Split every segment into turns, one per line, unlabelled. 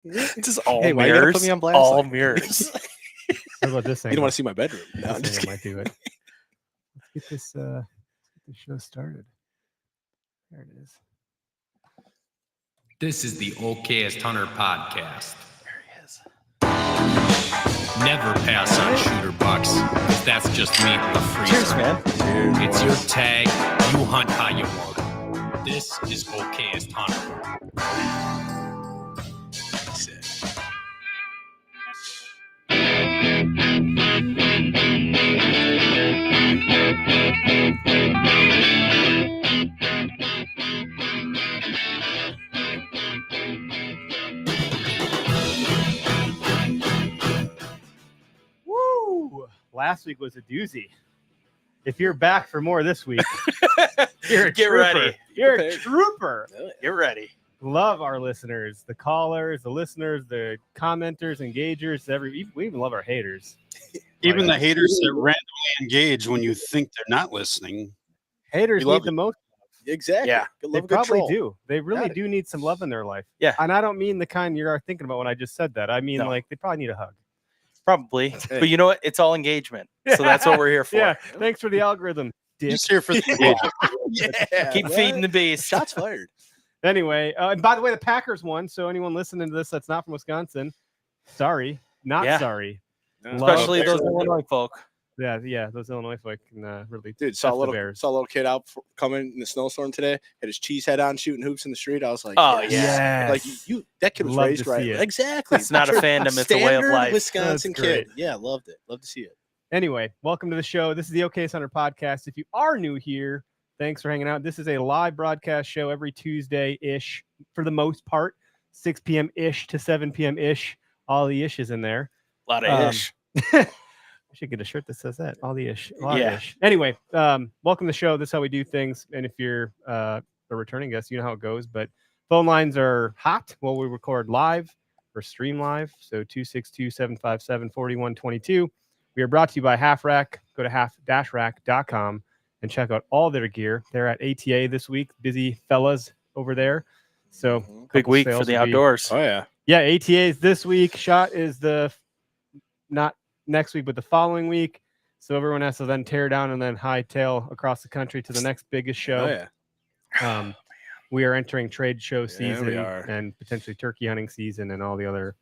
This is all
Hey, why you gotta
mirrors.
put me on blast
All
like
mirrors.
What about this thing?
You don't want to see my bedroom? No, I'm
This
just
thing I
kidding.
might do it. Let's get this show started. There it is.
This is the OKest Hunter podcast.
There he is.
Never pass on shooter bucks, because that's just meat in the freezer.
Cheers, man.
It's your tag. You hunt how you want. This is OKest Hunter.
Woo! Last week was a doozy. If you're back for more this week, you're a
Get
trooper.
ready.
You're a
Prepared.
trooper.
Get ready.
Love our listeners, the callers, the listeners, the commenters, engagers. We even love our haters.
Even the haters that randomly engage when you think they're not listening.
Haters
We love
need the
it.
most.
Exactly.
Yeah.
Good
They
love, good
probably
troll.
do. They really
Got it.
do need some love in their life.
Yeah.
And I don't mean the kind you're thinking about when I just said that. I mean,
No.
like, they probably need a hug.
Probably.
Hey.
But you know what? It's all engagement. So that's what we're here for.
Yeah. Thanks for the algorithm, dick.
Just here for the engagement.
Yeah.
Keep
what?
feeding the beast.
Shots fired.
Anyway, and by the way, the Packers won. So anyone listening to this that's not from Wisconsin, sorry. Not
Yeah.
sorry.
No.
Love
Especially those
Excellent.
Illinois folk.
Yeah, those Illinois folk can really
Dude,
F the
saw
Bears.
a little kid out coming in the snowstorm today. Had his cheese head on, shooting hoops in the street. I was like,
Oh,
yes.
yeah.
Like you that kid was
Love
raised
to
right.
see it.
Exactly.
It's not a fandom, it's a way of
Standard
life.
Wisconsin
That's great.
kid. Yeah, loved it. Love to see it.
Anyway, welcome to the show. This is the OK Hunter podcast. If you are new here, thanks for hanging out. This is a live broadcast show every Tuesday-ish, for the most part, 6 p.m.-ish to 7 p.m.-ish. All the ish is in there.
A lot of
Um,
ish.
I should get a shirt that says that. All the ish. A lot of
Yeah.
ish. Anyway, welcome to the show. This is how we do things. And if you're a returning guest, you know how it goes. But phone lines are hot while we record live or stream live. So 262-757-4122. We are brought to you by Half Rack. Go to half-rack.com and check out all their gear. They're at ATA this week. Busy fellas over there. So
Big
couple
week for
sales
the
will be-
outdoors.
Oh yeah.
Yeah, ATA is this week. Shot is not next week, but the following week. So everyone has to then tear down and then hightail across the country to the next biggest show.
Oh yeah.
We are entering trade show
we
season
are.
and potentially turkey hunting season and all the other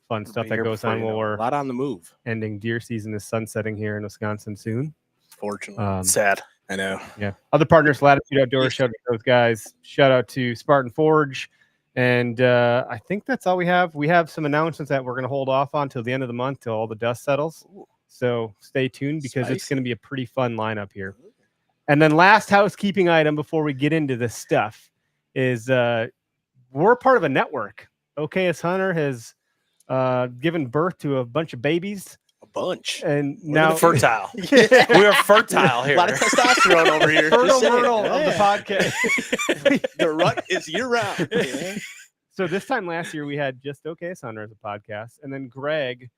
fun
We'll
stuff
be
that
here
goes
before
on
you
while
know it.
we're
A lot on the move.
ending. Deer season is sunsetting here in Wisconsin soon.
Fortunately.
Sad.
I know.
Yeah. Other partners, Latitude Outdoors, shout out to those guys. Shout out to Spartan Forge. And I think that's all we have. We have some announcements that we're going to hold off on till the end of the month, till all the dust settles. So stay tuned because it's
Spicy.
going to be a pretty fun lineup here. And then last housekeeping item before we get into this stuff is we're part of a network. OKS Hunter has given birth to a bunch of babies.
A bunch.
And
We're
now
the
Fertile.
Yeah.
We are fertile
A
here.
lot of testosterone over here.
fertile
Just saying.
myrtle of the
Yeah.
podcast.
The rut is year round. Yeah.
So this time last year we had just OKS Hunter as a podcast, and then Greg,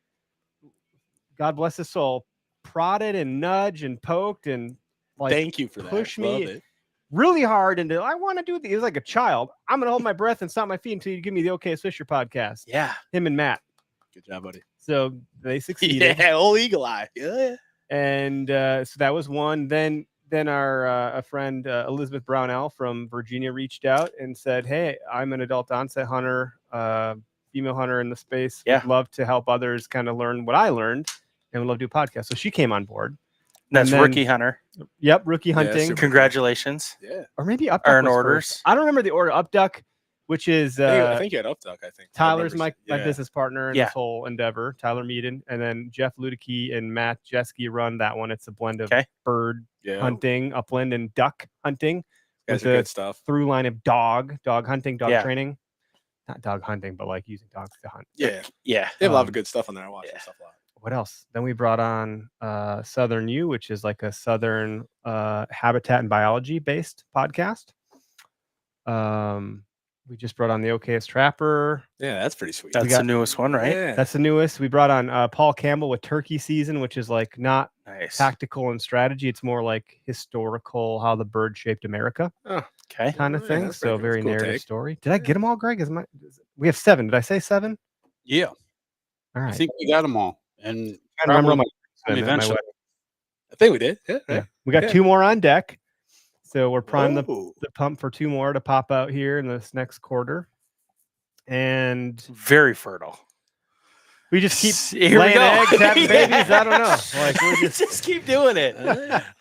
God bless his soul, prodded and nudged and poked and like
Thank you for that.
push
Love
me
it.
really hard into I want to do this. He was like a child. I'm gonna hold my breath and stop my feet until you give me the OKS Fisher podcast.
Yeah.
Him and Matt.
Good job, buddy.
So they succeeded.
Yeah, old eagle eye. Yeah.
And so that was one. Then our a friend Elizabeth Brownell from Virginia reached out and said, "Hey, I'm an adult onset hunter, female hunter in the space.
Yeah.
Would love to help others kind of learn what I learned, and would love to do a podcast." So she came on board.
That's
then-
rookie hunter.
Yep, rookie hunting,
super-
Congratulations.
Yeah.
or maybe Upduck
Earn
was
orders.
first. I don't remember the order. Upduck, which is
I think you had Upduck, I think. I
Tyler's
remember
my
yeah.
business partner in
Yeah.
this whole endeavor, Tyler Meaden, and then Jeff Ludicky and Matt Jeske run that one. It's a blend of
Okay.
bird
Yeah.
hunting, upland, and duck hunting.
Guys
with
are
the
good stuff.
through line of dog hunting, dog
Yeah.
training. Not dog hunting, but like using dogs to hunt.
Yeah.
Yeah.
They have a lot
Um,
of good stuff on there. I watch
yeah.
that stuff a lot.
What else? Then we brought on Southern U, which is like a Southern habitat and biology based podcast. We just brought on the OKS Trapper.
Yeah, that's pretty sweet.
That's
got-
the newest one, right?
Yeah.
That's the newest. We brought on Paul Campbell with Turkey Season, which is like not
Nice.
tactical and strategy. It's more like historical, how the bird shaped America
Okay.
kind of
Yeah,
thing.
that's
So
pretty cool.
very
Cool
narrative
take.
story. Did I get them all, Greg? We have 7. Did I say 7?
Yeah,
All
I
right.
think we got them all. And
I remember all my,
probably
at my
eventually.
wedding.
I think we did. Yeah.
Yeah.
Right.
We got
Yeah.
2 more on deck. So we're primed
Oh.
the pump for 2 more to pop out here in this next quarter. And
Very fertile.
we just keep
Here we
laying
go.
eggs, having
Yeah.
babies. I don't know. Like we're
just,
just
keep doing it.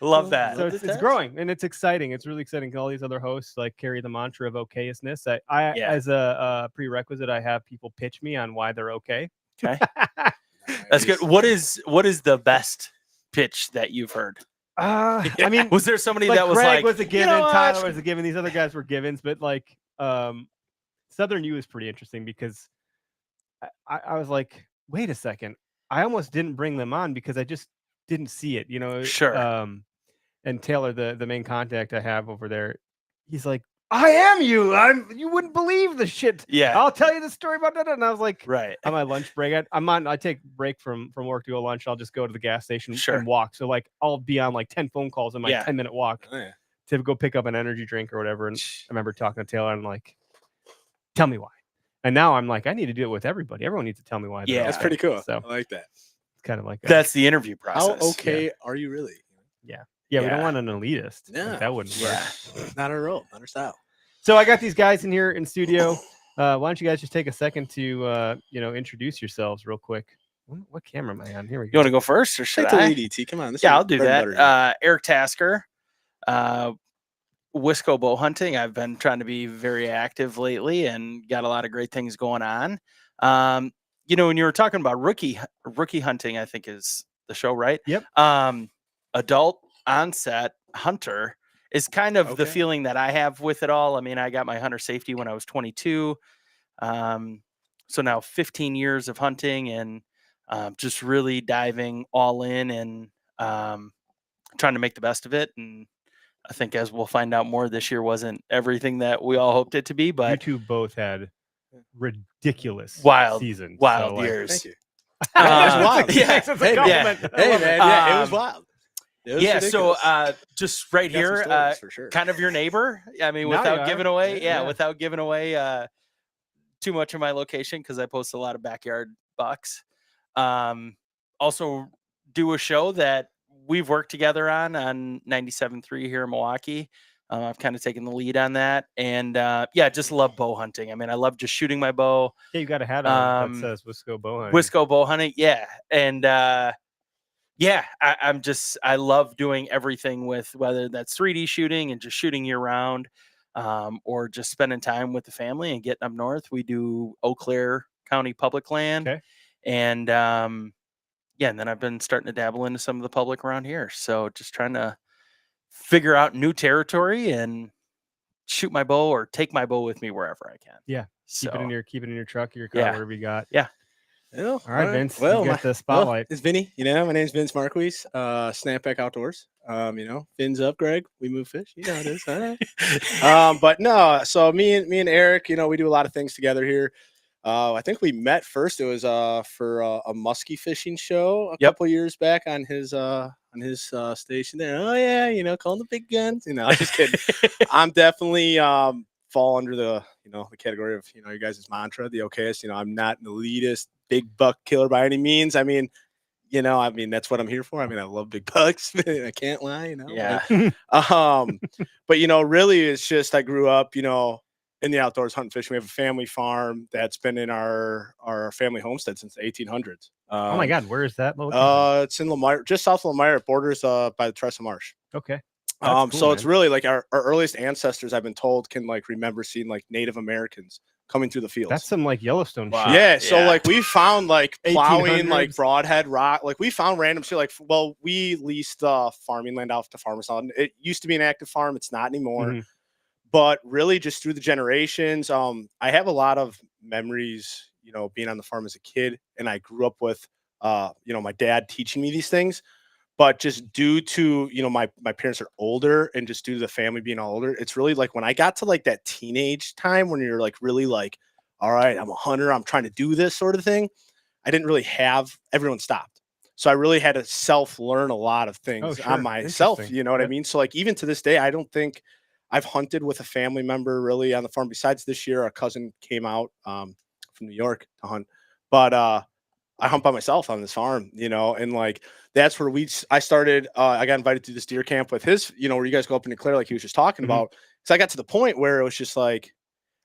Love that.
so it's growing and it's exciting. It's really exciting. All these other hosts like carry the mantra of okayisness. I
Yeah.
as a prerequisite, I have people pitch me on why they're okay.
Okay. That's good. What is the best pitch that you've heard?
I mean,
Was there somebody
like
that was
Greg
like,
was a
"You
given,
know what?"
Tyler was a given, these other guys were givens, but like Southern U is pretty interesting because I was like, wait a second, I almost didn't bring them on because I just didn't see it,
Sure.
And Taylor, the main contact I have over there, he's like, I am you. You wouldn't believe the shit.
Yeah.
I'll tell you the story about that. And I was like,
Right.
on my lunch break, I take break from work to go lunch. I'll just go to the gas station
Sure.
and walk. So like I'll be on like 10 phone calls in my
Yeah.
10-minute walk
Oh, yeah.
to go pick up an energy drink or whatever. And I remember talking to Taylor and I'm like, tell me why. And now I'm like, I need to do it with everybody. Everyone needs to tell me why. they're
Yeah.
That's
okay.
pretty cool.
So
I like that.
it's kind of like
That's the interview
How
process.
okay are you really?
yeah, we don't
Yeah.
want an elitist. Like,
No.
that wouldn't work.
Yeah.
Not our role, not our style.
So I got these guys in here in studio. Why don't you guys just take a second to introduce yourselves real quick? What camera am I on? Here we
You
go.
want to go first or should
Take the
I?
lead, ET. Come on. This
Yeah,
is
I'll do
bread and
that.
butter.
Eric Tasker, Wisco bow hunting. I've been trying to be very active lately and got a lot of great things going on. When you were talking about rookie hunting, I think is the show, right?
Yep.
Adult onset hunter is kind of the
Okay.
feeling that I have with it all. I mean, I got my hunter safety when I was 22. So now 15 years of hunting and just really diving all in and trying to make the best of it. And I think as we'll find out more, this year wasn't everything that we all hoped it to be,
You
but
two both had ridiculous
Wild
seasons.
wild
so, like,
years.
Thank you.
That's
Uh,
wild.
yeah.
That's a
Hey,
compliment. I
Hey,
love it.
man. Yeah, it was
Um,
wild. It was
Yeah, so
ridiculous.
just right
Got some
here,
stories for sure.
kind of your neighbor. I mean,
Now you
without
are.
giving away,
Yeah.
without giving away too much of my location because I post a lot of backyard bucks. Also do a show that we've worked together on 97.3 here in Milwaukee. I've kind of taken the lead on that, and just love bow hunting. I mean, I love just shooting my bow.
Yeah, you got a hat on that
Um,
says Wisco Bow Hunting.
Wisco bow hunting, yeah, and I love doing everything with whether that's 3D shooting and just shooting year round, or just spending time with the family and getting up north. We do Eau Claire County public land,
Okay.
and and then I've been starting to dabble into some of the public around here. So just trying to figure out new territory and shoot my bow or take my bow with me wherever I can.
Yeah,
So
keep it in your truck or your car,
Yeah.
whatever you got.
All
right, Vince,
Well,
you get the spotlight.
it's Vinny. My name's Vince Marquise. Snapback Outdoors. Fins up, Greg. We move fish. You know how it is. All right. But no. So me and Eric, we do a lot of things together here. I think we met first. It was for a muskie fishing show a couple years back on his station there. Oh yeah, calling the big guns. I'm just kidding. I'm definitely fall under the the category of your guys' mantra, the okayest. I'm not an elitist big buck killer by any means. I mean that's what I'm here for. I mean, I love big bucks. I can't lie.
Yeah.
But really, it's just I grew up in the outdoors hunting fishing. We have a family farm that's been in our family homestead since the 1800s.
Oh my God, where is that located?
It's in Lemire, just south of Lemire. It borders by the Tressa Marsh.
Okay. That's cool,
So it's
man.
really like our earliest ancestors, I've been told, can like remember seeing like Native Americans coming through the fields.
That's some like Yellowstone
Wow.
shit.
Yeah, so
Yeah.
like we found like plowing like
1800s.
broadhead rock, like we found random shit. Like, well, we leased farming land out to farmers. It used to be an active farm, it's not anymore.
Mhm.
But really, just through the generations, I have a lot of memories, being on the farm as a kid, and I grew up with, my dad teaching me these things. But just due to my parents are older, and just due to the family being all older, it's really like when I got to like that teenage time when you're like really like, all right, I'm a hunter, I'm trying to do this sort of thing. I didn't really have everyone stopped. So I really had to self-learn a lot of things
sure.
on myself.
Interesting.
You know what I
Yep.
mean? So like even to this day, I don't think I've hunted with a family member really on the farm. Besides this year, a cousin came out from New York to hunt. but I hunt by myself on this farm, you know, and like that's where I started. I got invited to this deer camp with his, you know, where you guys go up and declare, like he was just talking about. So I got to the point where it was just like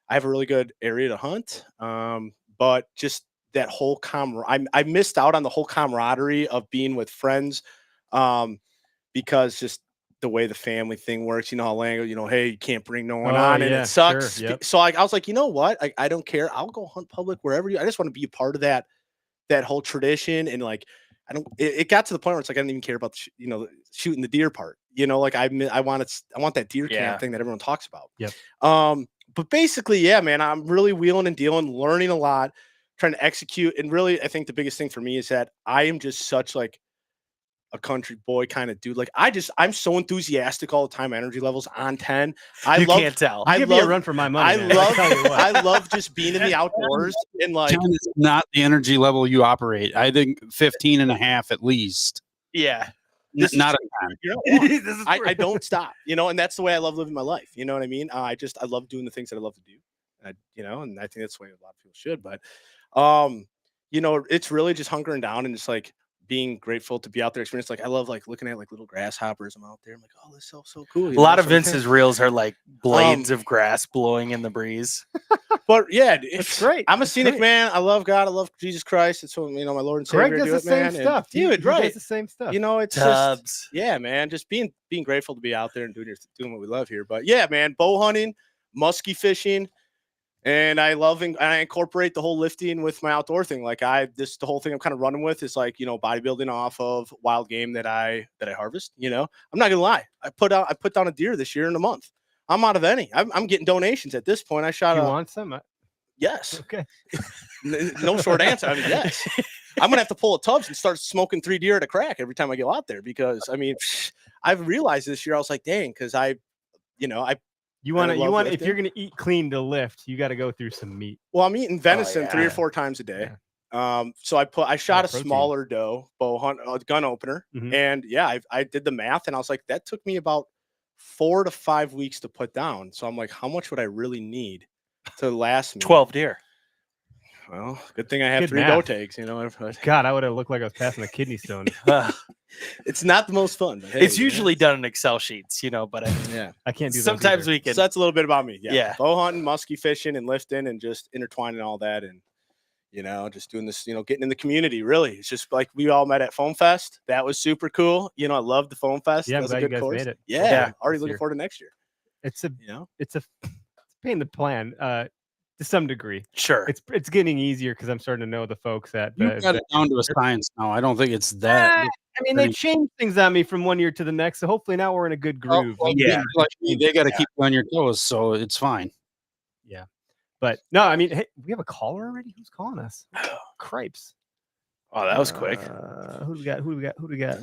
I have a really good area to hunt, but just that whole I missed out on the whole camaraderie of being with friends, because just the way the family thing works, you know how Lango, you know, hey, you can't bring no one on, and
yeah,
it sucks.
sure, yep.
So I was like, you know what, I don't care. I'll go hunt public wherever I just want to be a part of that whole tradition. And like I don't, it got to the point where it's like I didn't even care about you know, shooting the deer part, you know, like I want that deer camp thing that everyone talks about.
Yep.
But basically, yeah, man, I'm really wheeling and dealing, learning a lot, trying to execute. And really, I think the biggest thing for me is that I am just such like a country boy kind of dude. Like I'm so enthusiastic all the time. Energy levels on 10.
You can't tell.
Give me a run for my money. Man.
I love just being in the outdoors and like
10 is not the energy level you operate. I think 15 and a half at least.
Yeah.
Not a 10.
You know, I don't stop, you know, and that's the way I love living my life. You know what I mean? I love doing the things that I love to do. You know, and I think that's the way a lot of people should. But, you know, it's really just hunkering down and just like being grateful to be out there experience. Like I love like looking at like little grasshoppers. I'm out there. I'm like, oh, this is so cool.
A lot of Vince's reels are like blades of grass blowing in the breeze.
But yeah, it's
great.
I'm a scenic man. I love God. I love Jesus Christ. It's what, you know, my Lord and
Greg
Savior.
does the same stuff,
dude. Right,
does the same stuff.
You know, it's just, yeah, man. Just being grateful to be out there and doing what we love here. But yeah, man, bow hunting, musky fishing. And I incorporate the whole lifting with my outdoor thing. Like the whole thing I'm kind of running with is like, you know, bodybuilding off of wild game that I harvest. You know, I'm not gonna lie. I put down a deer this year in a month. I'm out of any. I'm getting donations at this point. I shot.
You want some?
Yes.
Okay.
No short answer. I mean, yes. I'm gonna have to pull a Tubbs and start smoking 3 deer at a crack every time I go out there, because I mean, I've realized this year I was like, dang, because
you want if you're gonna eat clean to lift, you got to go through some meat.
Well, I'm eating venison 3 or 4 times a day.
Yeah.
So I shot a smaller doe bow hunt, gun opener, and yeah, I did the math, and I was like, that took me about 4 to 5 weeks to put down. So I'm like, how much would I really need to last me?
12 deer.
Well, good thing I had 3 doe tags, you know.
God, I would have looked like I was passing a kidney stone.
It's not the most fun. But hey,
it's usually done in Excel sheets, you know, but
I can't do that.
Sometimes we can.
So that's a little bit about me.
Yeah.
Bow hunting, musky fishing, and lifting, and just intertwining all that, and you know, just doing this, you know, getting in the community. Really, it's just like we all met at Foam Fest. That was super cool. You know, I loved the Foam Fest.
Yeah,
that was a good course.
Made it.
Yeah, already looking forward to next year.
It's a pain to plan. To some degree.
Sure.
It's getting easier because I'm starting to know the folks that
You got it down to a science now. I don't think it's that.
I mean, they changed things on me from one year to the next, so hopefully now we're in a good groove.
Well,
yeah,
like they got to keep you on your toes, so it's fine.
Yeah, but no, I mean, hey, we have a caller already. Who's calling us? Cripes.
Oh, that was quick.
Who do we got?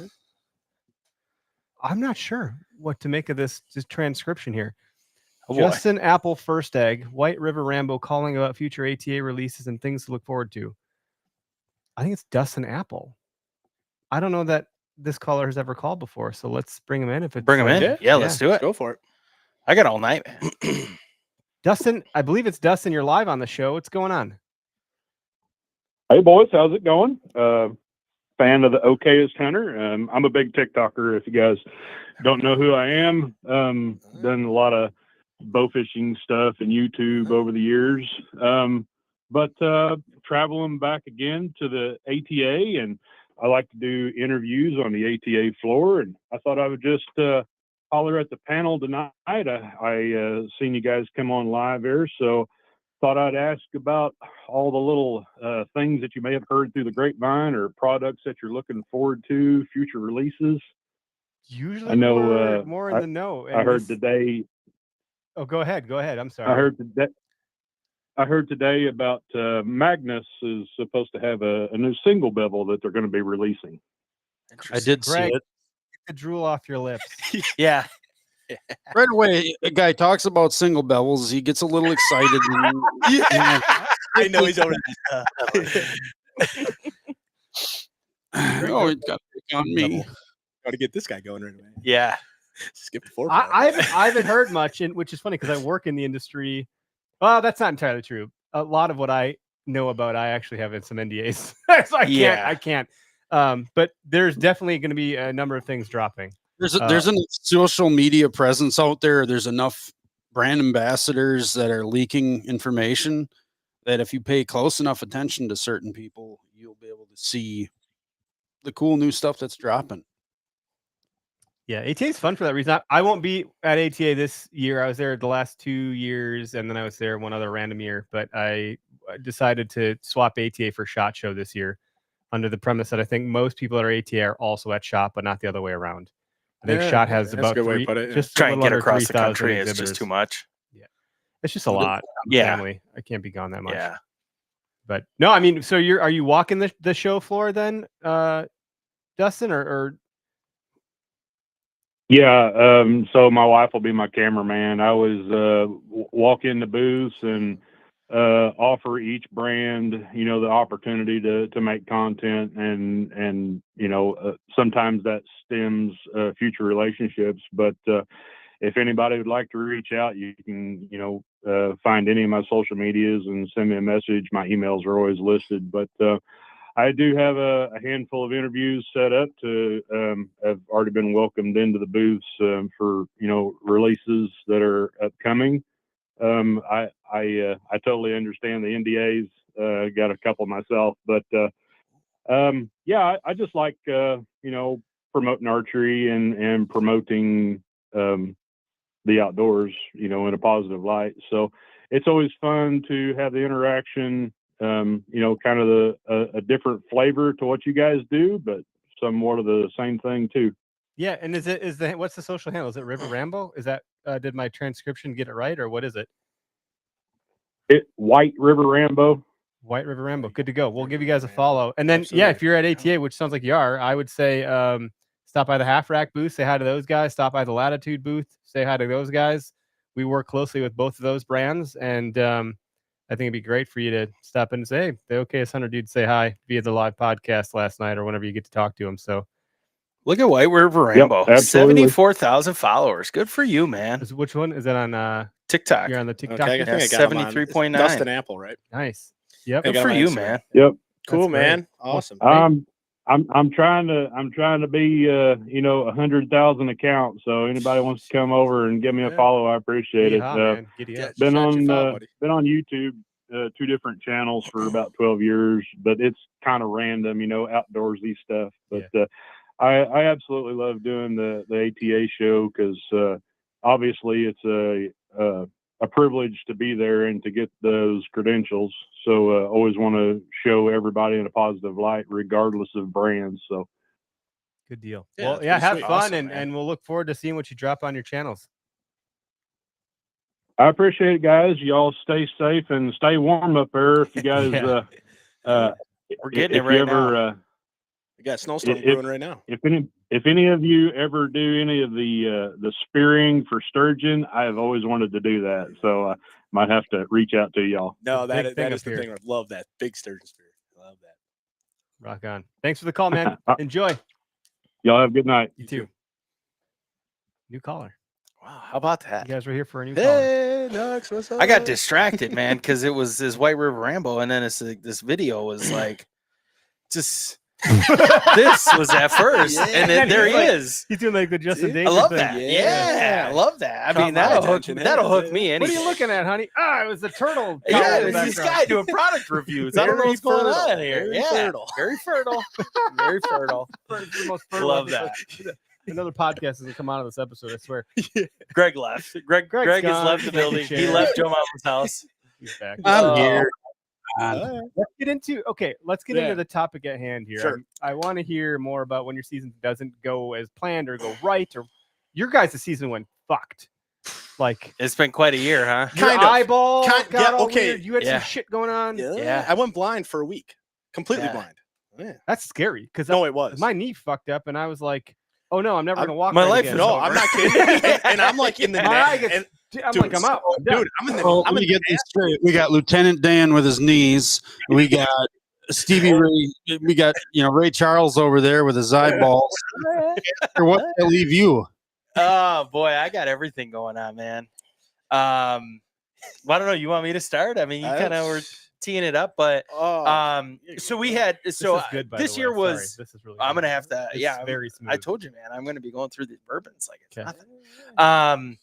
I'm not sure what to make of this transcription here.
Oh,
Justin Apple First Egg, White River Rambo calling about future ATA releases and things to look forward to. I think it's Dustin Apple. I don't know that this caller has ever called before, so let's bring him in.
Bring him in. Yeah, let's do it.
Let's go for it.
I got all night.
Dustin, I believe it's Dustin. You're live on the show. What's going on?
Hey boys, how's it going? Fan of the Okayest Hunter. I'm a big TikToker. If you guys don't know who I am, done a lot of bow fishing stuff and YouTube over the years. But traveling back again to the ATA, and I like to do interviews on the ATA floor, and I thought I would just holler at the panel tonight. I seen you guys come on live here, so thought I'd ask about all the little things that you may have heard through the grapevine or products that you're looking forward to, future releases.
Usually,
I know
more in the know.
I heard today.
Oh, go ahead. I'm sorry.
I heard today about Magnus is supposed to have a new single bevel that they're going to be releasing.
I did see
Greg,
it.
Get the drool off your lips.
Yeah.
Right away, a guy talks about single bevels. He gets a little excited.
Yeah. I know he's over
Oh, he got to pick on me.
Got to get this guy going right away.
Yeah.
Skip the 4.
I haven't heard much, which is funny because I work in the industry. Well, that's not entirely true. A lot of what I know about, I actually have some NDAs, so
Yeah.
I can't. But there's definitely going to be a number of things dropping.
There's enough social media presence out there. There's enough brand ambassadors that are leaking information that if you pay close enough attention to certain people, you'll be able to see the cool new stuff that's dropping.
Yeah, ATA is fun for that reason. I won't be at ATA this year. I was there the last 2 years, and then I was there one other random year. But I decided to swap ATA for SHOT Show this year, under the premise that I think most people at our ATA are also at SHOT, but not the other way around. I think
Yeah,
SHOT has
that's a
about
good way to put it, yeah.
just a
Try and
little
get
under
across the
3,000
country is just
exhibitors.
too much.
It's just a lot. I'm a
Yeah.
family. I can't be gone that much.
Yeah.
But no, I mean, so are you walking the show floor then, Dustin, or
Yeah, so my wife will be my cameraman. I was walk in the booths and offer each brand, the opportunity to make content, and sometimes that stems future relationships. But if anybody would like to reach out, you can find any of my social medias and send me a message. My emails are always listed, but I do have a handful of interviews set up to have already been welcomed into the booths for releases that are upcoming. I totally understand the NDAs. Got a couple myself, but yeah, I just like promoting archery and promoting the outdoors, in a positive light. So it's always fun to have the interaction. Kind of a different flavor to what you guys do, but somewhat of the same thing too.
yeah? And what's the social handle? Is it River Rambo? Is that did my transcription get it right, or what is it?
White River Rambo.
White River Rambo. Good to go. We'll give you guys a follow. And then, yeah, if you're at ATA, which sounds like you are, I would say stop by the Half Rack booth, say hi to those guys. Stop by the Latitude booth, say hi to those guys. We work closely with both of those brands, and I think it'd be great for you to stop in and say, hey, the OKS Hunter dude, say hi via the live podcast last night or whenever you get to talk to him. So
Look at White River Rambo.
absolutely.
74,000 followers. Good for you, man.
which one is that on?
TikTok.
You're on the TikTok.
Okay, I
booth?
think I
Yeah,
got him on.
73.9.
It's Dustin Apple, right?
Nice. Yep.
I
Good
got
for
him on
you,
Instagram.
man.
Yep.
Cool,
That's great.
man. Awesome.
I'm trying to be 100,000 accounts. So anybody wants to come over and give me a
Yeah.
follow, I appreciate it.
Yeehaw, man. Giddy up.
Been
Shout your file,
on
buddy.
YouTube, 2 different channels for about 12 years, but it's kind of random, outdoorsy stuff. But I absolutely love doing the ATA show because obviously it's a privilege to be there and to get those credentials. So always want to show everybody in a positive light, regardless of brands. So
Good deal.
Yeah,
Well,
that's
yeah,
pretty
have
sweet.
fun,
Awesome, man.
and we'll look forward to seeing what you drop on your channels.
I appreciate it, guys. Y'all stay safe and stay warm up there. If you guys,
Yeah.
We're getting
if
it right
you ever,
now.
We got snowstorm
If-
brewing right now.
if any of you ever do any of the spearing for sturgeon, I have always wanted to do that. So might have to reach out to y'all.
No,
Big thing
that
up
is the
here.
thing. I love that big sturgeon spear. I love that.
Rock on. Thanks for the call, man. Enjoy.
Y'all have a good night.
You too. New caller.
Wow, how about
You
that?
guys were here for a new caller.
Hey, Nux, what's up?
I got distracted, man, because it was this White River Rambo, and then this video was like, just this was at first, and then there he is.
He's doing like the Justin
See?
Davis
I love
thing.
that.
Yeah.
Yeah, I love that. I
Caught
mean,
my attention.
that'll hook me.
What are you
anything.
looking at, honey? Ah, it was the turtle.
Yeah,
collar in the
it's this
background.
guy doing product reviews. I don't know
Very
what's going
fertile,
on here.
very
Yeah,
fertile.
very fertile, very fertile.
It's the most fertile
Love
episode. Another podcast doesn't come out of this episode, I swear.
Greg left. Greg has
gone.
left the
Take a
building. He
chair.
left Joe Mama's house.
He's back.
I'm here.
Let's get into
Yeah.
into the topic at hand here.
Sure.
I want to hear more about when your season doesn't go as planned or go right, or your guys' season went fucked. Like
It's been quite a year, huh?
your
Kind of.
eyeball
Kind-
got
yeah,
all
okay.
weird. You had
Yeah.
some shit going on.
Yeah.
I went blind for a week. Completely
Yeah.
blind. Yeah.
That's scary because
No, it was.
my knee fucked up, and I was like, "Oh no, I'm never gonna walk."
my
right
life
again.
is
No,
over.
I'm not kidding. and I'm like in the
My
net.
eye gets-
and,
I'm
dude,
like, I'm out. I'm done.
dude, I'm in the.
Well,
I'm
let
in
me
the
get this straight. We got Lieutenant Dan with his knees. We got Stevie Ray. We got Ray Charles over there with his eyeballs. Or what did I leave you?
Oh boy, I got everything going on, man. Well, I don't know. You want me to start? I mean, you kind of were. teeing it up, but so we had
This
so
is good, by
this
the
year
way. Sorry.
was
This is really
I'm
good.
gonna have to
It's
yeah
very smooth.
I told you, man, I'm gonna be going through these bourbons like it's
Okay.
nothing.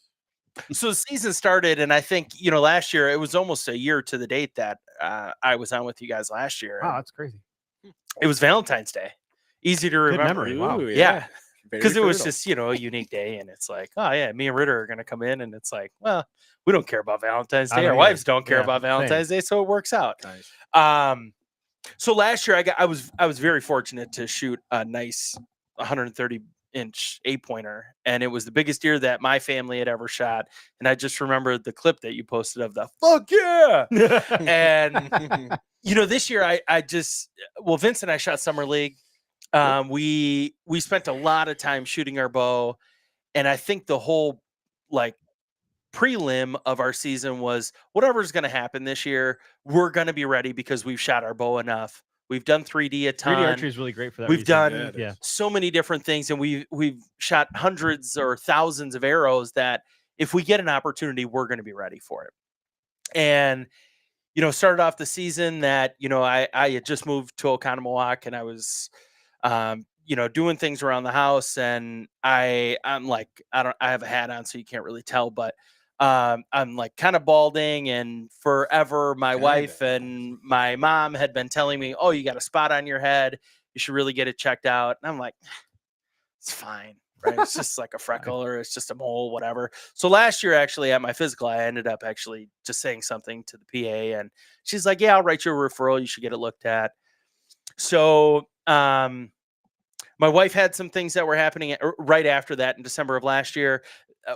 So the season started, and I think last year it was almost a year to the date that I was on with you guys last year.
Wow,
and
that's crazy.
it was Valentine's Day. Easy to
Good
remember.
memory. Wow.
Yeah.
Very
Because it was
fertile.
just a unique day, and it's like, oh yeah, me and Ritter are gonna come in, and it's like, well, we don't care about Valentine's
I
Day.
don't
Our
either.
wives don't care
Yeah,
about
same.
Valentine's Day, so it works out.
Nice.
So last year I was very fortunate to shoot a nice 130-inch 8-pointer, and it was the biggest deer that my family had ever shot. And I just remember the clip that you posted of the fuck yeah. And this year I just Vince and I shot Summer League. We spent a lot of time shooting our bow, and I think the whole like prelim of our season was whatever's going to happen this year, we're going to be ready because we've shot our bow enough. We've done 3D a ton.
3D archery is really great for that.
We've
reason.
done
Yeah.
so many different things, and we've shot hundreds or thousands of arrows that if we get an opportunity, we're going to be ready for it. And started off the season that I had just moved to Oconomowoc, and I was doing things around the house, and I'm like I have a hat on, so you can't really tell, but I'm like kind of balding, and forever my wife and my mom had been telling me, oh, you got a spot on your head, you should really get it checked out. And I'm like, it's fine, right? It's just like a freckle, or it's just a mole, whatever. So last year, actually, at my physical, I ended up actually just saying something to the PA, and she's like, yeah, I'll write you a referral, you should get it looked at. So my wife had some things that were happening right after that in December of last year.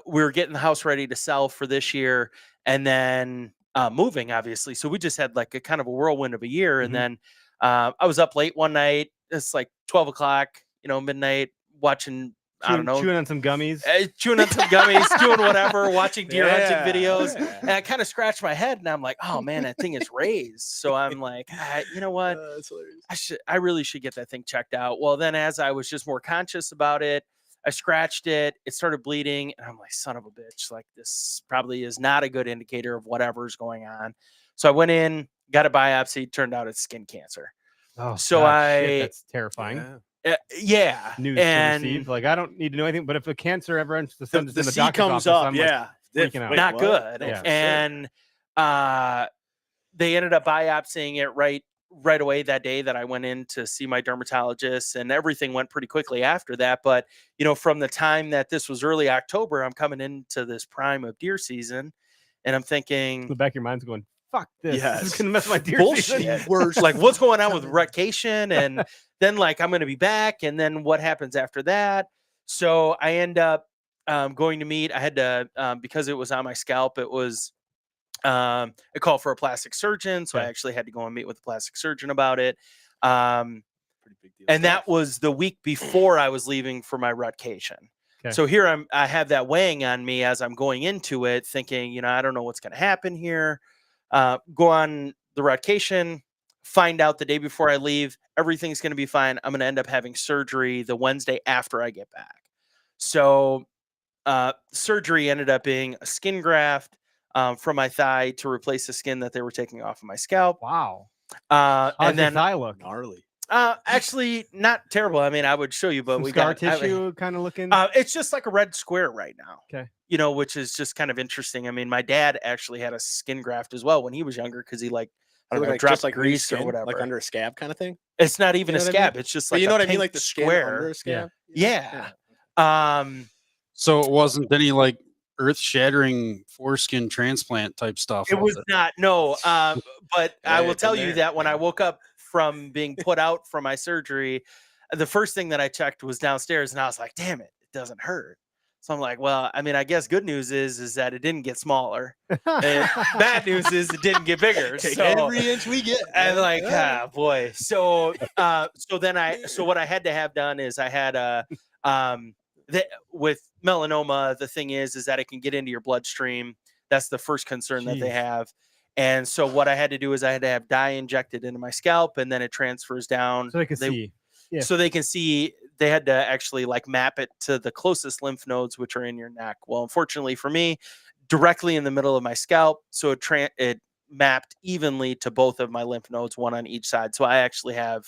We were getting the house ready to sell for this year, and then moving, obviously. So we just had like a kind of a whirlwind of a year. And then I was up late one night. It's like 12 o'clock, midnight, watching, I don't know,
chewing on some gummies.
Chewing on some gummies, doing whatever, watching deer hunting videos.
Yeah.
And I kind of scratched my head, and I'm like, oh man, that thing is raised. So I'm like, you know what?
That's hilarious.
I really should get that thing checked out. Well, then as I was just more conscious about it, I scratched it. It started bleeding, and I'm like, son of a bitch. Like, this probably is not a good indicator of whatever's going on. So I went in, got a biopsy. Turned out it's skin cancer.
Oh,
so
that's terrifying.
Yeah.
News
and
to receive. Like, I don't need to know anything, but if a cancer ever enters the
The
the
C
doctor's
comes
office,
up.
I'm like, freaking out.
not good.
Yeah.
And they ended up biopsying it right away that day that I went in to see my dermatologist, and everything went pretty quickly after that. But, from the time that this was early October, I'm coming into this prime of deer season, and I'm thinking,
the back of your mind's going, fuck this.
Yes.
This is going to mess my deer
bullshit.
season.
Worst.
Like, what's going on with rutcation? And then like, I'm going to be back. And then what happens after that? So I end up going to meet. I had to, because it was on my scalp, it was a call for a plastic surgeon. So I actually had to go and meet with the plastic surgeon about it.
Pretty big deal
And
stuff.
that was the week before I was leaving for my rutcation.
Okay.
So here I have that weighing on me as I'm going into it, thinking, I don't know what's going to happen here. Go on the rutcation, find out the day before I leave, everything's going to be fine. I'm going to end up having surgery the Wednesday after I get back. So surgery ended up being a skin graft from my thigh to replace the skin that they were taking off of my scalp.
Wow. How's
And
your
then
thigh look?
Gnarly.
actually not terrible. I mean, I would show you, but
Some
we
scar
got
tissue kind of looking.
it's just like a red square right now.
Okay.
Which is just kind of interesting. I mean, my dad actually had a skin graft as well when he was younger, because he I don't know,
Like,
dropped
just like loose
grease or
skin,
whatever.
like under a scab kind of thing.
It's not even
You
a
know what I mean?
scab. It's just
But
like
you know
a
what I mean,
pink
like the skin
square.
under a scab.
Yeah.
So it wasn't any like earth-shattering foreskin transplant type stuff.
It was not. No. But I
Hey,
will tell
been
you
there.
that when I woke up from being put out from my surgery, the first thing that I checked was downstairs, and I was like, damn it, it doesn't hurt. So I'm like, well, I mean, I guess good news is that it didn't get smaller. And bad news is it didn't get bigger.
Take
So
every inch we get.
and
man.
like,
Yeah.
boy. So so what I had to have done is I had with melanoma, the thing is that it can get into your bloodstream. That's the first concern that they
Jeez.
have. And so what I had to do is I had to have dye injected into my scalp, and then it transfers down
so they can see. Yeah.
so they can see. They had to actually like map it to the closest lymph nodes, which are in your neck. Well, unfortunately for me, directly in the middle of my scalp. So it mapped evenly to both of my lymph nodes, one on each side. So I actually have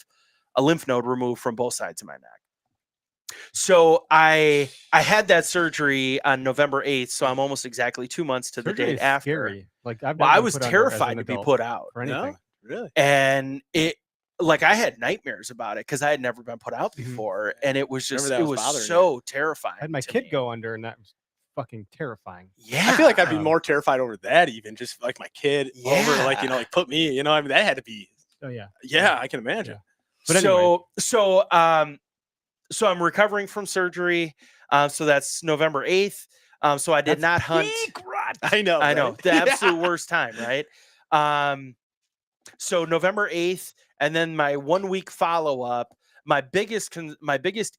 a lymph node removed from both sides of my neck. So I had that surgery on November 8th. So I'm almost exactly 2 months to the
Surgery
date
is
after.
scary. Like I've
Well,
never
I
been
was
put under as
terrified
an
to be
adult
put out.
for anything.
No, really.
And it, like, I had nightmares about it because I had never been put out
Mhm.
before. And it was
Remember
just,
that
it
was
was
bothering you.
so terrifying.
I had my
to
kid
me.
go under, and that was fucking terrifying.
Yeah.
I feel like I'd be
Um,
more terrified over that, even just like my kid over, like, you know,
Yeah.
like put me, you know, I mean, that had to be,
Oh yeah.
yeah, I can imagine.
But anyway.
So I'm recovering from surgery. So that's November 8th. So I did
That's
not hunt.
I know.
I know,
right?
the
Yeah.
absolute worst time, right? So November 8th, and then my 1 week follow up. My biggest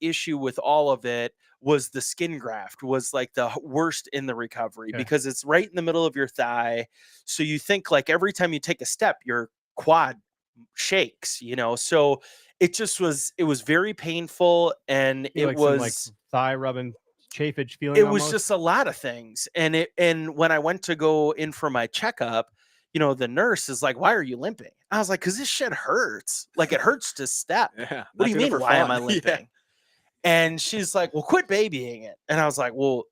issue with all of it was the skin graft was like the worst in the recovery
Okay.
because it's right in the middle of your thigh. So you think like every time you take a step, your quad shakes, you know. So it was very painful, and
You
it
like
was
some, like, thigh rubbing, chafage feeling.
it was
almost?
just a lot of things. And when I went to go in for my checkup, you know, the nurse is like, "Why are you limping?" I was like, "Cause this shit hurts. Like, it hurts to step."
Yeah.
What do you
not doing it
mean?
for
Why am I
fun.
limping?
Yeah.
And she's like, "Well, quit babying it." And I was like, "Well,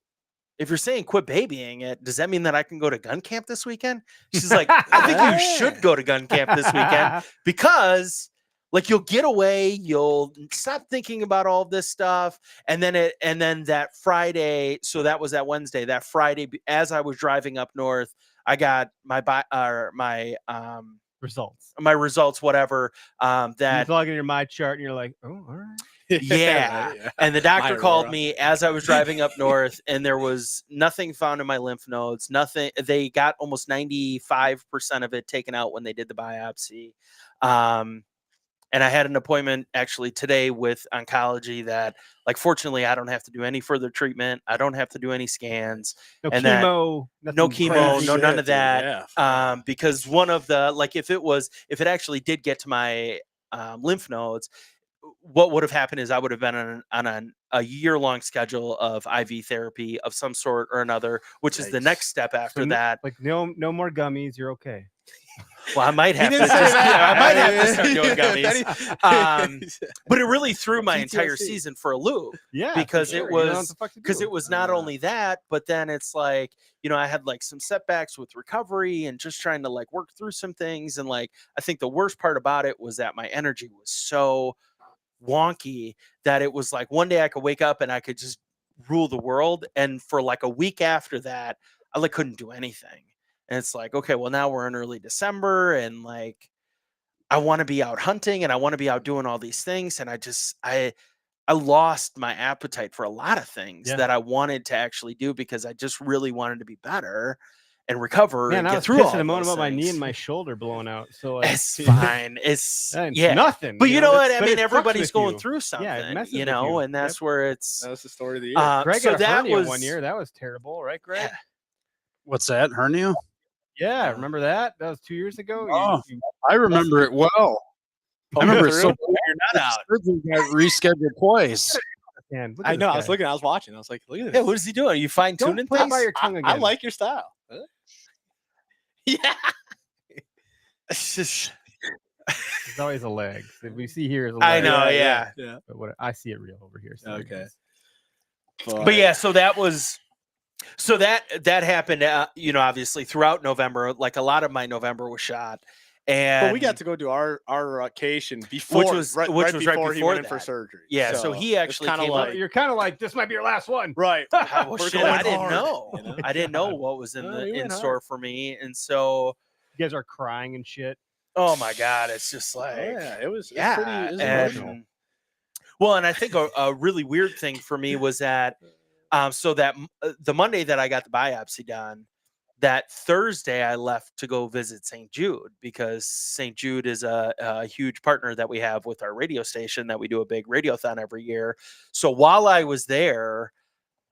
if you're saying quit babying it, does that mean that I can go to gun camp this weekend?" She's like, "I think you should go to gun camp this weekend because like you'll get away, you'll stop thinking about all this stuff." And then that Friday, so that was that Wednesday, that Friday, as I was driving up north, I got my
results.
my results, whatever.
You
That
log in your my chart, and you're like, oh, all right.
yeah.
right, yeah.
And the doctor
My
called
Aurora.
me as I was driving up north, and there was nothing found in my lymph nodes. Nothing. They got almost 95% of it taken out when they did the biopsy. And I had an appointment actually today with oncology that, like, fortunately, I don't have to do any further treatment. I don't have to do any scans.
No
And that-
chemo.
no
nothing
chemo,
crazy.
no none of
dude,
that.
yeah.
Because one of the, like, if it actually did get to my lymph nodes, what would have happened is I would have been on a year-long schedule of IV therapy of some sort or another, which is the
Yikes.
next step after
So
that.
Like no more gummies. You're okay.
Well, I might
He
have to
didn't say
just,
that.
I might have to start
Yeah,
doing gummies.
Betty-
But it really threw my entire
PTSD.
season for a loop.
Yeah,
Because it was- Because it was not
Uh.
only that, but then it's like, you know, I had like some setbacks with recovery and just trying to like work through some things. And like, I think the worst part about it was that my energy was so wonky that it was like one day I could wake up and I could just rule the world. And for like a week after that, I like couldn't do anything. And it's like, okay, well, now we're in early December and like I want to be out hunting and I want to be out doing all these things. And I lost my appetite for a lot of things
Yeah.
that I wanted to actually do because I just really wanted to be better and recover
Man,
and
I
get
was
through all
pissing a moan
those
about my knee
things.
and my shoulder blowing out. So like,
It's fine. It's
that ain't
yeah.
nothing.
But you know what? I
But
mean,
it fucks
everybody's
with
going
you.
through something,
messes
you
with
know,
you.
and that's where it's.
That was the story of the year.
Greg
So
got a
that
hernia
was
1 year. That was terrible, right, Greg?
Yeah.
What's that? Hernia?
Yeah, remember that? That was 2 years ago.
Oh. I remember it well. I remember it so
Through?
bad.
You're not out.
Surgery got rescheduled twice.
Man, look
I
at
know.
this
I was
guy.
looking. I was watching. I was like, look at this.
Yeah, what is he doing? Are you fine tuning
Don't play
things?
by your tongue
I
again.
like your style.
Yeah. It's just,
There's always a leg. That we see here is a leg.
I know, yeah.
yeah.
But what I see it real over here. So there it
Okay.
is.
But yeah, so that happened. You know, obviously throughout November, like a lot of my November was shot, and
But we got to go do our vacation before,
Which was right
before he
before
went in for
that.
surgery.
Yeah, so he
it's
actually
kinda
came
like
up-
You're kind of like, this might be your last one.
right.
Well,
We're
shit,
going
I didn't
hard,
know.
you know?
I didn't know what was in
Oh, you
in
went
store
hard.
for me, and so
You guys are crying and shit.
oh my god, it's just
Oh,
like
yeah, it was.
yeah,
Pretty, it was emotional.
and well, and I think a really weird thing for me was that so that the Monday that I got the biopsy done, that Thursday I left to go visit St. Jude because St. Jude is a huge partner that we have with our radio station that we do a big radiothon every year. So while I was there,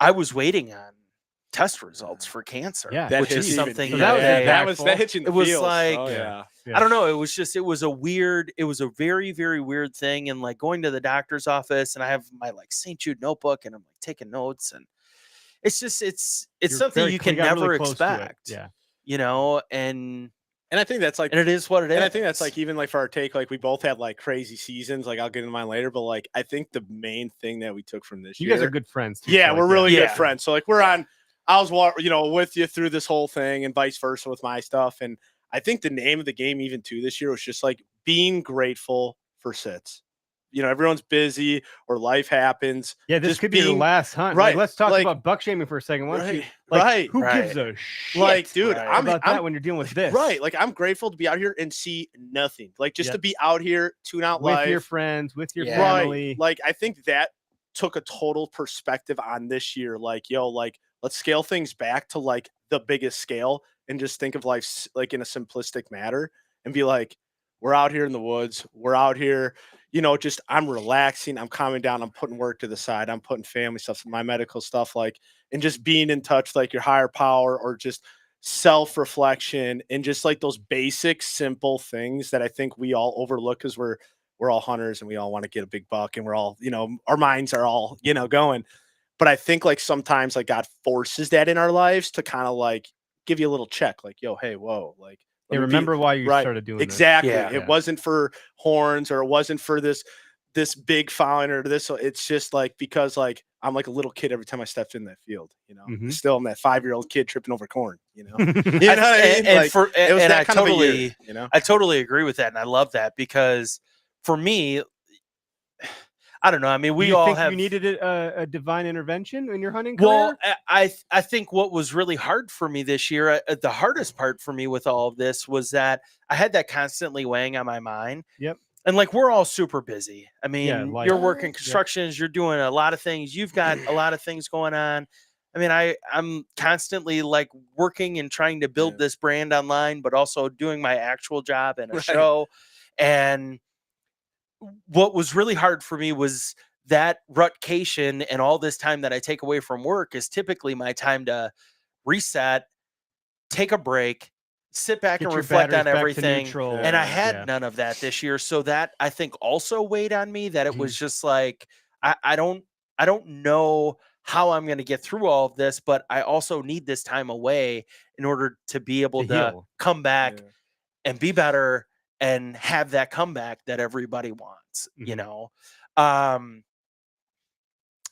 I was waiting on test results for cancer,
Yeah.
That
which
hits
is
even
something
deeper.
that was
that,
that hit you in the
It was
feels.
like-
oh,
Yeah.
yeah.
I don't know. It was a very, very weird thing. And like going to the doctor's office and I have my like St. Jude notebook and I'm like taking notes and it's just, it's
You're
something
very
you
cl-
can
got
never
really close to it.
expect,
Yeah.
you know? And
And I think that's like,
and it is what it is.
and I think that's like, even like for our take, like we both had like crazy seasons. Like I'll get into mine later, but like I think the main thing that we took from this
You
year,
guys are good friends. Too,
yeah,
so,
we're
like,
really
Yeah.
good friends. So like I was with you through this whole thing and vice versa with my stuff. And I think the name of the game even too this year was just like being grateful for sits. Everyone's busy or life happens.
Yeah, this
Just
could be your
being-
last hunt.
right,
Like, let's talk
like-
about buck shaming for a second. Why don't you,
Right,
like,
right,
who
right.
gives a shit
Like, dude,
Right.
I'm
about that when you're dealing with this?
right. Like I'm grateful to be out here and see nothing. Like just
Yep.
to be out here, tune out
With
life.
your friends, with your
Yeah.
family.
Right. Like I think that took a total perspective on this year. Like, like let's scale things back to like the biggest scale and just think of life like in a simplistic matter and be like, we're out here in the woods. We're out here, just I'm relaxing. I'm calming down. I'm putting work to the side. I'm putting family stuff, my medical stuff, like, and just being in touch, like your higher power or just self-reflection and just like those basic, simple things that I think we all overlook because we're all hunters and we all want to get a big buck and we're all, our minds are all, going. But I think like sometimes like God forces that in our lives to kind of like give you a little check, like, yo, hey, whoa, like,
Hey,
let me be-
remember why you
right,
started doing this.
exactly.
Yeah.
It wasn't for horns or it wasn't for this big following or this. So it's just like because like I'm like a little kid every time I stepped in that field,
Mhm.
Still I'm that 5-year-old kid tripping over corn, You know
I-
what I mean?
and
Like,
for
it was
and
that
I
kind of a
totally
year,
I totally agree with that, and I love that because for me, I don't know. I mean,
Do
we
you
all
think
have
you needed a divine intervention in your hunting
Well,
career?
I think what was really hard for me this year, the hardest part for me with all of this was that I had that constantly weighing on my mind.
Yep.
And like we're all super busy. I mean,
Yeah, life.
you're working
Yep.
constructions, you're doing a lot of things. You've got a lot of things going on. I mean, I'm constantly like working and trying to build
Yeah.
this brand online, but also doing my actual job in a
Right.
show. And what was really hard for me was that rutcation and all this time that I take away from work is typically my time to reset, take a break, sit back
Get
and
your
reflect
batteries
on
back to
everything.
neutral.
And I
Yeah,
had
yeah.
none of that this year. So that I think also weighed on me that it
Mm-hmm.
was just like, I don't know how I'm going to get through all of this, but I also need this time away in order to be able
To
to
heal.
come back
Yeah.
and be better and have that comeback that everybody wants,
Mhm.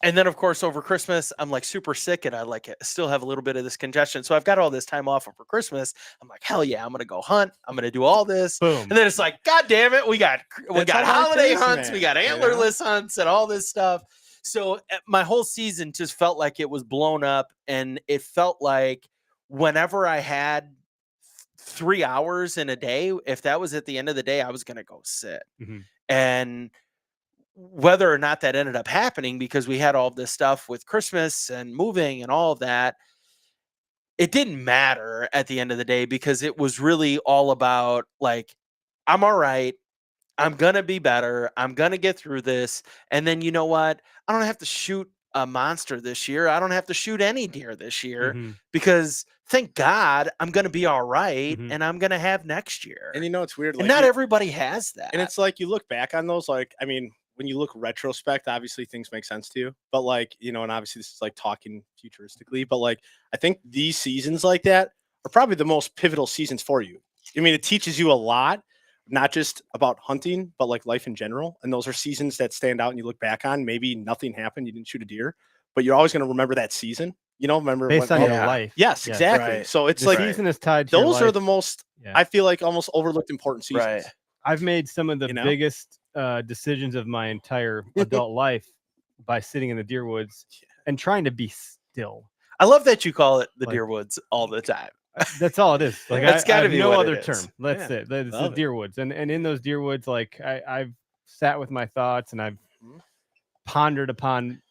And then of course over Christmas, I'm like super sick and I like still have a little bit of this congestion. So I've got all this time off over Christmas. I'm like, hell yeah, I'm gonna go hunt. I'm gonna do all this.
Boom.
And then it's like, God damn it, we got
That's how life
holiday
is,
hunts, we
man,
got antlerless hunts and all this stuff. So my whole season just felt like it was blown up, and it felt like whenever I had 3 hours in a day, if that was at the end of the day, I was gonna go sit.
Mhm.
And whether or not that ended up happening because we had all this stuff with Christmas and moving and all of that, it didn't matter at the end of the day because it was really all about like, I'm all right. I'm going to be better. I'm going to get through this. And then you know what? I don't have to shoot a monster this year. I don't have to shoot any deer this year
Mhm.
because thank God I'm going to be all right
Mhm.
and I'm going to have next year.
And it's weird.
And
Like
not everybody has that.
and it's like you look back on those, like, I mean, when you look retrospect, obviously things make sense to you. But like, and obviously this is like talking futuristically, but like I think these seasons like that are probably the most pivotal seasons for you. I mean, it teaches you a lot, not just about hunting, but like life in general. And those are seasons that stand out and you look back on. Maybe nothing happened, you didn't shoot a deer, but you're always going to remember that season. Remember
Based
when-
on
Yeah.
your life.
Yes,
Yeah.
exactly.
Right.
So it's
The
like
season is tied to your
those are
life.
the most,
Yeah.
I feel like, almost overlooked important seasons.
Right.
I've made some of the
You know?
biggest decisions of my entire adult life by sitting in the deer woods and trying to be still.
I love that you call it the
Like-
deer woods all the time.
That's all it is. Like
That's
I
gotta
have
be
no
what
other
it is.
term. That's
Yeah,
it. It's the
love it.
deer woods, and in those deer woods, like I've sat with my thoughts and I've
Mhm.
pondered upon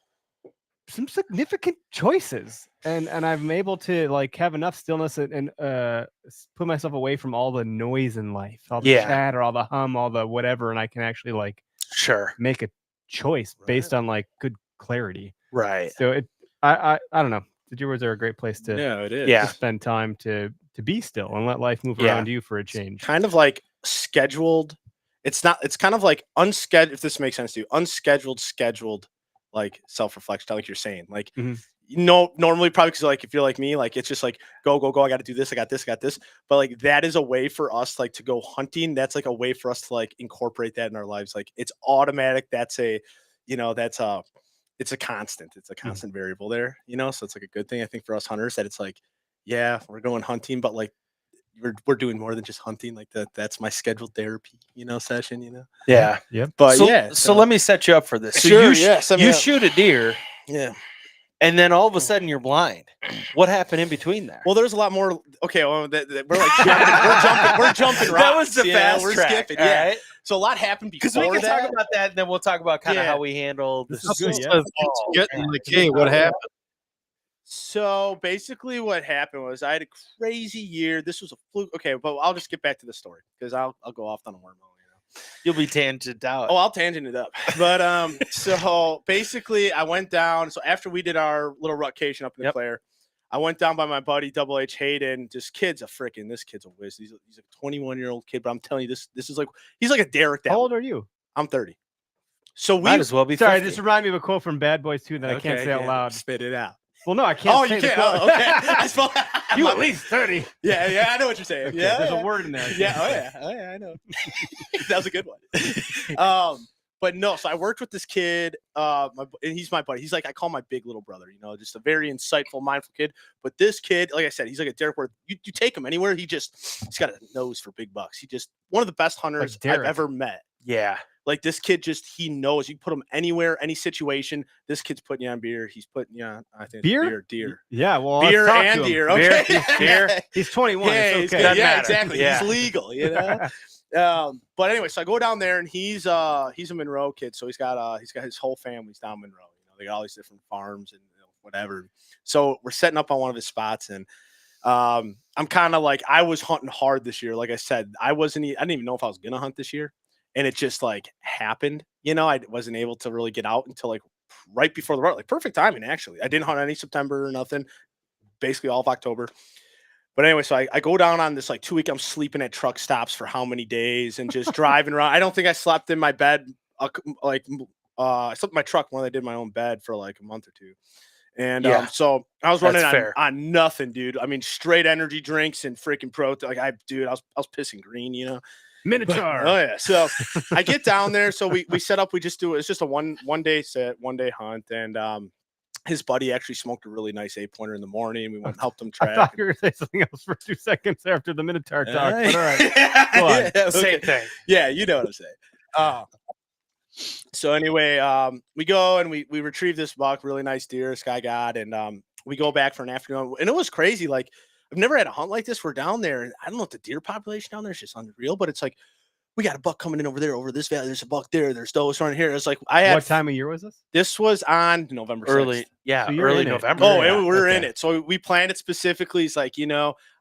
some significant choices, and I'm able to like have enough stillness and put myself away from all the noise in life, all the
Yeah.
chatter, all the hum, all the whatever, and I can actually like
Sure.
make a choice
Right.
based on like good clarity.
Right.
So I don't know. The deer woods are a great place to
Yeah, it is.
Yeah.
spend time to be still and let life move
Yeah.
around you for a change.
Kind of like scheduled. It's kind of like unscheduled, if this makes sense to you, scheduled, like self-reflection, like you're saying. Like
Mhm.
normally probably because like if you're like me, like it's just like go. I got to do this. I got this. But like that is a way for us like to go hunting. That's like a way for us to like incorporate that in our lives. Like it's automatic. That's a, it's a constant. It's a constant variable there. So it's like a good thing I think for us hunters that it's like, yeah, we're going hunting, but like we're doing more than just hunting. Like that's my scheduled therapy, session.
Yeah.
Yep.
But
So,
yeah.
so let me set you up for this. So
Sure,
you,
yeah, set me
you
up.
shoot a deer,
Yeah.
and then all of a sudden you're blind. What happened in between there?
Well, there's a lot more. Okay, well, we're like jumping. We're jumping rocks.
That was the fast
we're
track.
skipping.
all
Yeah.
right?
So a lot happened
Because we
before
can
that.
talk about that, and then we'll talk about kind of
Yeah.
how we handled
This
the
is good,
system.
yeah.
Getting like, hey, what happened?
So basically, what happened was I had a crazy year. This was a fluke. Okay, but I'll just get back to the story because I'll go off on a wormhole.
You'll be tangent out.
Oh, I'll tangent it up. But so basically, I went down. So after we did our little rutcation up in the
Yep.
Clare, I went down by my buddy Double H Hayden. This kid's a whiz. He's a 21-year-old kid, but I'm telling you, this is like he's like a Derek.
How old are you?
I'm 30. So we
Might as well be.
Sorry,
50.
just remind me of a quote from Bad Boys 2 that I can't say out
yeah,
loud.
Spit it out.
Well, no, I can't.
Oh,
say
you
the
can't.
quote.
Oh, okay. I suppose,
You at least 30.
Yeah, I know what you're saying.
Okay,
yeah,
there's
yeah.
a word in there.
Yeah, oh yeah, I know. That was a good one. But no, so I worked with this kid. And he's my buddy. He's like I call my big little brother. Just a very insightful, mindful kid. But this kid, like I said, he's like a Derek. Where you take him anywhere, he's got a nose for big bucks. He just one of the best hunters I've
Derek.
ever met.
Yeah.
Like this kid, he knows. You put him anywhere, any situation. This kid's putting you on beer. He's putting you on. I think
Beer?
deer,
Yeah, well,
beer
let's talk
and
to him.
deer. Okay,
Beer.
He's 21.
Yeah,
It's
he's
okay.
good.
Doesn't
Yeah,
matter.
exactly.
Yeah.
He's legal, But anyway, so I go down there and he's a Monroe kid, so he's got his whole family's down Monroe. They got all these different farms and whatever. So we're setting up on one of his spots, and I'm kind of like I was hunting hard this year. Like I said, I didn't even know if I was gonna hunt this year, and it just like happened. I wasn't able to really get out until like right before the rut, like perfect timing actually. I didn't hunt any September or nothing, basically all of October. But anyway, so I go down on this like 2 week. I'm sleeping at truck stops for how many days and just driving around. I don't think I slept in my bed. I slept in my truck when I did my own bed for like a month or two. And
Yeah.
so I was running
That's fair.
on nothing, dude. I mean, straight energy drinks and freaking protein. Like I was pissing green,
Minotaur.
Oh yeah. So I get down there. So we set up. It's just a one day set, 1 day hunt, and his buddy actually smoked a really nice 8-pointer in the morning. We went and helped him
I
track.
thought you were going to say something else for 2 seconds after the Minotaur talk.
Alright.
But all right. Go on.
Yeah,
Same
okay.
thing.
Yeah, you know what I'm saying. So anyway, we go and we retrieve this buck, really nice deer this guy got, and we go back for an afternoon, and it was crazy. Like I've never had a hunt like this. We're down there, and I don't know if the deer population down there is just unreal, but it's like we got a buck coming in over there, over this valley. There's a buck there. There's does running here. It's like
What time of year was this?
This was on November 6th.
Early. Yeah.
So you're
Early
in it.
November.
Oh,
Yeah,
we're in
okay.
it. So we planned it specifically. It's like,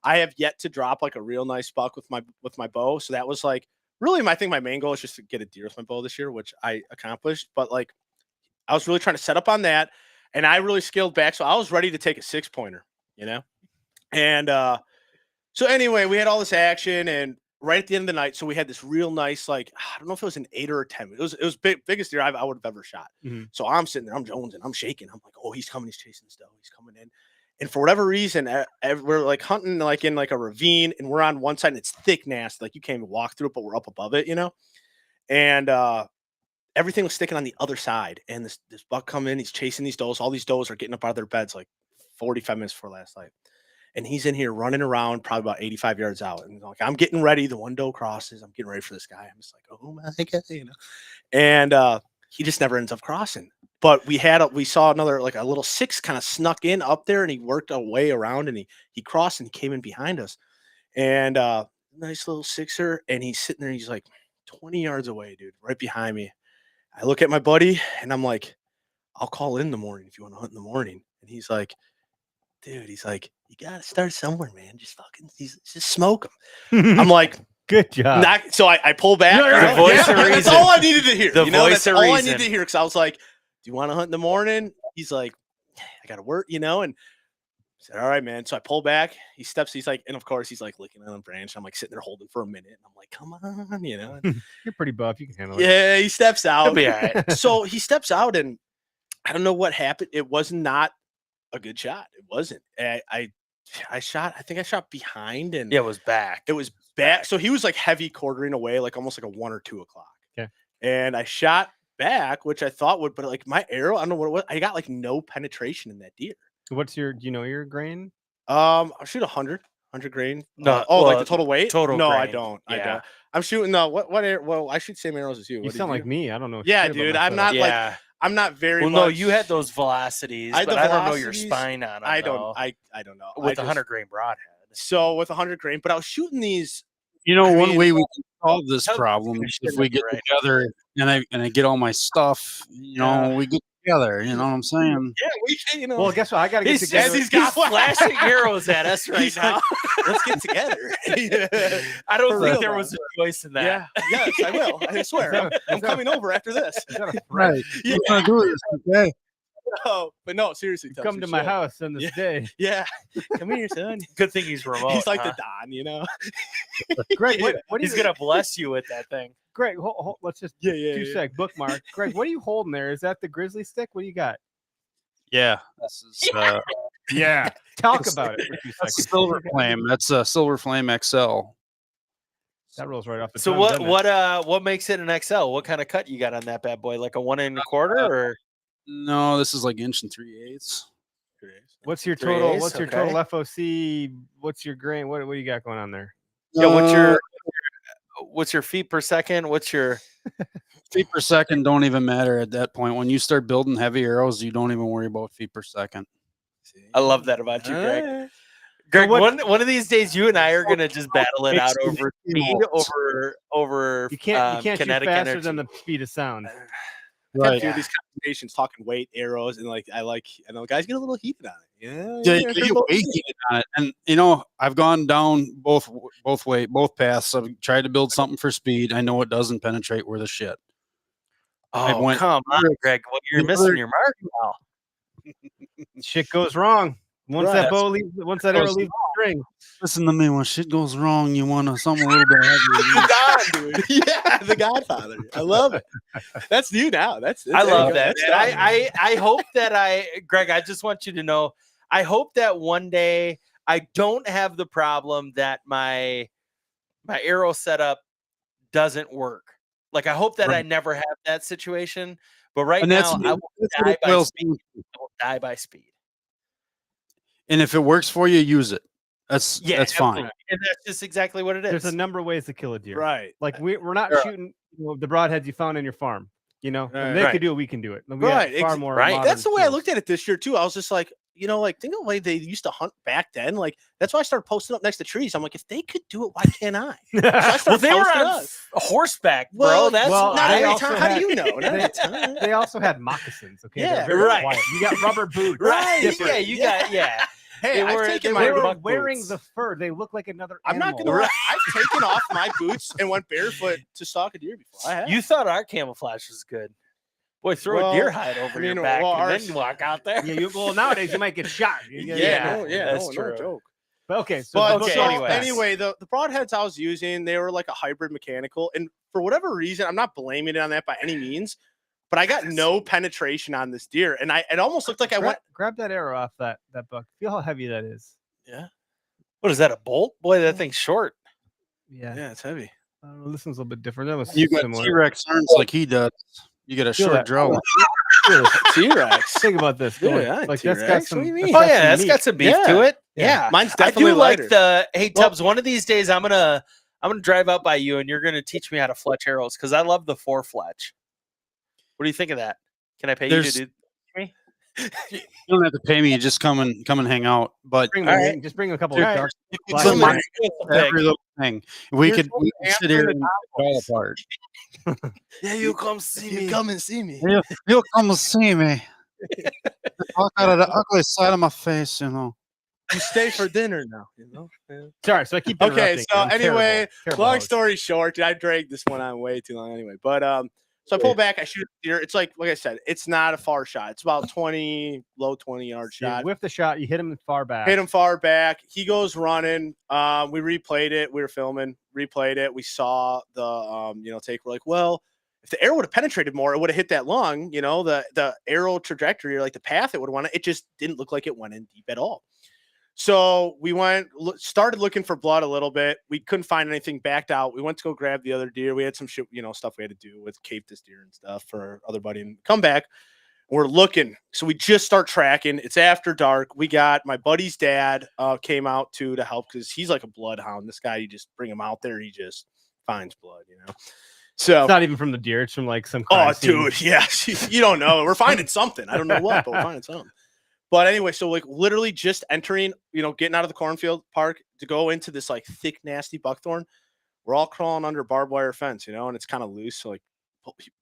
I have yet to drop like a real nice buck with my bow. So that was like really my main goal is just to get a deer with my bow this year, which I accomplished. But like I was really trying to set up on that, and I really scaled back. So I was ready to take a 6-pointer, And so anyway, we had all this action, and right at the end of the night, so we had this real nice, like, I don't know if it was an 8 or a 10. It was biggest deer I would have ever shot.
Mhm.
So I'm sitting there, I'm jonesing, I'm shaking. I'm like, oh, he's coming, he's chasing this doe, he's coming in. And for whatever reason, we're like hunting like in like a ravine, and we're on one side and it's thick nasty. Like you can't even walk through it, but we're up above it, And everything was sticking on the other side. And this buck come in, he's chasing these does. All these does are getting up out of their beds like 45 minutes before last night. And he's in here running around probably about 85 yards out. And like, I'm getting ready. The one doe crosses. I'm getting ready for this guy. I'm just like, oh my God, And he just never ends up crossing. But we saw another, like a little 6 kind of snuck in up there, and he worked a way around, and he crossed and he came in behind us. And nice little 6er. And he's sitting there, and he's like 20 yards away, dude, right behind me. I look at my buddy and I'm like, I'll call in the morning if you want to hunt in the morning. And he's like, dude, he's like, you got to start somewhere, man. Just just smoke him. I'm like,
Good job.
so I pull back.
The
voice of
That's
reason.
all I needed to hear.
The voice
that's
of
all I
reason.
needed to hear. Cause I was like, do you want to hunt in the morning? He's like, I got to work, and I said, all right, man. So I pull back, he's like, and of course he's like licking on a branch. I'm like sitting there holding for a minute. And I'm like, come on,
You're pretty buff. You can handle it.
Yeah, he steps out.
It'll be all right.
So he steps out, and I don't know what happened. It was not a good shot. It wasn't. I shot. I think I shot behind, and
Yeah, it was back.
it was back. So he was like heavy quartering away, like almost like a 1 or 2 o'clock.
Okay.
And I shot back, which I thought would, but like my arrow, I don't know what it was. I got like no penetration in that deer.
What's your? Do you know your grain?
I'll shoot 100 grain.
No,
oh, like
well,
the total weight?
total
No, I
grain.
don't. I
Yeah.
don't. I'm shooting what arrow? Well, I shoot the same arrows as you.
You
What do
sound like
do?
me. I don't know.
Yeah,
shit about
dude,
my
I'm
setup.
not like
Yeah.
I'm not very
Well,
much.
no, you had those velocities,
I had
but
the
I don't know your
velocities.
spine on them.
I
though,
don't know.
with
I
a 100 grain broadhead.
So with 100 grain, but I was shooting these.
You know,
I
one
mean,
way we can solve this
tell me
problem
your
is
shit
if we
up,
get
right?
together and I get all my stuff. You know, we get together. You know what I'm saying?
Yeah, we can, you know.
Well, guess what? I got to get
He's,
together.
he's got
flashing arrows at us right
He's
now.
like, let's get together.
I don't
For
think
real,
there
though.
was a choice in that.
Yeah, yes, I will. I swear. I'm coming over after this.
Is that a
Right.
Yeah.
We're gonna do this, okay?
No, but no, seriously.
You
Tubbs,
come
you
to my
should.
house on this
Yeah.
day.
Yeah, come here, son.
Good thing he's remote.
He's like
huh?
the Don, you know.
Greg, what do
He's
you,
gonna bless you with that thing.
Greg, let's just
Yeah, yeah.
2 sec bookmark. Greg, what are you holding there? Is that the grizzly stick? What do you got?
Yeah. This is
Yeah. Talk
It's-
about it for 2
that's
seconds.
Silver Flame. That's a Silver Flame XL.
That rolls right off the
So
tongue,
what
doesn't it?
what makes it an XL? What kind of cut you got on that bad boy? Like a 1 1/4 or
No, this is like 1 3/8.
What's your
3/8?
total? What's your
Okay.
total FOC? What's your grain? What do you got going on there?
yeah? What's your feet per second? What's your
Feet per second don't even matter at that point. When you start building heavy arrows, you don't even worry about feet per second.
I love that about you, Greg.
Greg.
Greg,
what-
one of these days, you and I are gonna just battle it out over speed, over
You can't shoot
kinetic
faster
energy.
than the speed of sound.
Right. Do these conversations, talking weight, arrows, and like I know guys get a little heated on it. Yeah,
Yeah, you get way heated on it. And you know, I've gone down both paths. I've tried to build something for speed. I know it doesn't penetrate worth a shit.
Oh,
went-
come on, Greg. Well, you're missing your mark now.
Shit goes wrong. Once
Right.
once that arrow leaves the string.
Listen to me. When shit goes wrong, you want something a little bit heavier.
Don, dude. Yeah, the Godfather. I love it. That's you now. That's
I
there you
love
go.
that.
That's
Man.
Don.
I hope that Greg, I just want you to know, I hope that one day I don't have the problem that my arrow setup doesn't work. Like, I hope that I
Right.
never have that situation. But right
And
now,
that's
I will
that's what
die
it
by
boils
speed.
down to.
I will die by speed.
And if it works for you, use it. That's
Yeah,
that's fine.
absolutely. And that's just exactly what it is.
There's a number of ways to kill a deer.
Right.
Like we're not
Sure.
shooting the broadheads you found in your farm. You know,
Right.
they
Right.
could do it. We can do it. We
Right,
have far
ex-
more.
right.
modern
That's the way I
tools.
looked at it this year too. I was just like, you know, like think of the way they used to hunt back then. Like that's why I started posting up next to trees. I'm like, if they could do it, why can't I? So I
well,
started
they were
posting
on
up.
horseback, bro.
Well,
That's
well,
Not
they
every
also
time. How
had-
do you know? Not
they-
every time.
They also had moccasins. Okay,
Yeah,
They're very
right.
quiet. You got rubber boots.
right.
Different.
Yeah, you got yeah.
Hey,
They
I've
were-
taken
they
They
my
were
were
buck
wearing
boots.
the fur. They look like another.
I'm not
animal.
gonna lie. I've taken off my boots and went barefoot to stalk a deer before. I have.
You thought our camouflage was good. Boy, throw
Well,
a deer hide over
I mean,
your back
well,
and
ours-
then walk out there.
Yeah, well, nowadays you might get shot.
Yeah, that's
no
true.
joke.
But okay, so
But
Okay,
so
anyways.
anyway, the broadheads I was using, they were like a hybrid mechanical, and for whatever reason, I'm not blaming it on that by any means, but I got no penetration on this deer, and it almost looked like I went.
grab that arrow off that buck. Feel how heavy that is.
What is that, a bolt? Boy, that thing's short.
Yeah.
Yeah, it's heavy.
I don't know, this one's a little bit different. That was
You got
similar.
T-Rex arms like he does. You get a
Feel
short
that.
drill.
T-Rex.
Think about this.
Dude,
Go
yeah,
on. Like that's got
T-Rex?
some.
What do you
that's
mean?
Oh
got
yeah,
some
that's
meat.
got some beef
Yeah.
to it.
Yeah.
Yeah.
Mine's
I
definitely
do
lighter.
like the hey
Well-
Tubbs, one of these days I'm gonna drive out by you and you're gonna teach me how to fletch arrows because I love the 4-fletch. What do you think of that? Can I pay you to
There's-
do
You don't have to pay me. You just come and hang out. But
Bring
All
them
right.
in. Just bring a couple
All
of
right.
dark.
you
Black
can
and
come
white.
every little thing. We
You're
could
supposed to
sit
answer
here
the
and pick it all apart.
Yeah, you come see me.
Come and see me.
You'll come and see me. Talk out of the ugly side of my face, you know.
You stay for dinner now. You know. Yeah.
Sorry, so I keep.
Okay,
interrupting.
so
I'm terrible.
anyway,
Terrible
long
host.
story short, I dragged this one on way too long anyway. But so I pull back, I shoot a deer. It's like I said, it's not a far shot. It's about 20, low 20-yard
So you
shot.
whiff the shot. You hit him far back.
Hit him far back. He goes running. We replayed it. We were filming, replayed it. We saw the take. We're like, well, if the arrow would have penetrated more, it would have hit that lung, you know, the arrow trajectory or like the path it would have went, it just didn't look like it went in deep at all. So we started looking for blood a little bit. We couldn't find anything, backed out. We went to go grab the other deer. We had some shit, you know, stuff we had to do with cape this deer and stuff for our other buddy and come back. We're looking. So we just start tracking. It's after dark. We got my buddy's dad came out too to help because he's like a bloodhound. This guy, you just bring him out there, he just finds blood, you know. So
It's not even from the deer; it's from like some.
oh,
crime scene.
dude, yeah, you don't know. We're finding something. I don't know what, but we're finding something. But anyway, so like literally just entering, you know, getting out of the cornfield park to go into this like thick, nasty buckthorn. We're all crawling under barbed wire fence, you know, and it's kind of loose. So like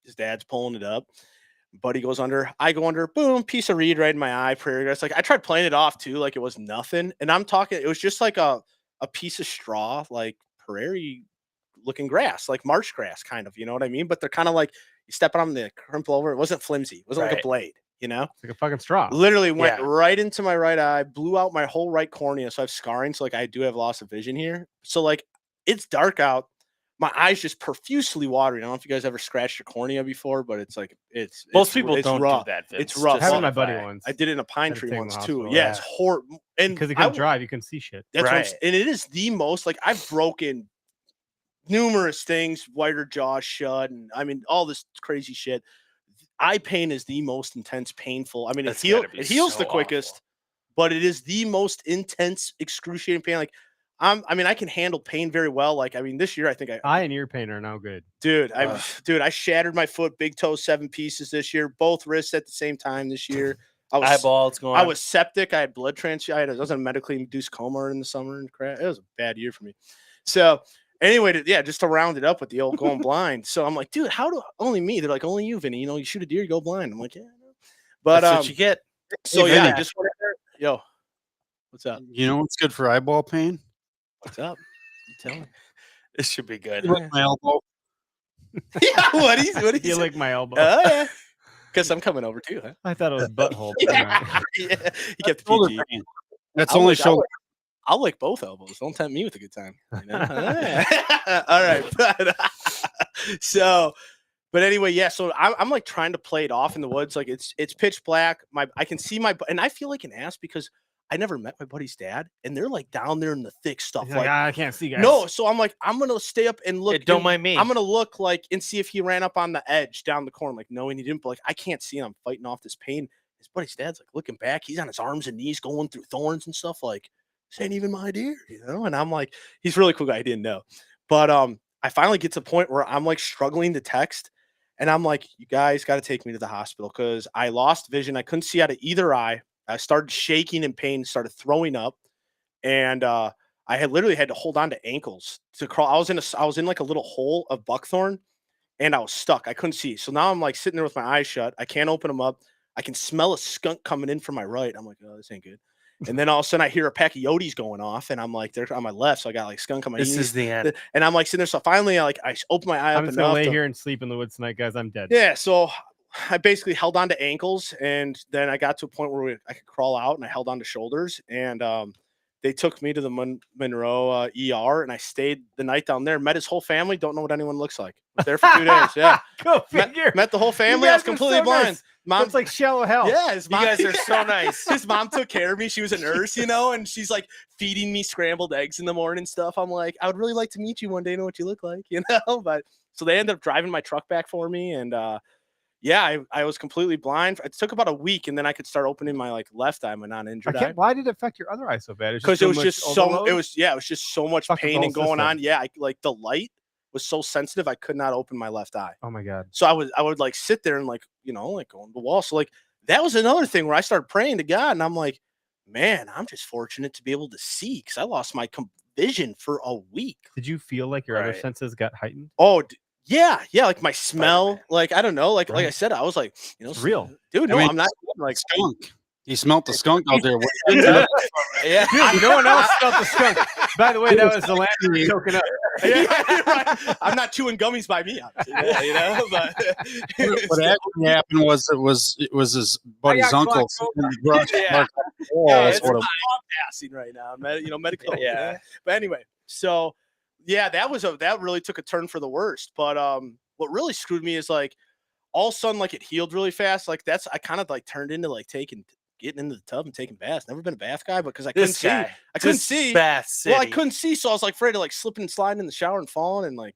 his dad's pulling it up. Buddy goes under, I go under, boom, piece of reed right in my eye, prairie grass. Like I tried playing it off too, like it was nothing. And I'm talking, it was just like a piece of straw, like prairie looking grass, like marsh grass, kind of, you know what I mean? But they're kind of like you step on them, they crumple over. It wasn't flimsy, it wasn't like a
Right.
blade, you know?
It's like a fucking straw.
Literally went
Yeah.
right into my right eye, blew out my whole right cornea. So I have scarring. So like I do have loss of vision here. So like it's dark out. My eyes just profusely watering. I don't know if you guys ever scratched your cornea before, but it's like
Most people
it's
don't
rough.
do that. Vince,
It's rough.
just
Having my
FYI.
buddy once.
I did it in a pine
Had to
tree
take him
once
to the
too.
hospital,
Yeah,
yeah.
it's horrible. And
Because he
I
couldn't drive, you couldn't see shit.
That's what I'm
Right.
s- and it is the most like I've broken numerous things, wider jaw shut, and I mean all this crazy shit. Eye pain is the most intense, painful. I mean,
That's
it
gotta be
heals the
so
quickest,
awful.
but it is the most intense, excruciating pain. Like I mean, I can handle pain very well. Like, I mean, this year I think
Eye and ear pain are now good.
dude,
Ugh.
I shattered my foot, big toe, 7 pieces this year, both wrists at the same time this year.
Eyeballs going.
I was septic. I had blood transfusion. I was in a medically induced coma in the summer and crap. It was a bad year for me. So anyway, just to round it up with the old going blind. So I'm like, dude, how do only me? They're like, only you, Vinny. You know, you shoot a deer, you go blind. I'm like, yeah, I know. But
That's what you get.
so
Hey,
yeah, I
Vinny.
just went in there. Yo, what's up?
You know what's good for eyeball pain?
What's up? You tell me.
This should be good.
My elbow.
Yeah, what do you
You like my elbow.
Oh yeah, because I'm coming over too, huh?
I thought it was butthole.
Yeah, yeah. He kept the
Shoulder
PG.
pain. That's
I'll
only
lick- I'll
shoulder.
lick- I'll lick both elbows. Don't tempt me with a good time. You know? All right. But anyway, yeah. So I'm like trying to play it off in the woods. Like it's pitch black. I can see and I feel like an ass because I never met my buddy's dad, and they're like down there in the thick stuff.
He's like, I can't see, guys.
no. So I'm like, I'm gonna stay up and look.
Hey, don't
and
mind me.
I'm gonna look like and see if he ran up on the edge down the corner, like knowing he didn't. But like I can't see him. I'm fighting off this pain. His buddy's dad's like looking back. He's on his arms and knees going through thorns and stuff. Like, this ain't even my deer, you know? And I'm like, he's a really cool guy. I didn't know. But I finally get to the point where I'm like struggling to text. And I'm like, you guys got to take me to the hospital because I lost vision. I couldn't see out of either eye. I started shaking in pain, started throwing up. And I had literally had to hold on to ankles to crawl. I was in like a little hole of buckthorn and I was stuck. I couldn't see. So now I'm like sitting there with my eyes shut. I can't open them up. I can smell a skunk coming in from my right. I'm like, oh, this ain't good. And then all of a sudden I hear a pack of Yotes going off and I'm like, they're on my left. So I got like skunk on my
This
knees.
is the end.
And I'm like sitting there. So finally I open my eye
I'm
up
just gonna
enough
lay
to-
here and sleep in the woods tonight, guys. I'm dead.
yeah, so I basically held on to ankles, and then I got to a point where I could crawl out, and I held on to shoulders, and they took me to the Monroe ER, and I stayed the night down there. Met his whole family. Don't know what anyone looks like. Was there for 2 days. Yeah,
Go figure.
met the whole family. I was
guys are
completely
so
blind.
nice.
Mom,
It's like shallow hell.
yeah, his
You
mom,
guys are so nice.
His mom took care of me. She was a nurse, you know, and she's like feeding me scrambled eggs in the morning and stuff. I'm like, I would really like to meet you one day, know what you look like, you know. But so they ended up driving my truck back for me, and yeah, I was completely blind. It took about a week, and then I could start opening my like left eye, my non-injured eye,
Why did it affect your other eye so bad?
because it was
much
just so
overload?
it was just so much
Fucked the
pain
whole
and going
system.
on. Yeah, I like the light was so sensitive, I could not open my left eye.
Oh my god.
So I would like sit there and like, you know, like go on the wall. So like that was another thing where I started praying to God, and I'm like, man, I'm just fortunate to be able to see because I lost my vision for a week.
Did you feel like your other
Right.
senses got heightened?
Oh, yeah, like my smell,
Spider-Man.
like I don't know, like I
Right.
said, I was like, you know,
It's real.
dude. No,
I mean,
I'm not like
Skunk. He smelt the skunk out there.
Yeah.
Dude, no one else felt the skunk. By the way, that was the landing choking up.
yeah, you're right. I'm not chewing gummies by me, obviously, yeah, you know. But
What actually happened was it was his buddy's
got
uncle.
glaucoma.
sitting in the garage
Yeah.
park on the wall.
yeah,
That's
it's
what it
passing right now, you know, medical.
Yeah.
But anyway, so yeah, that really took a turn for the worst. But what really screwed me is like all of a sudden like it healed really fast. Like I kind of like turned into like getting into the tub and taking baths. Never been a bath guy, but because I couldn't
This
see.
guy.
I couldn't
Just
see.
Bath City.
Well, I couldn't see, so I was like afraid of like slipping and sliding in the shower and falling and like,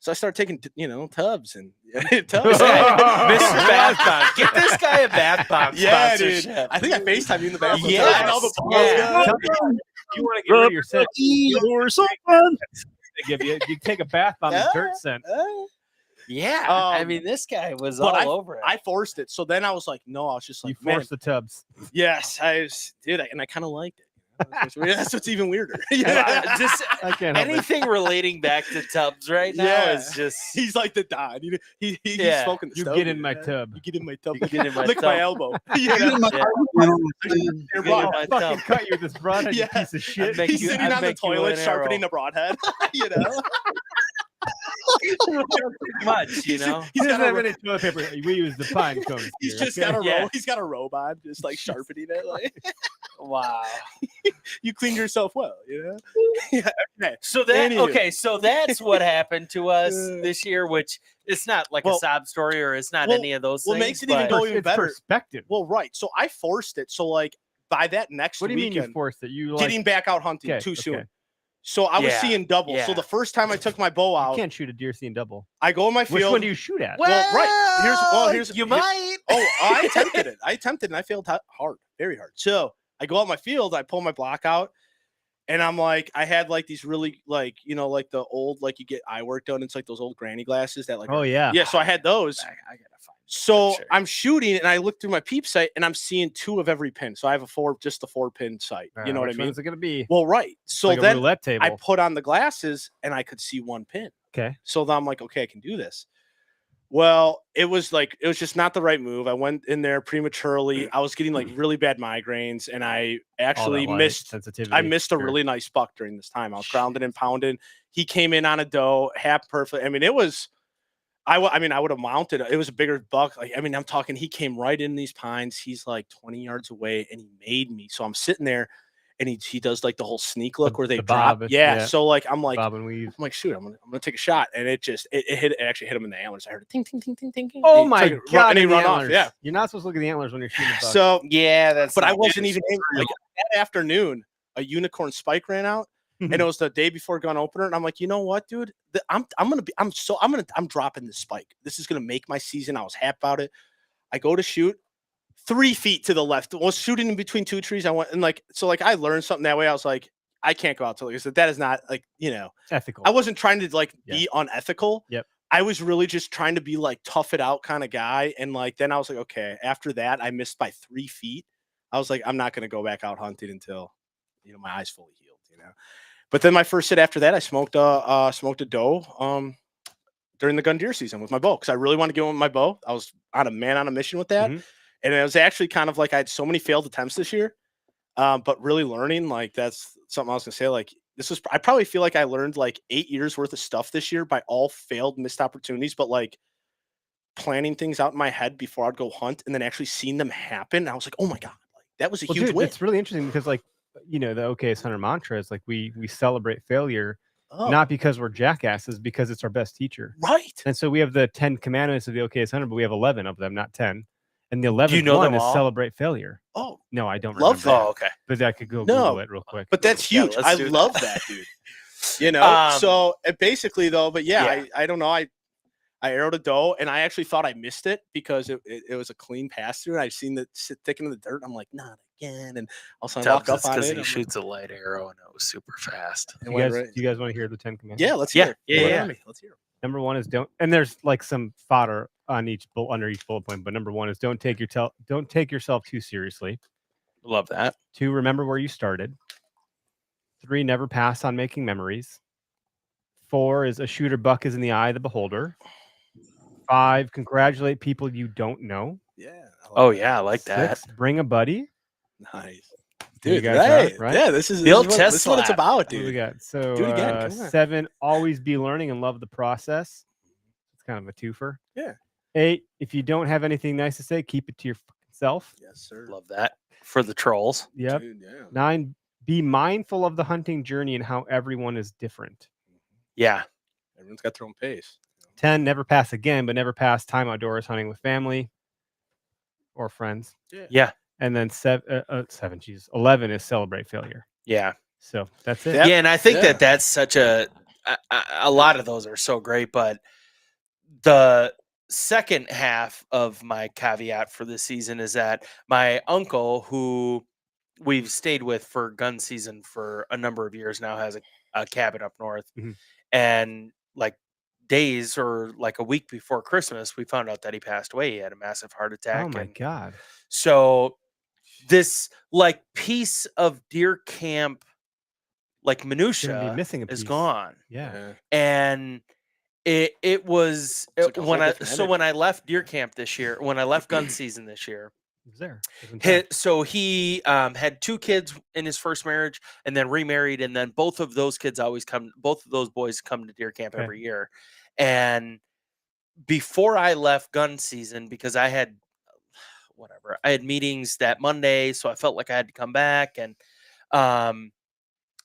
so I started taking, tubs and tubs.
Mr. Bath Bomb. Get this guy a Bath Bomb
Yeah, dude.
sponsorship.
I think I FaceTime you in the bathroom.
Yes,
And all the
yeah.
You want to get rid of your scent?
or something.
They give you take a bath on the dirt scent.
Yeah. I
Um,
mean, this guy was
but
all over it.
I forced it. So then I was like, no, I was just
You
like, man,
force the tubs.
yes, and I kind of liked it. That's what's even weirder.
Just
I can't help it.
anything relating back to tubs right now
Yeah.
is just
He's like the Don. He's
Yeah.
smoking the
You
stove,
get in my
yeah.
tub.
You get in my tub.
You get in my
Lick
tub.
my elbow.
Yeah.
Your
Get in
bro-
my
Fucking
tub.
cut you with this broadhead,
Yeah.
you piece of shit.
make
He's
you-
sitting
I'd
on the
make you
toilet
an
sharpening
arrow.
a broadhead.
much,
He's
He
got
doesn't
a
have
ro-
any toilet paper. We use the pine cones.
He's
here,
just
okay?
got a
Yeah.
He's got a robe on, just like sharpening it. Like
Wow.
you cleaned yourself well, Yeah. Okay.
So that
Anywho.
okay, so that's what happened to us
Uh,
this year, which it's not like a
well-
sob story or it's not
well-
any of those
what
things.
makes it even
but-
go even
It's
better.
perspective.
Well, right. So I forced it. So like by that next
What do you mean you
weekend,
forced it? You like
getting back out hunting
Okay,
too
okay.
soon. So I was
Yeah,
seeing double. So
yeah.
the first time I took my bow
you
out,
can't shoot a deer seeing double.
I go in my
Which
field.
one do you shoot at?
Well, right. Here's
you
here-
might.
Oh, I attempted it. I attempted and I failed hard, very hard. So I go out my field, I pull my block out, and I'm like, I had like these really like, like the old, like you get eye work done. It's like those old granny glasses that like,
Oh yeah.
yeah. So I had those.
I gotta find
So
picture.
I'm shooting and I look through my peep sight and I'm seeing 2 of every pin. So I have just the 4-pin sight. You know what I
Which
mean?
one's it gonna be?
Well, right. So
Like a
then
roulette table.
I put on the glasses and I could see 1 pin.
Okay.
So then I'm like, okay, I can do this. Well, it was just not the right move. I went in there prematurely. I was getting like really bad migraines and I
All
actually
that light,
missed
sensitivity.
I missed a
Sure.
really nice buck during this time. I was grounded and pounded. He came in on a doe, half perfect. I mean, it was I would have mounted. It was a bigger buck. Like, I mean, I'm talking, he came right in these pines. He's like 20 yards away and he made me. So I'm sitting there and he does like the whole sneak look where they
the
drop.
bob,
Yeah.
yeah.
So like, I'm like,
Bob and weave.
shoot, I'm gonna take a shot. And it actually hit him in the antlers. I heard it ting, ting, ting, ting, ting. ting.
Oh
He
my
took it,
god!
and he
in the
run off.
antlers.
Yeah.
You're not supposed to look at the antlers when you're shooting a buck.
So,
Yeah, that's
but I
not
wasn't
good.
even like that afternoon, a unicorn spike ran out. And it was the day before gun opener, and I'm like, you know what, dude? I'm dropping this spike. This is gonna make my season. I was happy about it. I go to shoot 3 feet to the left. I was shooting in between 2 trees. I went and I learned something that way. I was like, I can't go out to like that is not like
ethical.
I wasn't trying to like
Yeah.
be unethical.
Yep.
I was really just trying to be like tough it out kind of guy. And like then I was like, okay, after that, I missed by 3 feet. I was like, I'm not gonna go back out hunting until my eyes fully healed, But then my first sit after that, I smoked a doe during the gun deer season with my bow because I really wanted to get one with my bow. I was on a mission with that.
Mhm.
And it was actually kind of like I had so many failed attempts this year. But really learning, like that's something I was gonna say. Like I probably feel like I learned like 8 years worth of stuff this year by all failed missed opportunities, but like planning things out in my head before I'd go hunt and then actually seeing them happen. I was like, oh my God, like that was a
Well,
huge
dude,
win.
it's really interesting because the OKS Hunter mantra is like we celebrate failure
Oh,
not because we're jackasses, because it's our best teacher.
right.
And so we have the 10 commandments of the OKS Hunter, but we have 11 of them, not 10. And the 11th
know
one
them
is
all?
celebrate failure.
Oh,
No, I don't
Love
remember.
that.
Oh, okay.
But I could go
No,
Google it real quick.
but that's
Yeah,
huge.
let's
I
do that.
love that, dude.
Um,
So basically though, but yeah,
yeah.
I don't know. I arrowed a doe and I actually thought I missed it because it was a clean pass through. And I've seen it sit thick into the dirt. I'm like, not again. And also I walk up on
because
it.
he
I'm
shoots a light arrow and it was super fast.
like,
do you guys want to hear the 10 commandments?
yeah, let's
Yeah,
hear it.
yeah,
Lay it
yeah.
on me. Let's hear it.
Number one is don't, and there's like some fodder on under each bullet point, but number one is don't take yourself too seriously.
Love that.
2, remember where you started. 3, never pass on making memories. 4 is a shooter buck is in the eye of the beholder. 5, congratulate people you don't know.
Yeah. I love
Oh
that.
yeah, I like that.
6, bring a buddy.
Nice.
You
Dude,
guys
right.
are, right?
Yeah, this is
The old
what,
chest
this is what it's
slap.
about,
What do we
dude.
got? So
Do it again, come on.
7, always be learning and love the process. It's kind of a twofer.
Yeah.
8, if you don't have anything nice to say, keep it to your fucking self.
Yes, sir.
Love that for the trolls.
Yep.
Dude, yeah.
9, be mindful of the hunting journey and how everyone is different.
Yeah,
Everyone's got their own pace.
10, never pass again, but never pass time outdoors hunting with family or friends.
Yeah.
And then 11 is celebrate failure.
Yeah.
So that's it.
Yep.
Yeah. And I think
Yeah.
that's such a lot of those are so great, but the second half of my caveat for this season is that my uncle, who we've stayed with for gun season for a number of years now, has a cabin up north.
Mhm.
And like days or like a week before Christmas, we found out that he passed away. He had a massive heart attack.
Oh my
and
God.
so this like piece of deer camp, like
Gonna be
minutia,
missing a
is
piece.
gone.
Yeah.
And it was
It's like a whole
when
different
when I
energy.
left deer camp this year, when I left gun season this year,
It was there. It was in town.
so he had 2 kids in his first marriage and then remarried, and then both of those boys come to deer camp
Okay.
every year. And before I left gun season, because I had meetings that Monday, so I felt like I had to come back. And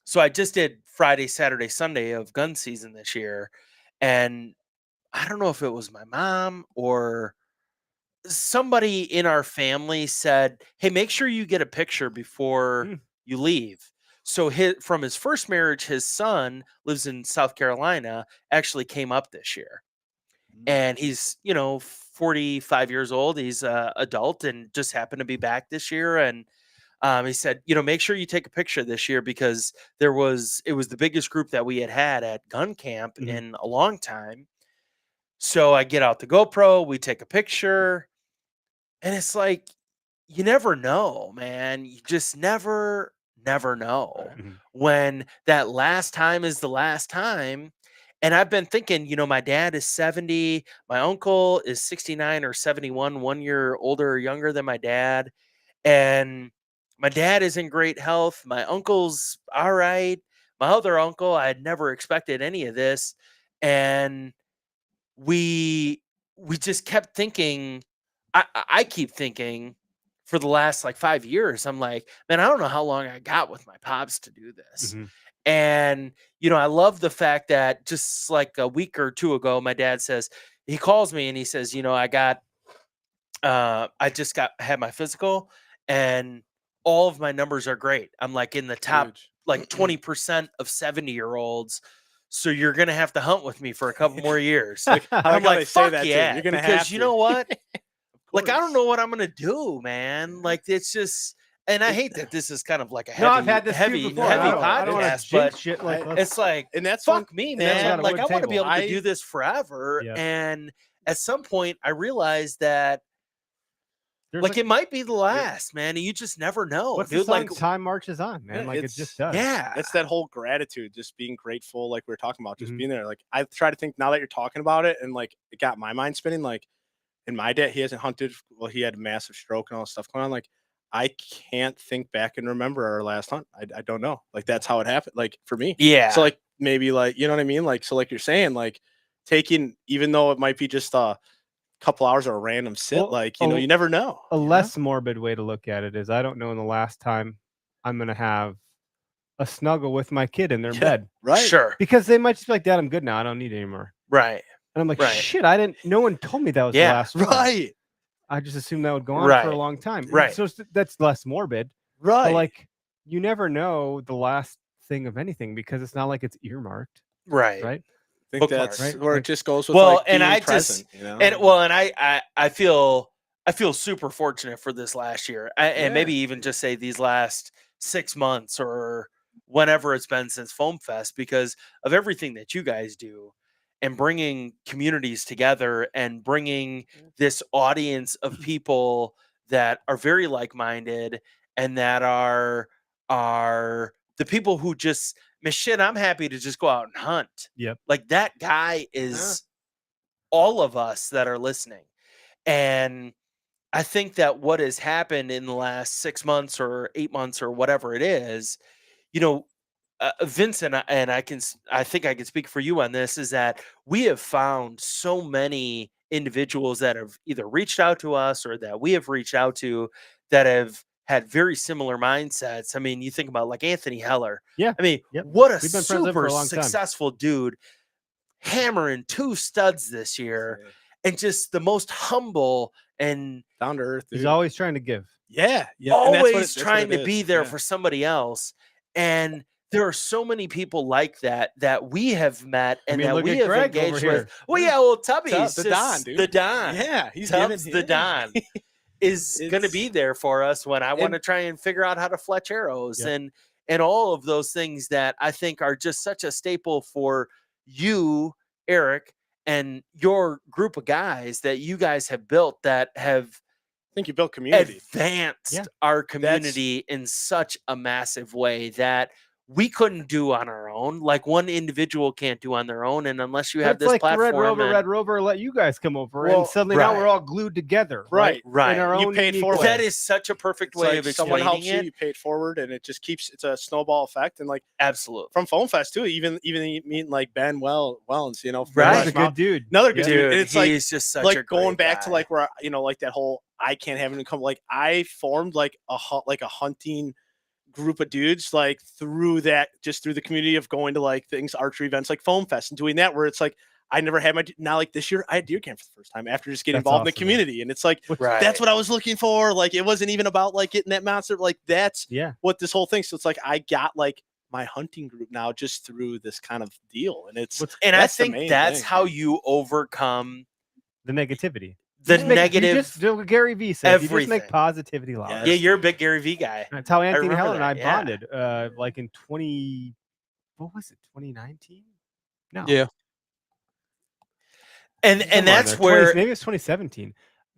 so I just did Friday, Saturday, Sunday of gun season this year. And I don't know if it was my mom or somebody in our family said, "Hey, make sure you get a picture before
Mm.
you leave." So from his first marriage, his son lives in South Carolina, actually came up this year. And he's, 45 years old. He's adult and just happened to be back this year. And he said, make sure you take a picture this year because it was the biggest group that we had at gun camp
Mhm.
in a long time. So I get out the GoPro, we take a picture, and it's like, you never know, man. You just never know
Mhm.
when that last time is the last time. And I've been thinking, my dad is 70, my uncle is 69 or 71, 1 year older or younger than my dad. And my dad is in great health. My uncle's all right. My other uncle, I had never expected any of this. And we just kept thinking, I keep thinking for the last like 5 years, I'm like, man, I don't know how long I got with my pops to do this.
Mhm.
And, I love the fact that just like a week or 2 ago, my dad says, he calls me and he says, I just had my physical and all of my numbers are great. I'm like in the top
Huge.
like 20% of 70-year-olds. So you're going to have to hunt with me for a couple more years.
I like
I'm
how
like,
they say
fuck
that too.
yeah.
You're gonna
Because
have
you
to.
know what? Like, I don't
course.
know what I'm going to do, man. Like, it's just, and I hate that this is kind of like a
No,
heavy,
I've had this
heavy,
feud before.
heavy
I don't want
podcast,
to
but
jinx shit. Like,
I-
let's-
it's like,
And that's
fuck
one,
me,
and then we got
man.
a
Like,
wood
I want to be
table.
able to do this forever.
Yep.
And at some point, I realized that,
there's
like, it might be the last, man. And you just never know,
what's the
dude.
song?
Like,
Time marches on, man.
Yeah,
Like it
it's-
just does.
yeah.
it's that whole gratitude, just being grateful, like we were talking about, just
Mhm.
being there. Like I try to think now that you're talking about it, and like it got my mind spinning. Like, and my dad, he hasn't hunted. Well, he had a massive stroke and all this stuff going on. Like, I can't think back and remember our last hunt. I don't know. Like that's how it happened. Like for me.
Yeah.
So like maybe like you know what I mean. Like so like you're saying like taking, even though it might be just a couple hours of a random sit,
Well,
like you know you never know.
A
you know?
less morbid way to look at it is I don't know when the last time I'm gonna have a snuggle with my kid in their
Yeah.
bed
Right.
Sure.
because they might just be like, "Dad, I'm good now. I don't need it anymore."
Right.
And I'm like,
Right.
"Shit, I didn't. No one told me that was
Yeah,
the last one.
Right.
I just assumed that would go on for
Right.
a long time.
Right.
So that's less morbid.
Right.
But like, you never know the last thing of anything because it's not like it's earmarked,
right.
right?
I think
bookmark,
that's
right?
where
Like-
it just goes with
Well,
like
and
being
I just-
present, you know?
And well, and I feel super fortunate for this last year, and
Yeah.
maybe even just say these last 6 months or whenever it's been since Foam Fest, because of everything that you guys do and bringing communities together and bringing this audience of people that are very like-minded and that are the people who just, man, shit, I'm happy to just go out and hunt.
Yep.
Like that guy is all of us that are listening. And I think that what has happened in the last 6 months or 8 months or whatever it is, Vincent, and I think I can speak for you on this, is that we have found so many individuals that have either reached out to us or that we have reached out to that have had very similar mindsets. I mean, you think about like Anthony Heller.
Yeah.
I mean,
Yep.
what a
We've been friends with him for
super
a long time.
successful dude. hammering 2 studs this year, and just the most humble and
Down to earth.
He's
dude.
always trying to give.
Yeah. And that's what
always
that's what
trying
it
to be
is.
there
Yeah.
for somebody else. And there are so many people like that we have met and that
look
we
at
have
Greg over
engaged
here.
with. Well, yeah, well, Tubby's
Tub- the Don,
just
dude.
the Don.
Yeah, he's
Tubbs
giving
the Don is going to
It's-
be there for us when I want to
and-
try and figure out how to fletch arrows
Yep.
and all of those things that I think are just such a staple for you, Eric, and your group of guys that you guys have built that have
I think you built community.
advanced
Yeah.
our community in such a massive way that we couldn't do on our own. Like one individual can't do on their own. And unless you have
That's
this
like
platform,
Red Rover let you guys come over,
Well,
and suddenly now
right.
we're all glued together.
Right.
right.
In our
You
own
paid
unique
forward.
way.
That is such a perfect
It's
way
like
of
someone
explaining
helps you,
it.
you paid forward, and it just keeps it's a snowball effect. And like
Absolutely.
from Foam Fest too, even meeting like Ben Wellens, you know, from
Right.
He's
Rush
a good
Mountain.
dude.
Another good
Yeah.
dude.
Dude,
And it's like
just such a
going
great
back to
guy.
like where like that whole I can't have it come like I formed like a hunting group of dudes like through the community of going to like things archery events like Foam Fest and doing that where it's like I never had now like this year I had deer camp for the first time after just getting
That's
involved in the
awesome, man.
community and it's like
right.
that's what I was looking for. Like it wasn't even about like getting that monster. Like that's
Yeah.
what this whole thing. So it's like I got like my hunting group now just through this kind of deal, and it's
and I
that's the
think
main
that's
thing,
how
man.
you overcome
The negativity.
the
Just make-
negative.
You just do what Gary Vee says. You just make
everything.
positivity loud.
Yeah, you're a big Gary Vee guy.
That's how Anthony
remember
Heller and I
that, yeah.
bonded. Like in 2019? No.
Yeah.
And
somewhere in
that's
there.
where
maybe it's 2017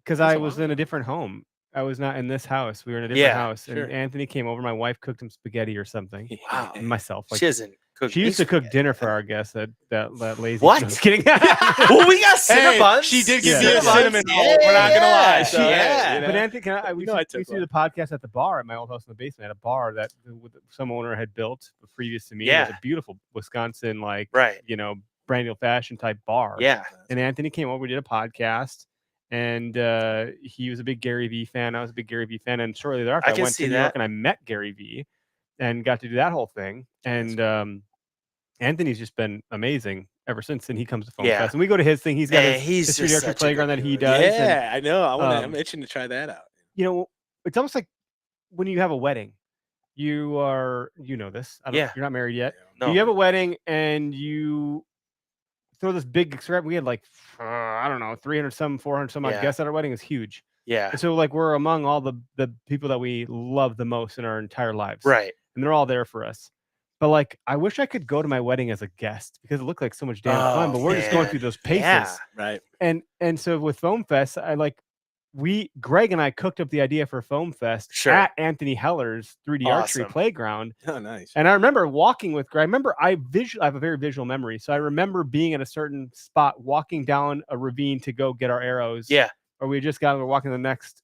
because
That's
I
a
was
while
in a different home. I was not in this house. We were in a different
Yeah,
house,
sure.
and Anthony came over. My wife cooked him spaghetti or something.
Wow.
And myself, like
she doesn't cook.
she used to cook
spaghetti.
dinner for our guests. That lazy.
What?
Just kidding.
Well, we got
Hey,
Cinnabons.
she did
give
me a
Cinnabons.
cinnamon roll. We're not gonna lie. So, hey,
yeah.
you know.
But Anthony, we
know I
used
took
to do the podcast at the bar at my old house in the basement. At a bar that some owner had built previous to me. It was
Yeah.
a beautiful Wisconsin, like
Right.
brand new fashion type bar.
Yeah.
And Anthony came over. We did a podcast, and he was a big Gary Vee fan. I was a big Gary Vee fan, and shortly thereafter,
I
I
can
went
see
to New York
that.
and I met Gary Vee, and got to do that whole thing. And Anthony's just been amazing ever since. And he comes to Foam
Yeah.
Fest, and we go to his thing. He's got
Man,
his
he's
street
just
archery
such a
playground
good
that he
dude.
does. and,
Yeah, I know. I'm
um,
itching to try that out.
it's almost like when you have a wedding. You are, this.
Yeah.
You're not married yet.
No.
You have a wedding and you throw this big extravagant. We had like, I don't know, 300 some, 400 some odd
Yeah.
guests at our wedding. It was huge.
Yeah.
And so like we're among all the people that we love the most in our entire lives.
Right.
And they're all there for us. But like, I wish I could go to my wedding as a guest because it looked like so much damn fun,
Oh,
but we're just going
man.
through those paces.
Yeah.
Right.
And so with Foam Fest, Greg and I cooked up the idea for Foam Fest
Sure.
at Anthony Heller's 3D archery
Awesome.
playground.
Oh, nice.
And I remember walking with Greg. I remember I have a very visual memory. So I remember being at a certain spot, walking down a ravine to go get our arrows.
Yeah.
Or we just got walking to the next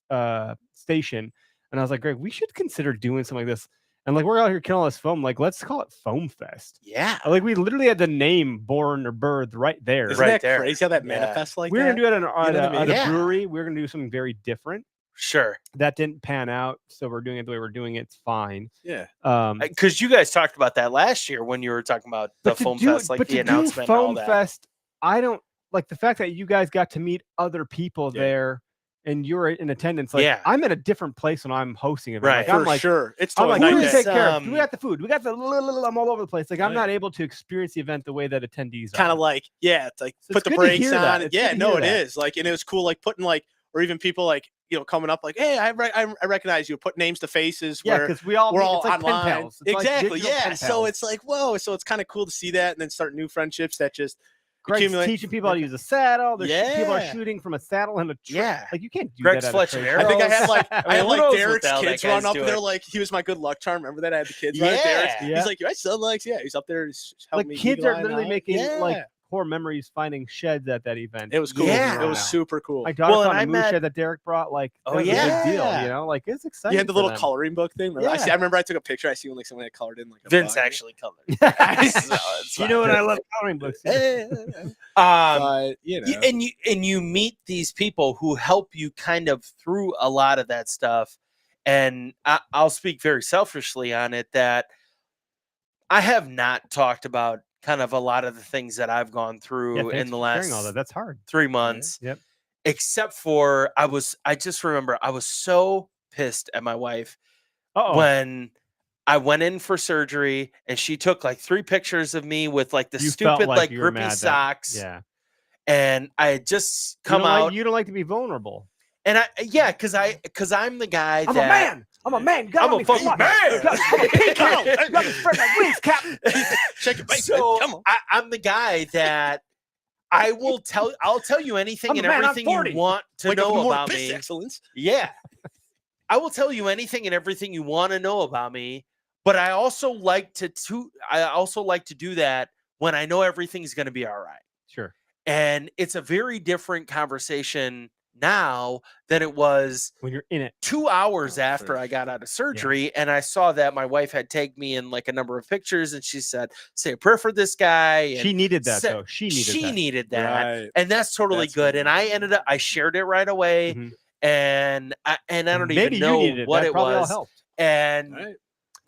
station. And I was like, Greg, we should consider doing something like this. And like, we're out here killing all this foam. Like, let's call it Foam Fest.
Yeah.
Like, we literally had the name born or birthed right there.
Isn't
Right
that
there.
crazy how that
Yeah.
manifests like
We were
that?
going to do it
know what I mean?
at a
Yeah.
brewery. We were going to do something very different.
Sure.
That didn't pan out. So we're doing it the way we're doing it. It's fine.
Yeah.
Because you guys talked about that last year when you were talking about the
But to
Foam
do-
Fest, like
but
the
to do
announcement and all
Foam
that.
Fest, I don't like the fact that you guys got to meet other people
Yeah.
there and you're in attendance. Like,
Yeah.
I'm in a different place when I'm hosting it.
Right.
Like, I'm
For
like,
sure. It's
I'm
totally
like, who
night
do we
and
take
day.
care of? We got the food. We got I'm all over the place. Like, I'm
Right.
not able to experience the event the way that attendees
Kind
are.
of like, yeah, it's like
So
put
it's
the
good to
brakes
hear that.
on.
It's
Yeah,
good to
no,
hear
it
that.
is. Like, and it was cool, like putting like, or even people like, coming up like, hey, I recognize you. Put names to faces.
Yeah,
where
because we're all
all
it's like pen
online.
pals. It's like
Exactly.
digital pen
Yeah. So
pals.
it's like, whoa. So it's kind of cool to see that and then start new friendships that just
Greg's
accumulate.
teaching people how to use a saddle. People are
Yeah.
shooting from a saddle and a
Yeah.
Like, you can't do
Greg's
that. at a
fletching
trade
arrows.
I think I had like
show.
I had
who
like
knows what
Derek's
the hell that
kids run
guy's
up. They're
doing?
like, he was my good luck charm. Remember that? I had the kids run at Derek's.
Yeah.
Yeah.
He's like, my son likes. Yeah, he's up there. He's helping
Like,
me
kids
eagle
are
eye
literally
now.
making like
Yeah.
core memories finding sheds at that event.
It was cool.
Yeah.
It was super cool.
My daughter
Well, and
found a
I
moose
met-
shed that Derek brought. Like,
Oh,
that was a big deal.
yeah.
You know, like, it's exciting.
You had the
for
little
them.
coloring book thing. Remember?
Yeah.
I remember I took a picture. I see when like someone had colored in like a
Vince
bug.
actually colored.
You know what? I love coloring books.
But you know,
and you meet these people who help you kind of through a lot of that stuff. And I'll speak very selfishly on it that I have not talked about kind of a lot of the things that I've gone
Yeah,
through
thanks
in the
for sharing all
last
that. That's hard.
3 months,
Yep.
except for I just remember I was so pissed at my wife
Uh-oh.
when I went in for surgery and she took like 3 pictures of me with like the
You felt
stupid
like
like
you were
grippy
mad that
socks.
yeah.
And I had just come out
You don't like to be vulnerable.
and cuz I'm the guy
I'm
that
a man. I'm a man. God,
I'm a fucking man.
I'm a peacock. You got to spread my wings, Captain.
Check it,
So
come on.
I'm the guy that I'll tell you anything
I'm
and
a man, I'm
everything
40.
you want to
Wake up in the
know
morning,
about
piss
me.
excellence.
Yeah. I will tell you anything and everything you want to know about me, but I also like to do that when I know everything's going to be all right.
Sure.
And it's a very different conversation now than it was
When you're in it.
2 hours
Oh,
after
for
I got out of surgery. And I saw that my wife had tagged me in like a number of pictures and she said, say a prayer for this guy. And
She needed that,
said-
though. She needed that.
Right.
And that's totally
That's
good.
good.
And I shared it right away.
Mhm.
And I don't
Maybe
even
you
know
needed it.
what
That
it
probably all
was.
helped.
And
Right.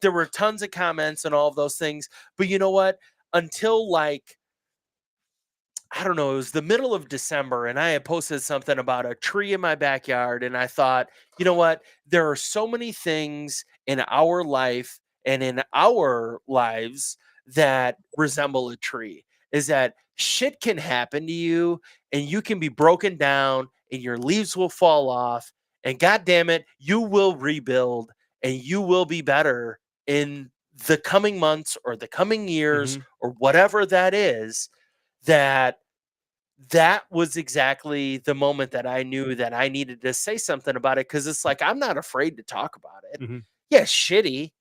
there were tons of comments and all of those things. But you know what? Until like, I don't know, it was the middle of December and I had posted something about a tree in my backyard. And I thought, you know what? There are so many things in our life and in our lives that resemble a tree. Is that shit can happen to you and you can be broken down and your leaves will fall off. And God damn it, you will rebuild and you will be better in the coming months or the coming years or whatever that is. That was exactly the moment that I knew that I needed to say something about it because it's like I'm not afraid to talk about it.
Mhm.
Yeah, shitty,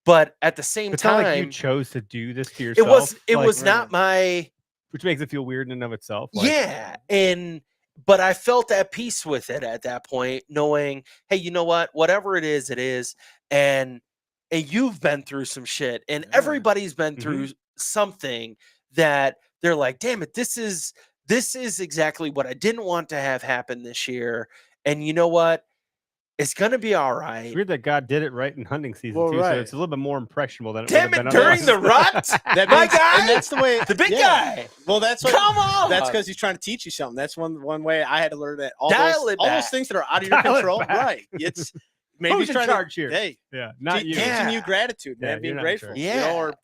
but at the same
It's not like you
time,
chose to do this to
it
yourself.
was
Right.
not my
which makes it feel weird in and of itself. Like,
yeah, but I felt at peace with it at that point, knowing, hey, you know what, whatever it is, and you've been through some shit, and
Yeah.
everybody's been
Mhm.
through something that they're like, damn it, this is exactly what I didn't want to have happen this year, and you know what, it's gonna be all right.
It's weird that God did it right in hunting season
Well,
too, so
right.
it's a little bit more impressionable than it
Damn
would have
it,
been
during the
otherwise.
rut,
That
my
means-
guy,
and that's the way
the big
yeah.
guy.
Well, that's what.
Come on,
That's because he's trying to teach you something. That's one way I had to learn that all
Dial
those
it
all those
back.
things that are out of your
Dial it
control.
back.
Right. It's maybe
Who's
he's
in
trying
charge
to
here?
hey,
Yeah, not you.
teaching you
Yeah.
gratitude,
Yeah,
man,
you're
being
not in
grateful,
charge.
you
Yeah.
know, or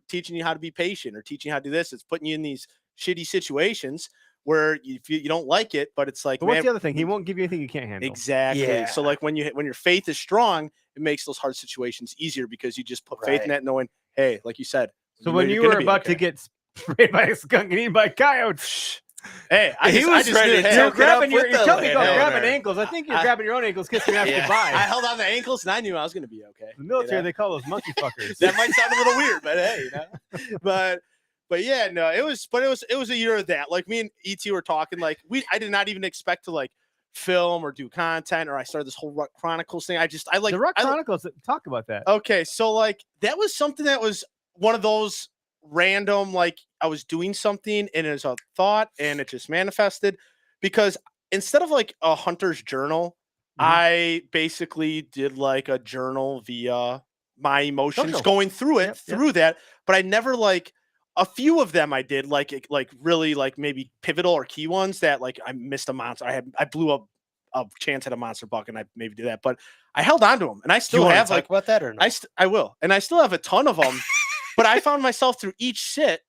teaching you how to be patient, or teaching you how to do this. It's putting you in these shitty situations where you don't like it, but it's like,
But what's
man,
the other thing? He won't give you anything you can't handle.
exactly.
Yeah.
So like when your faith is strong, it makes those hard situations easier because you just put faith in
Right.
that, knowing, hey, like you said.
So
know
when
you're
you
gonna
were
be
about
okay.
to get sprayed by a skunk and eaten by coyotes,
Hey,
He
I
was
just
ready
knew,
to
hey,
you're
choke it
grabbing
up
your
with
you're
the
telling me about
landowner.
grabbing ankles. I think you're
I-
grabbing your own ankles, kissing me after
Yeah.
goodbye.
I held on the ankles and I knew I was going to be okay.
In the military,
you know?
they call those monkey fuckers.
That might sound a little weird, but hey, you know? but yeah, no, it was a year of that. Like me and ET were talking, like I did not even expect to like film or do content, or I started this whole Rut Chronicles thing. I like
the Rock
I-
Chronicles. Talk about that.
Okay, so like that was something that was one of those random, like I was doing something and it was a thought and it just manifested, because instead of like a hunter's journal,
Mhm.
I basically did like a journal via my emotions
Social.
going through it
Yep, yep.
through that, but I never like a few of them I did like really like maybe pivotal or key ones that like I missed a monster. I blew up a chance at a monster buck and I maybe did that, but I held on to them and I
Do you
still
want
have
to talk
like
about that or not?
I will, and I still have a ton of them. But I found myself through each sit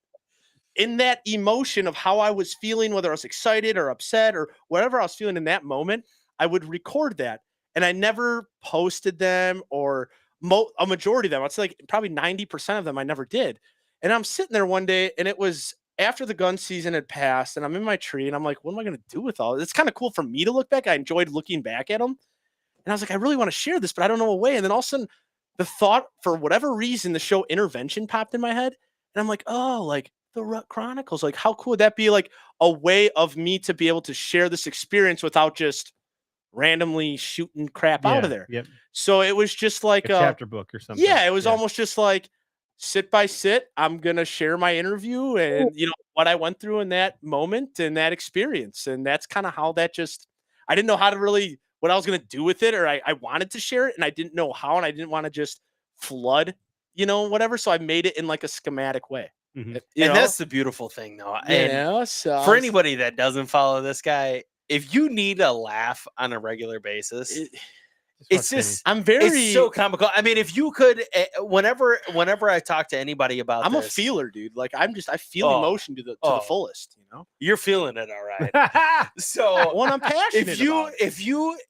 in that emotion of how I was feeling, whether I was excited or upset or whatever I was feeling in that moment. I would record that, and I never posted them, or a majority of them. I'd say like probably 90% of them I never did. And I'm sitting there one day, and it was after the gun season had passed, and I'm in my tree, and I'm like, what am I going to do with all this? It's kind of cool for me to look back. I enjoyed looking back at them. And I was like, I really want to share this, but I don't know a way. And then all of a sudden, the thought, for whatever reason, the show Intervention popped in my head. And I'm like, oh, like the Rut Chronicles. Like, how cool would that be? Like a way of me to be able to share this experience without just randomly shooting crap out of there.
Yep.
So it was just like
A chapter book or something.
yeah, it was almost just like sit by sit. I'm going to share my interview and, you know, what I went through in that moment and that experience. And that's kind of how that just, I didn't know how to really, what I was going to do with it, or I wanted to share it and I didn't know how, and I didn't want to just flood, you know, whatever. So I made it in like a schematic way.
Mhm.
You
and
know?
that's the beautiful thing, though.
You
And
know, so
for anybody that doesn't follow this guy, if you need a laugh on a regular basis, it's just
I'm very
it's so comical. I mean, if you could, whenever I talk to anybody about
I'm a
this,
feeler, dude. Like I feel
Oh,
emotion to the
oh.
fullest, you know.
you're feeling it all right. So
When I'm passionate about it.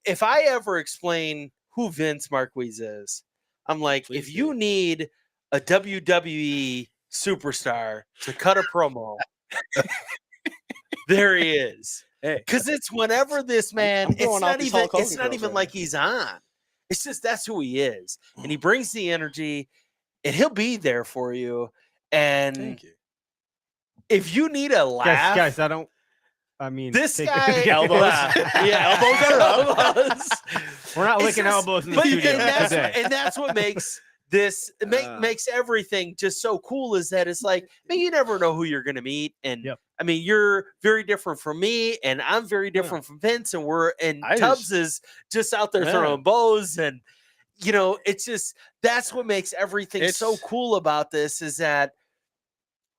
if I ever explain who Vince Marquez is, I'm like,
Please
if you
do.
need a WWE superstar to cut a promo, there he is.
Hey,
Because it's whenever this man,
I'm throwing out these Hulk
it's
Hogan
not
girls
even
right
like he's on. It's just that's who he is, and he brings the energy, and he'll be there for you. And
thank you.
if you need a laugh,
guys, I don't. I mean,
this
take-
guy
Elbows.
yeah,
Elbows are up.
We're not
It's
licking
just-
elbows in the
but
studio
and
today.
that's what makes this makes everything just so cool. Is that it's like, man, you never know who you're gonna meet, and
Yep.
I mean, you're very different from me, and I'm very different from Vince, and
I
Tubbs is just out there
Yeah.
throwing bows, and it's just that's what makes everything so
It's-
cool about this is that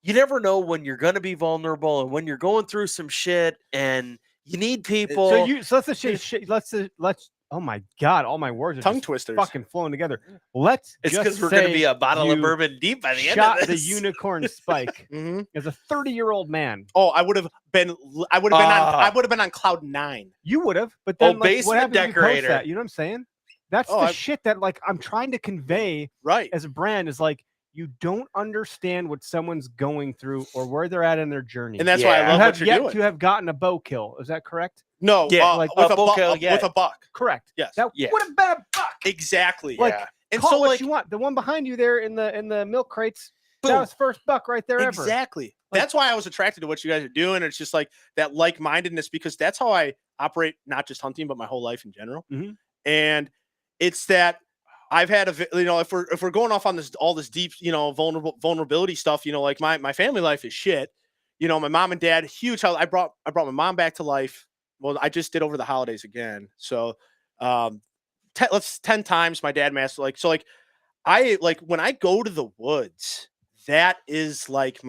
you never know when you're gonna be vulnerable and when you're going through some shit, and you need people.
So let's just say let's. Oh my God! All my words are
Tongue
just
twisters.
fucking flowing together. Let's
it's
just
because we're gonna
say
be a bottle of
you
bourbon deep by the end
shot
of
the
this.
unicorn spike
Mhm.
as a 30-year-old man.
Oh, I would have been on cloud 9.
You would have, but then like, what
basement
happens if you post
decorator.
that? You know what I'm saying? That's
Oh,
the
I-
shit that like I'm trying to convey
Right.
as a brand is like you don't understand what someone's going through or where they're at in their journey.
And that's why I
Yeah.
you
love
have
what you're
yet
doing.
to have gotten a bow kill. Is that correct?
No,
Yeah,
like,
with a
bull
buck.
kill, yeah.
With a buck.
Correct.
Yes.
That
Yeah.
would have been a buck.
Exactly.
Like,
Yeah.
And
Call
so
it what
like
you want. The one behind you there in the milk crates. That
Boom.
was first buck right there ever.
exactly.
Like-
That's why I was attracted to what you guys are doing. It's just like that like-mindedness because that's how I operate, not just hunting, but my whole life in general.
Mhm.
And it's that I've had if we're going off on all this deep, vulnerability stuff, like my family life is shit. My mom and dad, huge house. I brought my mom back to life. Well, I just did over the holidays again. So 10 times my dad master I when I go to the woods, that is like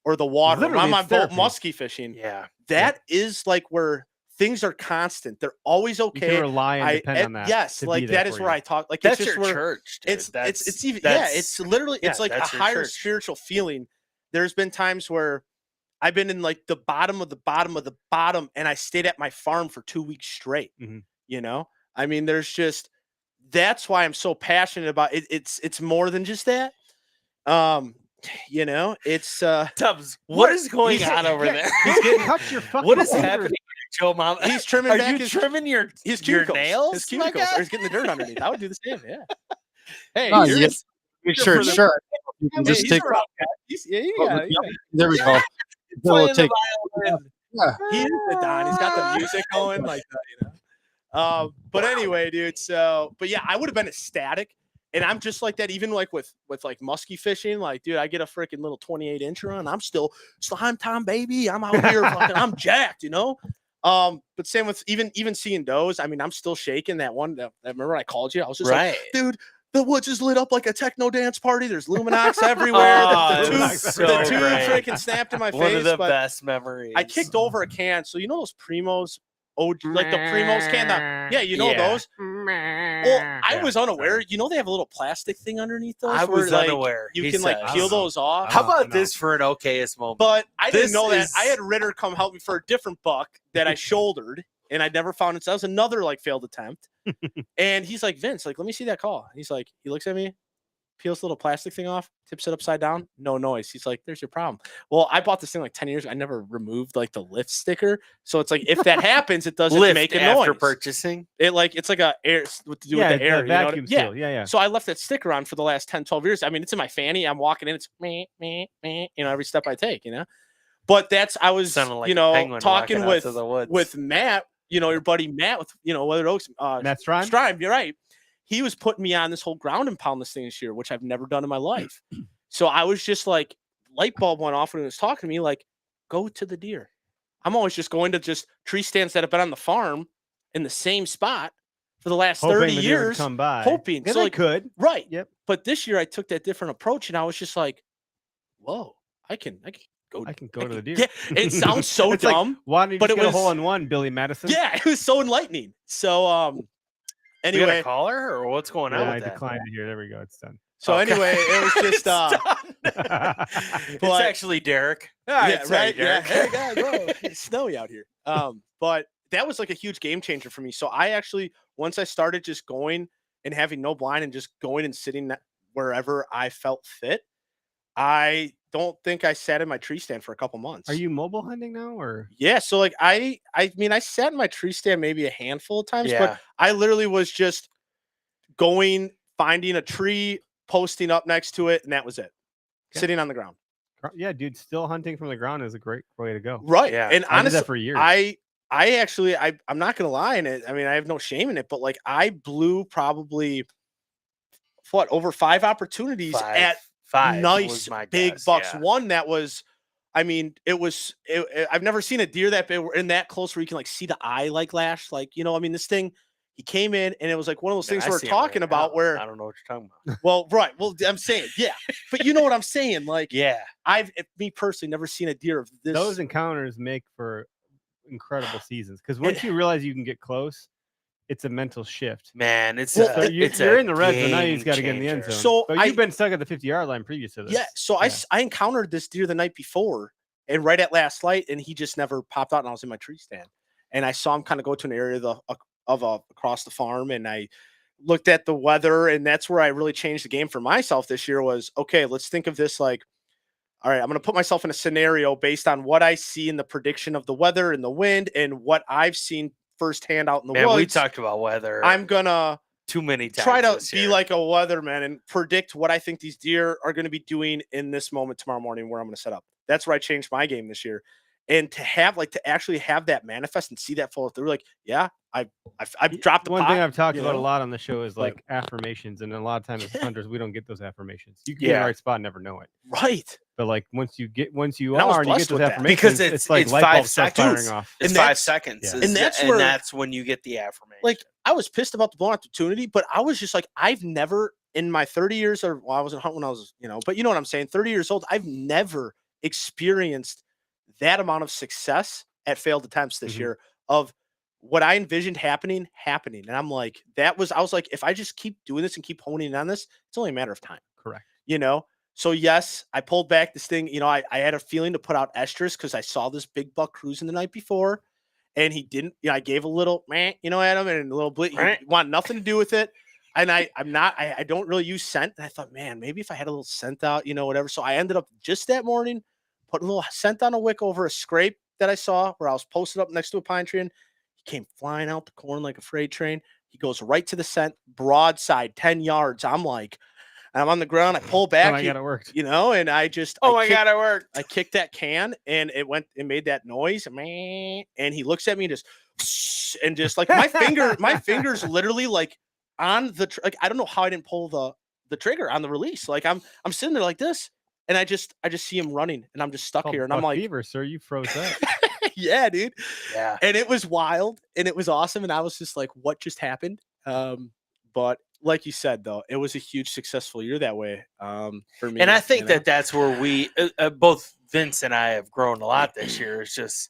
or the water. When
Literally,
I'm
it's
on
therapy.
musky fishing.
Yeah.
That is like where things are constant. They're always
You
okay.
can rely and depend on that.
Yes,
to
like
be there
that is
for
where
you.
I talk. Like
That's
it's just
your
where
church. Dude.
it's even
that's-
it's literally it's
yeah,
like a
that's your
higher
church.
spiritual feeling. There's been times where I've been in like the bottom of the bottom of the bottom, and I stayed at my farm for 2 weeks straight.
Mhm.
I mean, that's why I'm so passionate about it. It's more than just that. It's
Tubbs, what is going
He's-
on over there?
He's getting cut your fucking
What is
fingers.
happening, Joe Mom?
he's trimming
Are
back
you
his
trimming your
his
your
cuticles,
nails?
his
my
cuticles,
guy?
or he's getting the dirt underneath. I would do the same. Yeah. Hey,
No,
you're
you
just-
Make sure it's
for the-
sharp. You can
hey,
just
he's
take.
a rock guy. You got it.
There we go.
Playing
We'll
the
take.
violin.
Yeah.
He is the Don. He's got the music going like that, But anyway, dude. But yeah, I would have been ecstatic, and I'm just like that. Even like with like musky fishing, like, dude, I get a freaking little 28-incher on. I'm still slime time, baby. I'm out here, fucking, I'm jacked, But same with even seeing does. I mean, I'm still shaking that one. That remember I called you. I was just
Right.
like, dude. The woods is lit up like a techno dance party. There's Luminox everywhere.
Oh,
the
it
tube,
was so
the tube
great.
freaking snapped in my
One
face.
of the
but
best memories.
I kicked over a can. So those Primos, like the Primos can. Yeah,
Yeah.
those. Well, I was unaware. They have a little plastic thing underneath those.
I
where,
was
like,
unaware.
You
He
can like
says.
peel those off.
How
I
about
know.
this for an okayest moment?
But I didn't
This
know that.
is-
I had Ritter come help me for a different buck that I shouldered, and I never found it. So that was another like failed attempt. And he's like, Vince, like, let me see that call. He's like, he looks at me, peels the little plastic thing off, tips it upside down, no noise. He's like, there's your problem. Well, I bought this thing like 10 years ago. I never removed like the lift sticker. So it's like, if that happens, it doesn't
Lift
make a
after
noise.
purchasing.
It's like a air with to do with the air. you know what I-
vacuum
yeah.
seal. Yeah.
So I left that sticker on for the last 10, 12 years. I mean, it's in my fanny. I'm walking in, it's every step I take, But I was,
Sounding like a penguin
talking
walking out to the woods.
with Matt, your buddy Matt with, Weathered Oaks,
Matt Strime?
Strime, you're right. He was putting me on this whole ground and pound this thing this year, which I've never done in my life. So I was just like, light bulb went off when he was talking to me, like, go to the deer. I'm always just going to just tree stands that have been on the farm in the same spot for the last
Hoping
30
the deer would
years.
come by.
hoping.
Yeah,
So,
they
like,
could.
Right.
Yep.
But this year I took that different approach and I was just like, whoa, I can go.
I can go to the deer.
Yeah, it sounds so
It's like,
dumb.
why don't you
but
just
it
get a
was-
hole in one, Billy Madison?
Yeah, it was so enlightening. So
We got a
anyway,
caller, or what's going on
Yeah, I
with that?
declined it here. There we go. It's done.
so
Okay.
anyway, it was just
It's done.
but-
It's actually Derek.
yeah,
Sorry,
right. Yeah,
Derek.
hey guys, bro, it's snowy out here. But that was like a huge game changer for me. So I actually, once I started just going and having no blind and just going and sitting wherever I felt fit, I don't think I sat in my tree stand for a couple months.
Are you mobile hunting now, or
Yeah. So like I mean, I sat in my tree stand maybe a handful of times,
Yeah.
but I literally was just going, finding a tree, posting up next to it, and that was it.
Okay.
Sitting on the ground.
yeah, dude? Still hunting from the ground is a great way to go.
Right.
Yeah.
And
I did
honestly,
that for years.
I actually I'm not gonna lie in it. I mean, I have no shame in it, but like I blew probably over 5 opportunities at
Five
nice
was my
big
guess,
bucks.
yeah.
One that was, I mean, I've never seen a deer that big in that close where you can like see the eye like lash. Like, I mean, this thing, he came in and it was like one of those
Man,
things
I
we're
see 'em
talking
right
about
now.
where,
I don't know what you're talking about.
well, right. Well, I'm saying, yeah, but you know what I'm saying? Like,
Yeah.
me personally, never seen a deer of this.
Those encounters make for incredible seasons because once you realize you can get close, it's a mental shift.
Man, it's
Well,
a,
So
it's
you're
a
in the red zone now. You
game
just got to get in the end
changer.
zone.
So
but you've been stuck at the 50-yard line previous to this.
Yeah. So I encountered this deer the night before and right at last light, and he just never popped out, and I was in my tree stand. And I saw him kind of go to an area across the farm, and I looked at the weather, and that's where I really changed the game for myself this year was, okay, let's think of this like, all right, I'm going to put myself in a scenario based on what I see in the prediction of the weather and the wind and what I've seen firsthand out in the
Man,
woods.
we talked about weather.
I'm going to
too many times.
try to
this
be
year.
like a weatherman and predict what I think these deer are going to be doing in this moment tomorrow morning where I'm going to set up. That's where I changed my game this year. And to actually have that manifest and see that follow through, like, yeah, I've dropped the
One
pot,
thing I've talked
you
about a
know?
lot on the show is
But-
like affirmations, and a lot of times as hunters we don't get those affirmations. You can be in
Yeah.
the right spot and never know it.
Right.
But like once you
And I was
are and you get
blessed
those
with that.
affirmations,
Because
it's like
it's
light
5
bulbs start
seconds.
firing off.
It's
And
5
that's-
seconds.
yeah.
is
And
the-
that's where-
that's when you get the affirmation.
Like, I was pissed about the blown opportunity, but I was just like, I've never in my 30 years, or well, I wasn't hunting when I was, but you know what I'm saying? 30 years old, I've never experienced that amount of success at failed attempts this
Mhm.
year of what I envisioned happening. And I'm like, I was like, if I just keep doing this and keep honing in on this, it's only a matter of time,
Correct.
So yes, I pulled back this thing, I had a feeling to put out estrus because I saw this big buck cruising the night before and he didn't, I gave a little, at him and a little blit. He want nothing to do with it. And I don't really use scent. And I thought, man, maybe if I had a little scent out, whatever. So I ended up just that morning, putting a little scent on a wick over a scrape that I saw where I was posted up next to a pine tree. And he came flying out the corn like a freight train. He goes right to the scent, broadside, 10 yards. I'm on the ground. I pull back,
Oh my God, it worked.
and I just,
oh my God, it worked.
I kicked that can and it made that noise. And he looks at me and just like my fingers literally like on the, like, I don't know how I didn't pull the trigger on the release. Like I'm sitting there like this and I just see him running and I'm just stuck
Called
here. And I'm
buck
like,
fever, sir, you froze up.
yeah, dude.
Yeah.
And it was wild and it was awesome. And I was just like, what just happened? But like you said, though, it was a huge successful year that way for me.
And I think that that's where we both Vince and I have grown a lot this year. It's just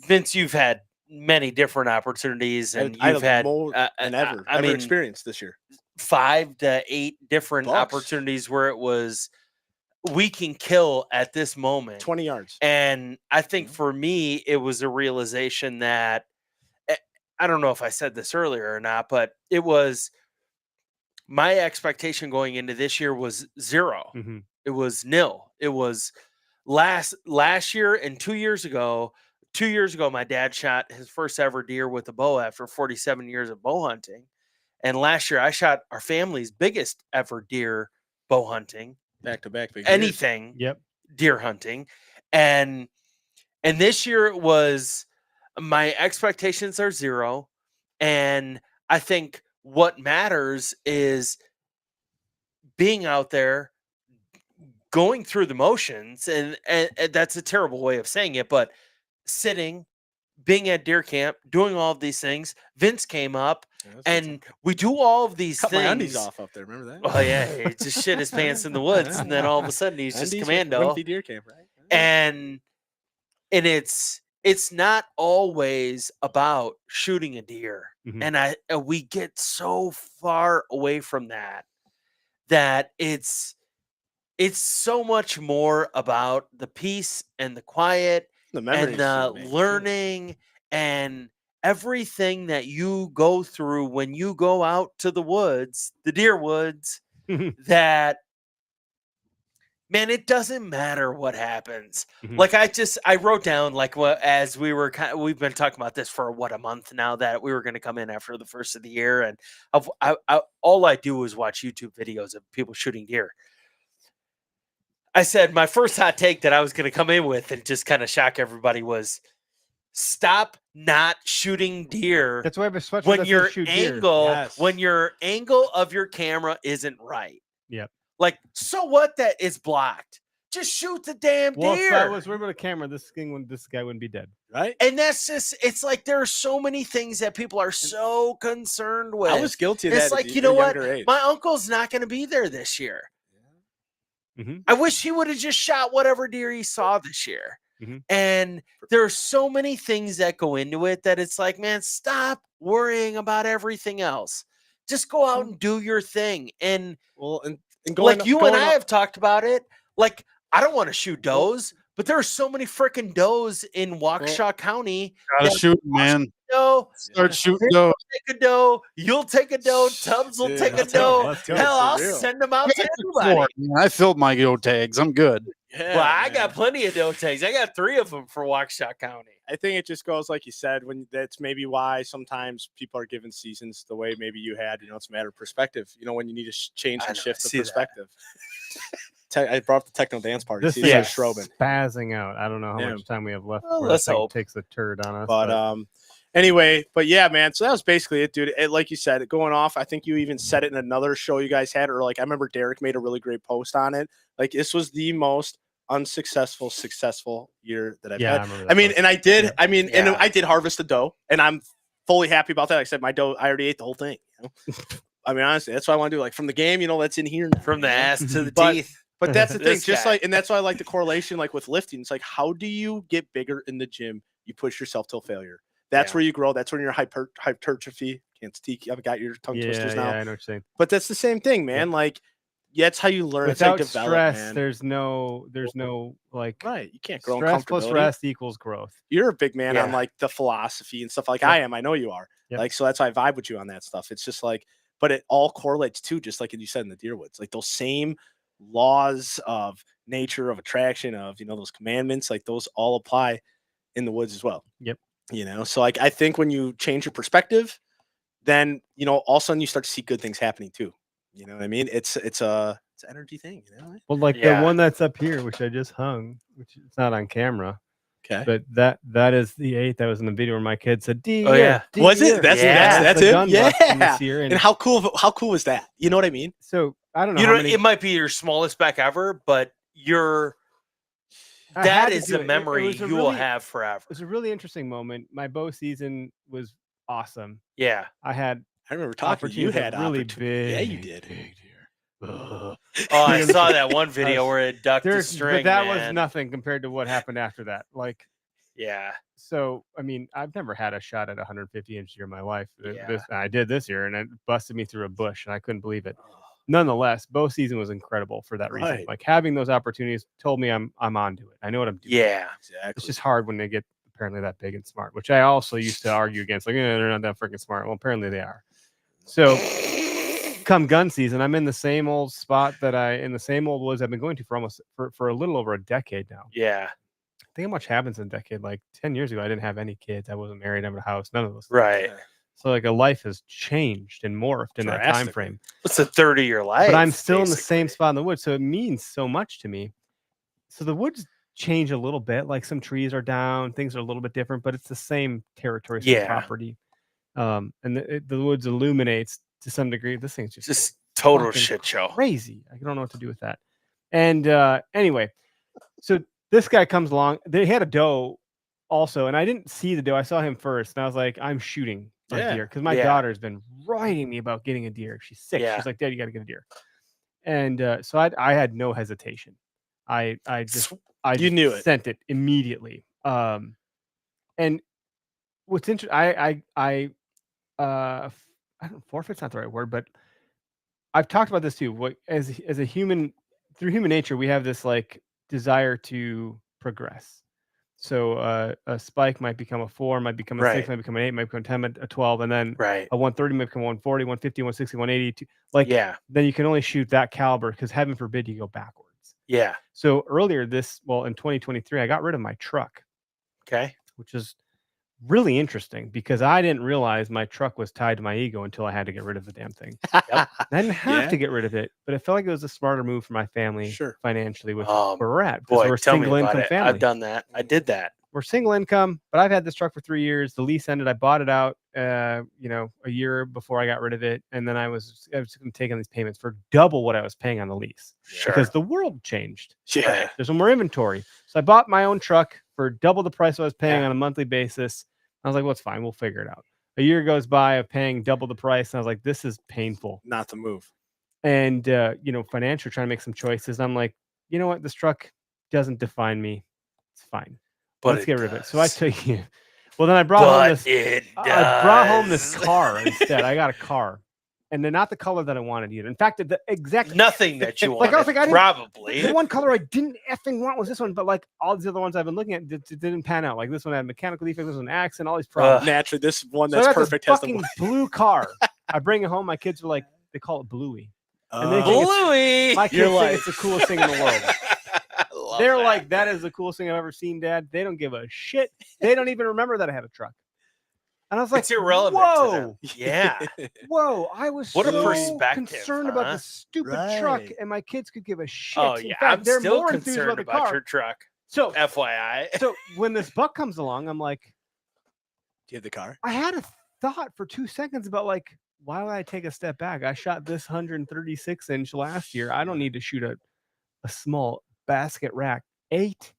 Vince, you've had many different opportunities, and
I
you've
have
had
more than ever experienced this year.
5 to 8 different
Bucks.
opportunities where it was we can kill at this moment.
20 yards.
And I think
Mhm.
for me, it was a realization that I don't know if I said this earlier or not, but it was my expectation going into this year was 0.
Mhm.
It was nil. It was last year and 2 years ago. 2 years ago, my dad shot his first ever deer with a bow after 47 years of bow hunting. And last year, I shot our family's biggest ever deer bow hunting.
Back to back.
Anything
Yep.
deer hunting. And this year it was my expectations are 0. And I think what matters is being out there, going through the motions, and that's a terrible way of saying it, but sitting, being at deer camp, doing all of these things, Vince came up
Yeah, that's good
and we do all of these
cut my undies
things.
off up there. Remember that?
Oh yeah, he just shit his pants in the woods, and then all of a sudden he's just
Undies with
commando.
Wimpy Deer Camp, right?
And it's not always about shooting a deer,
Mhm.
and we get so far away from that it's so much more about the peace and the quiet
The memories
and the
you make, too.
learning and everything that you go through when you go out to the woods, the deer woods, that man, it doesn't matter what happens.
Mhm.
Like I wrote down like what as we were we've been talking about this for what a month now that we were going to come in after the first of the year, and all I do is watch YouTube videos of people shooting deer. I said my first hot take that I was going to come in with and just kind of shock everybody was stop not shooting deer
That's why I have a sweatshirt
when
that says
your
shoot deer.
angle
Yes.
when your angle of your camera isn't right.
Yep.
Like, so what that is blocked? Just shoot the damn
Well,
deer.
if I was worried about a camera, this guy wouldn't be dead.
Right?
And that's just, it's like there are so many things that people are so concerned with.
I was guilty of that.
It's
at
like,
the-
you know
a
what?
younger age.
My uncle's not going to be there this year.
Mhm.
I wish he would have just shot whatever deer he saw this year.
Mhm.
And there are so many things that go into it that it's like, man, stop worrying about everything else. Just go out and do your thing. And
Well, and going,
like you
going
and I
up-
have talked about it. Like, I don't want to shoot does, but there are so many freaking does in Waukesha County.
Gotta
that
shoot, man.
Doe,
Start shooting those.
take a doe, you'll take a doe, Tubbs will
Dude,
take a
let's go,
doe.
let's go,
Hell,
for
I'll
real.
send them out to everybody.
I filled my go tags. I'm good.
Yeah,
Well, I
man.
got plenty of doe tags. I got 3 of them for Waukesha County.
I think it just goes like you said. When that's maybe why sometimes people are given seasons the way maybe you had. You know, it's a matter of perspective. You know, when you need to change
I
and
know, I
shift the
see that.
perspective. I brought up the techno dance party.
This
See,
thing
Yeah.
is
Strobing.
spazzing out. I don't know how
Yeah.
much time we have left
Well,
before
let's
this thing
hope.
takes a turd on us.
But anyway, but yeah, man. So that was basically it, dude. Like you said, going off. I think you even said it in another show you guys had, or like I remember Derek made a really great post on it. Like this was the most successful year that I've
yeah,
had.
I remember
I
that
mean,
post.
and I did.
Yeah.
I mean, and
Yeah.
I did harvest a doe, and I'm fully happy about that. Like I said, my doe, I already ate the whole thing. You know? I mean, honestly, that's what I want to do. Like from the game, you know, that's in here now,
From the
you know?
ass to the
But-
teeth.
But that's the thing,
This
just
guy.
like, and that's why I like the correlation, like with lifting. It's like, how do you get bigger in the gym? You push yourself till failure. That's
Yeah.
where you grow. That's when you're hypertrophy. Can't speak. I've got your tongue twisters now.
Yeah, I know what you're saying.
But that's the same thing, man. Like, yeah, that's how you learn.
Without
it's like
stress,
development.
there's no like
Right. You can't grow in
stress plus
comfortability.
rest equals growth.
You're a big man on
Yeah.
like the philosophy and stuff like
Yep.
I am. I know you are.
Yep.
Like, so that's why I vibe with you on that stuff. It's just like, but it all correlates too, just like you said in the deer woods, like those same laws of nature, of attraction, of, you know, those commandments, like those all apply in the woods as well.
Yep.
You know, so like I think when you change your perspective, then, you know, all of a sudden you start to see good things happening too. You know what I mean? It's an energy thing, you know?
Well, like
Yeah.
the one that's up here, which I just hung, which it's not on camera,
Okay.
but that is the 8 that was in the video where my kid said, "Deer."
Oh, yeah.
Was it?
deer."
That's
Yeah.
that's
the
it.
gun bust from
Yeah.
this year,
And how cool was that? You know what I mean?
so I don't know.
You
how
know,
many,
it might be your smallest back ever, but
I
that
had to
is
do
a
it. It
memory
was a
you will
really-
have forever.
It was a really interesting moment. My bow season was awesome.
Yeah.
I had
I remember talking. You
opportunities
had
of really
opportunity. Yeah, you
big
did.
deer. Ugh.
Oh, I saw that one video
Uh,
where it ducked the
There's,
string.
but that was
man.
nothing compared to what happened after that. Like,
Yeah.
so I mean, I've never had a shot at 150-inch deer in my life.
Yeah.
I did this year, and it busted me through a bush, and I couldn't believe it. Nonetheless, bow season was incredible for that reason.
Right.
Like having those opportunities told me I'm onto it. I know what I'm doing.
Yeah.
Exactly.
It's just hard when they get apparently that big and smart, which I also used to argue against. Like, they're not that freaking smart. Well, apparently they are. So come gun season, I'm in the same old spot in the same old woods I've been going to for a little over a decade now.
Yeah.
Think how much happens in a decade. Like 10 years ago, I didn't have any kids. I wasn't married. I had a house. None of those things.
Right.
So like a life has changed and morphed in that time
Drastically.
frame.
It's a third of your life.
But I'm still in the same
basically.
spot in the woods. So it means so much to me. So the woods change a little bit. Like some trees are down, things are a little bit different, but it's the same territory, same
Yeah.
property. And the woods illuminates to some degree. This thing's
Just total
fucking
shit show.
crazy. I don't know what to do with that. And anyway, so this guy comes along. They had a doe also, and I didn't see the doe. I saw him first, and I was like, I'm shooting a
Yeah.
deer because my
Yeah.
daughter's been writing me about getting a deer. She's 6.
Yeah.
She's like, Dad, you got to get a deer. And so I had no hesitation. I just
You knew it.
sent it immediately. And what's interesting, I don't know, forfeit's not the right word, but I've talked about this too. What as a human, through human nature, we have this like desire to progress. So a spike might become a 4, might become a 6,
Right.
might become an 8, might become 10, a 12, and then
Right.
a 130 might become 140, 150, 160, 180. Like
Yeah.
then you can only shoot that caliber because heaven forbid you go backwards.
Yeah.
So earlier in 2023, I got rid of my truck,
Okay.
which is really interesting because I didn't realize my truck was tied to my ego until I had to get rid of the damn thing. I didn't have
Yeah.
to get rid of it, but it felt like it was a smarter move for my family
Sure.
financially with
Um,
where we're at. Because
Boy,
we're a
tell me
single
about
income
it.
family.
I've done that. I did that.
We're single income, but I've had this truck for 3 years. The lease ended. I bought it out, a year before I got rid of it, and then I was taking these payments for double what I was paying on the lease
Sure.
because the world changed.
Yeah.
Right.
There's no more inventory, so I bought my own truck for double the price I was paying
Yeah.
on a monthly basis. I was like, "Well, it's fine. We'll figure it out." A year goes by of paying double the price, and I was like, "This is painful."
Not the move.
And financially trying to make some choices. And I'm like, you know what? This truck doesn't define me. It's fine.
But
Let's
it
get rid of it. So I
does.
took you. Well, then I brought home
But
this.
it
I brought home this
does.
car instead. I got a car, and they're not the color that I wanted either. In fact, the exact
Nothing that you
Like,
want.
I was like, I didn't-
probably.
the one color I didn't effing want was this one, but like all these other ones I've been looking at didn't pan out. Like this one had mechanical defects, this one had an accident, all these problems.
Naturally, this one
So I
that's
got this
perfect has the
fucking blue car. I bring it home. My kids were like, they call it Bluey. and they
Oh.
think
Bluey.
My kids
You're
think
like-
it's the coolest thing in the world.
I love
They're
that.
like, that is the coolest thing I've ever seen, Dad. They don't give a shit. They don't even remember that I had a truck. And I was like,
It's irrelevant
whoa,
to them. Yeah.
whoa. I was
What a
so
perspective,
concerned about
huh?
the stupid truck,
Right.
and my kids could give a shit.
Oh
In
yeah.
fact,
I'm
they're
still
more enthused
concerned
about the
about
car.
your truck.
So,
FYI.
so when this buck comes along, I'm like,
Do you have the car?
I had a thought for 2 seconds about like, why would I take a step back? I shot this 136-inch last year. I don't need to shoot a small basket rack 8.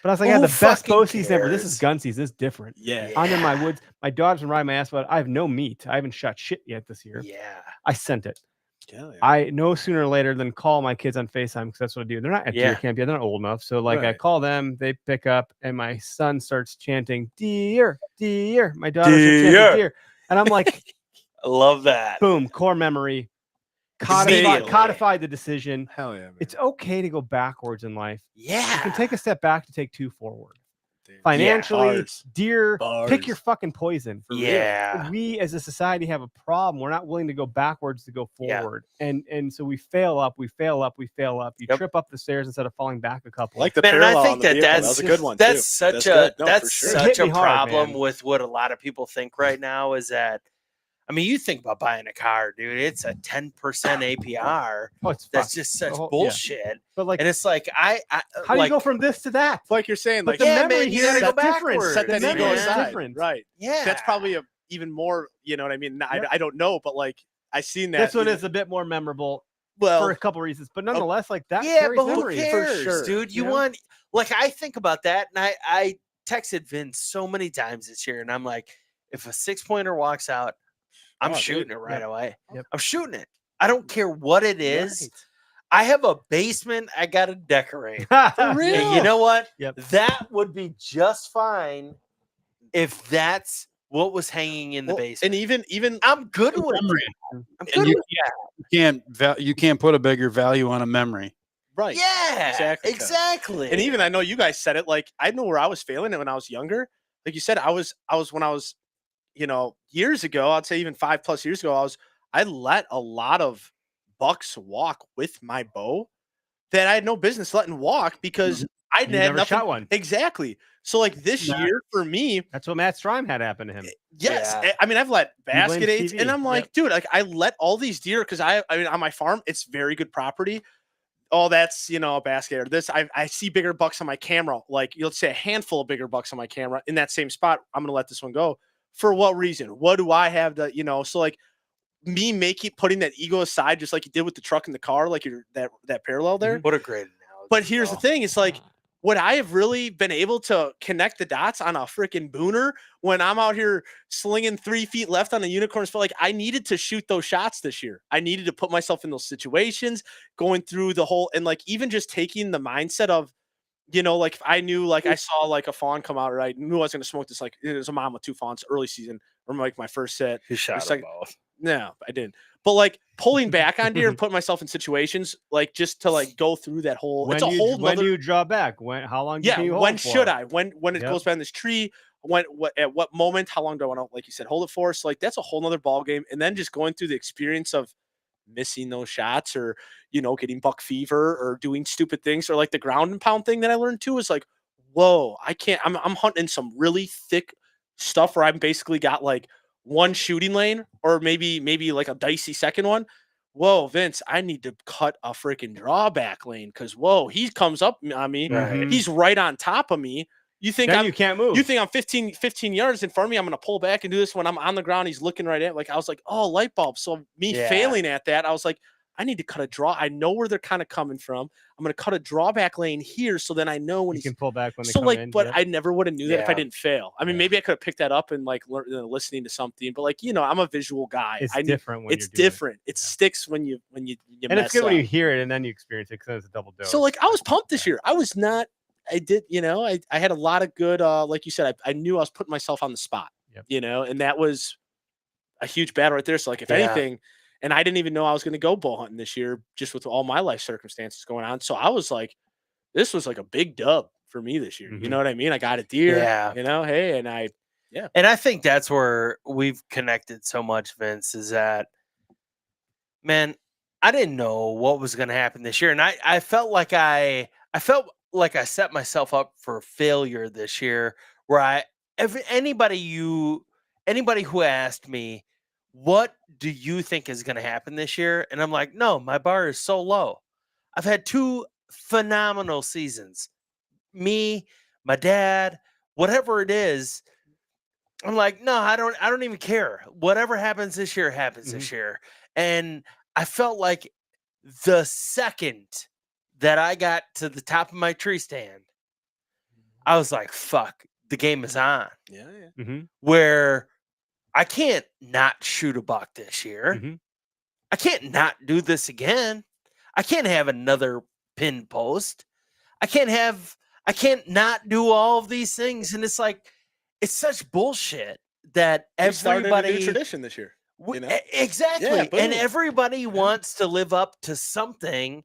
But I was like, yeah,
Who
the best
fucking
bow season ever. This is
cares?
gun season. This is different.
Yeah.
I'm in my woods. My daughter's been riding my ass, but I have no meat. I haven't shot shit yet this year.
Yeah.
I sent it.
Hell yeah.
I no sooner or later than call my kids on FaceTime because that's what I do. They're not at deer
Yeah.
camp yet. They're not old enough. So like I
Right.
call them, they pick up, and my son starts chanting, deer, deer. My daughter starts chanting
Deer.
deer. And I'm like,
I love that.
boom, core memory.
Immediately.
Codified the decision.
Hell yeah, man.
It's okay to go backwards in life.
Yeah.
You can take a step back to take 2 forward.
Dude.
Financially,
Bars.
deer, pick your
Bars.
fucking poison. For real.
Yeah.
We as a society have a problem. We're not willing to go backwards to go
Yeah.
forward. And so we fail up, we fail up, we fail up. You
Yep.
trip up the stairs instead of falling back a couple.
I like the
Man, and
parallel
I
on
think
the
that
vehicle.
that's
That was a good one.
that's
too.
such
That's
a
good. No, for
that's
sure.
It
such
hit
a
me hard,
problem
man.
with what a lot of people think right now is that I mean, you think about buying a car, dude, it's a 10% APR.
Oh, it's
That's
fucked.
just such
whole- yeah.
bullshit.
But like,
And it's like I
how do
like,
you go from this to that?
Like you're saying,
But
like
the
yeah,
memory
man, you
here
gotta
is
go
different.
backwards.
set that
The
ego
memory is
aside.
different.
Right.
yeah.
That's probably a even more. You know what I mean?
Yep.
I don't know, but like I seen that.
This one is a bit more memorable
well.
for a couple reasons, but nonetheless, like that
yeah,
carries
but who
memories.
cares,
sure,
dude? You
you know?
want like I think about that, and I texted Vince so many times this year, and I'm like, if a 6-pointer walks out, I'm
Oh, dude.
shooting it right
Yep.
away.
Yep.
I'm shooting it. I don't care what it is.
Right.
I have a basement I gotta decorate.
For
And
real.
you know what?
Yep.
That would be just fine if that's what was hanging in the
Well,
basement.
and even
I'm good with
Memory.
I'm
And
good
you
with
you can't put a bigger value on a memory.
right.
yeah,
Exactly, Kev.
exactly.
And even I know you guys said it. Like I know where I was failing it when I was younger. Like you said, I was when I was, years ago. I'd say even 5+ years ago. I let a lot of bucks walk with my bow that I had no business letting walk because I
You
had
never
nothing.
shot one.
Exactly. So like this
Nah.
year for me,
That's what Matt Strime had happen to him.
yes.
Yeah.
I mean, I've let
blames
basket eights,
TV.
and I'm like,
Yep.
dude, like I let all these deer because I mean, on my farm, it's very good property. Oh, that's a basket or this. I see bigger bucks on my camera. Like you'll say a handful of bigger bucks on my camera in that same spot. I'm gonna let this one go. For what reason? What do I have to, so like me putting that ego aside, just like you did with the truck and the car, like that parallel there.
What a great analogy.
But here's the
though.
thing: it's like would I have really been able to connect the dots on a freaking booner when I'm out here slinging 3 feet left on a unicorn? Felt like I needed to shoot those shots this year. I needed to put myself in those situations, going through the whole, and like even just taking the mindset of, like if I knew, like I saw like a fawn come out, right? Knew I was going to smoke this. Like it was a mom with 2 fawns early season, or like my first set.
You shot
second-
them both.
No, I didn't. But like pulling back on deer and putting myself in situations like just to like go through that whole. It's a whole.
When
nother,
do you draw back? How long?
yeah.
Can you hold
When
for?
should I? When it
Yep.
goes behind this tree? At what moment? How long do I want to, like you said, hold it for? So like that's a whole nother ball game. And then just going through the experience of missing those shots, or getting buck fever, or doing stupid things, or like the ground and pound thing that I learned too is like, whoa, I can't. I'm hunting some really thick stuff where I'm basically got like one shooting lane, or maybe like a dicey second one. Whoa, Vince, I need to cut a freaking drawback lane because whoa, he comes up on me.
Right.
He's right on top of me. You think
Then you can't move.
you think I'm 15 yards in front of me? I'm going to pull back and do this when I'm on the ground. He's looking right at, like, I was like, oh, light bulb. So me
Yeah.
failing at that, I was like, I need to cut a draw. I know where they're kind of coming from. I'm going to cut a drawback lane here. So then I know when
you
he's
can pull back when they
so
come
like,
in.
but
yep.
I never would have knew that if I
Yeah.
didn't fail. I mean,
Yeah.
maybe I could have picked that up and like listening to something, but like, I'm a visual guy.
It's
I need,
different when
it's
you're doing it.
different. It
Yeah.
sticks when you
And
mess
it's good when you
up.
hear it and then you experience it because it's a double dose.
So like I was pumped this year. I was not. I did. I had a lot of good. Like you said, I knew I was putting myself on the spot.
Yep.
And that was a huge battle right there. So like if
Yeah.
anything, and I didn't even know I was going to go bow hunting this year, just with all my life circumstances going on. So I was like, this was like a big dub for me this year. You
Mhm.
know what I mean? I got a deer.
Yeah.
Hey, and
And I think that's where we've connected so much, Vince, is that, man, I didn't know what was going to happen this year. And I felt like I set myself up for failure this year, where anybody who asked me, what do you think is going to happen this year? And I'm like, no, my bar is so low. I've had 2 phenomenal seasons. Me, my dad, whatever it is. I'm like, no, I don't even care. Whatever happens this year happens this year. And I felt like the second that I got to the top of my tree stand, I was like, fuck, the game is on.
yeah.
Mhm.
Where I can't not shoot a buck this year.
Mhm.
I can't not do this again. I can't have another pin post. I can't not do all of these things. And it's like, it's such bullshit that
We started a new
everybody
tradition this year.
exactly.
Yeah,
And
boom.
everybody wants to live up to something.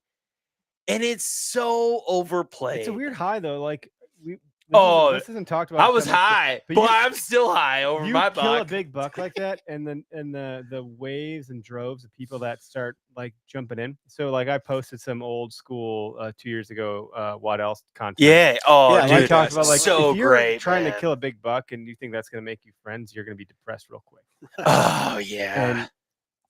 And it's so overplayed.
It's a weird high though. Like this isn't talked about.
I was
so much,
high,
but
but
you-
I'm still high over
you
my
kill a
buck.
big buck like that, and then the waves and droves of people that start like jumping in. So like I posted some old school 2 years ago Waddell content.
Yeah. Oh,
Yeah,
And I
dude,
talked about like
so
if you're
great,
trying
man.
to kill a big buck and you think that's going to make you friends, you're going to be depressed real quick.
Oh yeah.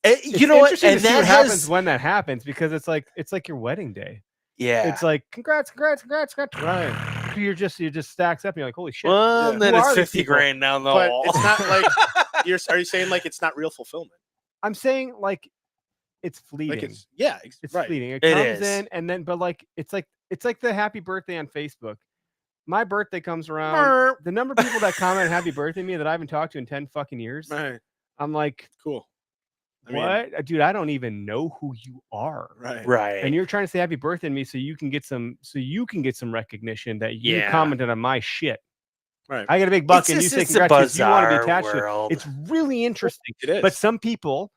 And
You know what?
interesting
And
to see
that
what happens
has,
when that happens because it's like your wedding day.
yeah.
It's like congrats. Right. You're just stacks up and you're like, holy shit.
Well,
Yeah.
then
Who
it's
are these
50
people?
grand down the
But
hall.
it's not like are you saying like it's not real fulfillment?
I'm saying like it's fleeting.
Like it's
It's
right.
fleeting. It
It
comes
is.
in and then, but like it's like the happy birthday on Facebook. My birthday comes around. The number of people that comment happy birthday to me that I haven't talked to in 10 fucking years.
Right.
I'm like,
Cool. I mean,
what? Dude, I don't even know who you are.
Right.
Right.
And you're trying to say happy birthday to me so you can get some recognition that you
Yeah.
commented on my shit.
Right.
I got a big buck
It's
and you
just-
say
it's a
congrats because you want to be
bizarre
attached to
world.
it. It's really interesting.
It is.
But some people,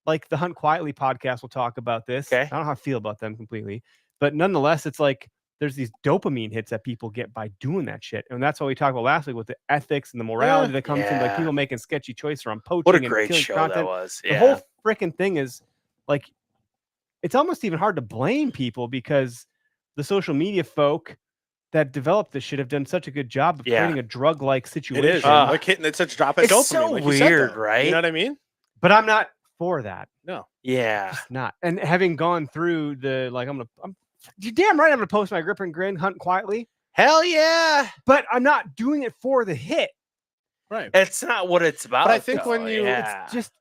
like the Hunt Quietly podcast, will talk about this.
Okay.
I don't know how I feel about them completely, but nonetheless, it's like there's these dopamine hits that people get by doing that shit, and that's what we talked about last week with the ethics and the morality that comes from like
Yeah.
people making sketchy choices around poaching.
What a
and
great
killing
show
content.
that was.
The
Yeah.
whole freaking thing is like, it's almost even hard to blame people because the social media folk that developed this shit have done such a good job of
Yeah.
creating a drug-like
it
situation.
is.
Ah.
Like hitting it's such a drop at
It's
dopamine.
so
like you said,
weird,
though.
right?
You know what I mean?
But I'm not for that.
No.
Yeah.
Just not. And having gone through the like, you're damn right I'm gonna post my grip and grin hunting quietly,
Hell yeah.
but I'm not doing it for the hit.
Right.
It's not what it's about.
But I think
though.
when you-
yeah.
It's just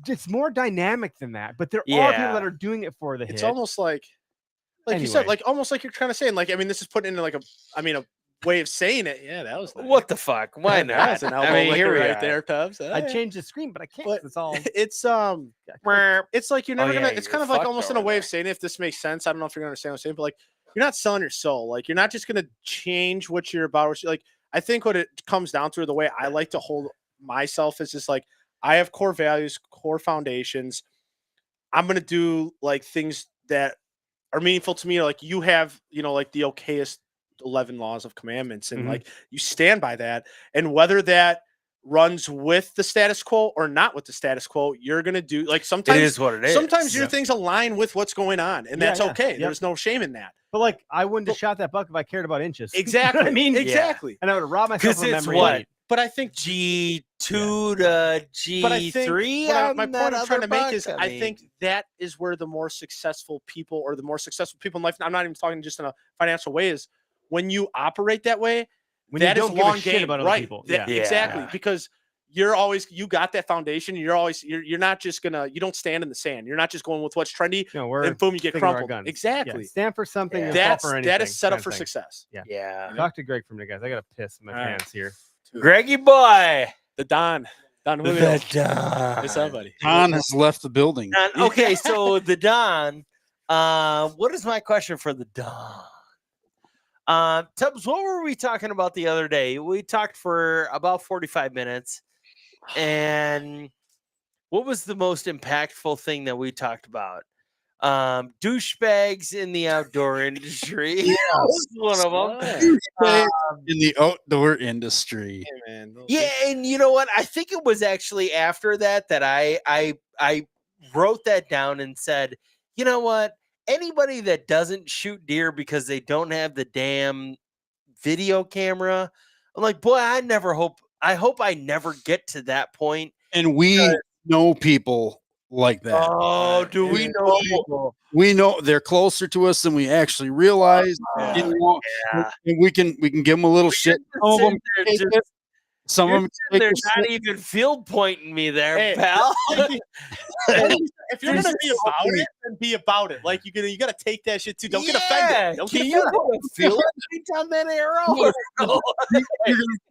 it's more dynamic than that. But there are
Yeah.
people that are doing it for the
It's
hit.
almost like like you said,
Anyway.
like almost like you're trying to say, like I mean, this is put into like a way of saying it. Yeah, that was nice.
What the fuck? Why
That
not?
was an elbow
I mean,
licker
here we
right
are.
there, Tubbs.
I changed the screen, but I can't.
But
'cause it's all.
It's like you're never
yeah,
gonna. It's
you're
kind of like
fucked
almost in a
over
way of
there.
saying, if this makes sense. I don't know if you're gonna understand what I'm saying, but like you're not selling your soul. Like you're not just gonna change what you're about. Like I think what it comes down to, the way I like to hold myself is just like I have core values, core foundations. I'm gonna do like things that are meaningful to me. Like you have, like the okayest 11 laws of commandments, and
Mhm.
like you stand by that. And whether that runs with the status quo or not with the status quo, you're gonna do like
It
sometimes.
is what it is.
Sometimes your
Yeah.
things align with what's going on, and
Yeah,
that's
yeah,
okay.
yep.
There's no shame in that.
But like, I wouldn't have
But-
shot that buck if I cared about inches. You know
Exactly.
what I mean,
exactly.
and I would have robbed myself
'Cause
of a
it's
memory.
what?
lane.
But I think
G2 to
But I think
G3.
my
on
point
that
I'm trying to
other
make is
buck?
I
mean,
think that is where the more successful people, or the more successful people in life, I'm not even talking just in a financial way, is when you operate that way,
When you
that is
don't give a
long
shit
game,
about other
right?
people.
That-
Yeah.
Exactly.
Yeah.
Because you got that foundation. You're not just you don't stand in the sand. You're not just going with what's trendy,
No, we're
and boom, you get
sticking to our
crumpled.
guns. Yeah,
Exactly.
stand for something.
Yeah.
You'll fall for anything.
That is set up
kind
for
of thing.
success.
yeah.
Talk to Greg for a minute, guys. I got to piss in my
All right.
pants here.
Greggy boy.
The Don Julio.
Don.
What's up, buddy?
Don has left the building.
Okay, so the Don. What is my question for the Don? Tubbs, what were we talking about the other day? We talked for about 45 minutes. And what was the most impactful thing that we talked about? Douchebags in the outdoor industry.
Yes.
was one of them.
In the outdoor industry.
Hey, man.
Yeah, and you know what? I think it was actually after that I wrote that down and said, you know what? Anybody that doesn't shoot deer because they don't have the damn video camera, I'm like, boy, I hope I never get to that point.
And we know people like that.
Oh, do we
Yeah.
know people?
We know they're closer to us than we actually realize. You know,
Yeah.
and we can give them a little shit. Some of them
They're
take
just-
it. Some of them take
They're
the
not
shit.
even field pointing me there,
Hey,
pal.
If you're gonna be about it, then be about it. Like you gotta take that shit too. Don't get offended. Don't
Can
get
you
offended.
put a field point on that arrow? No.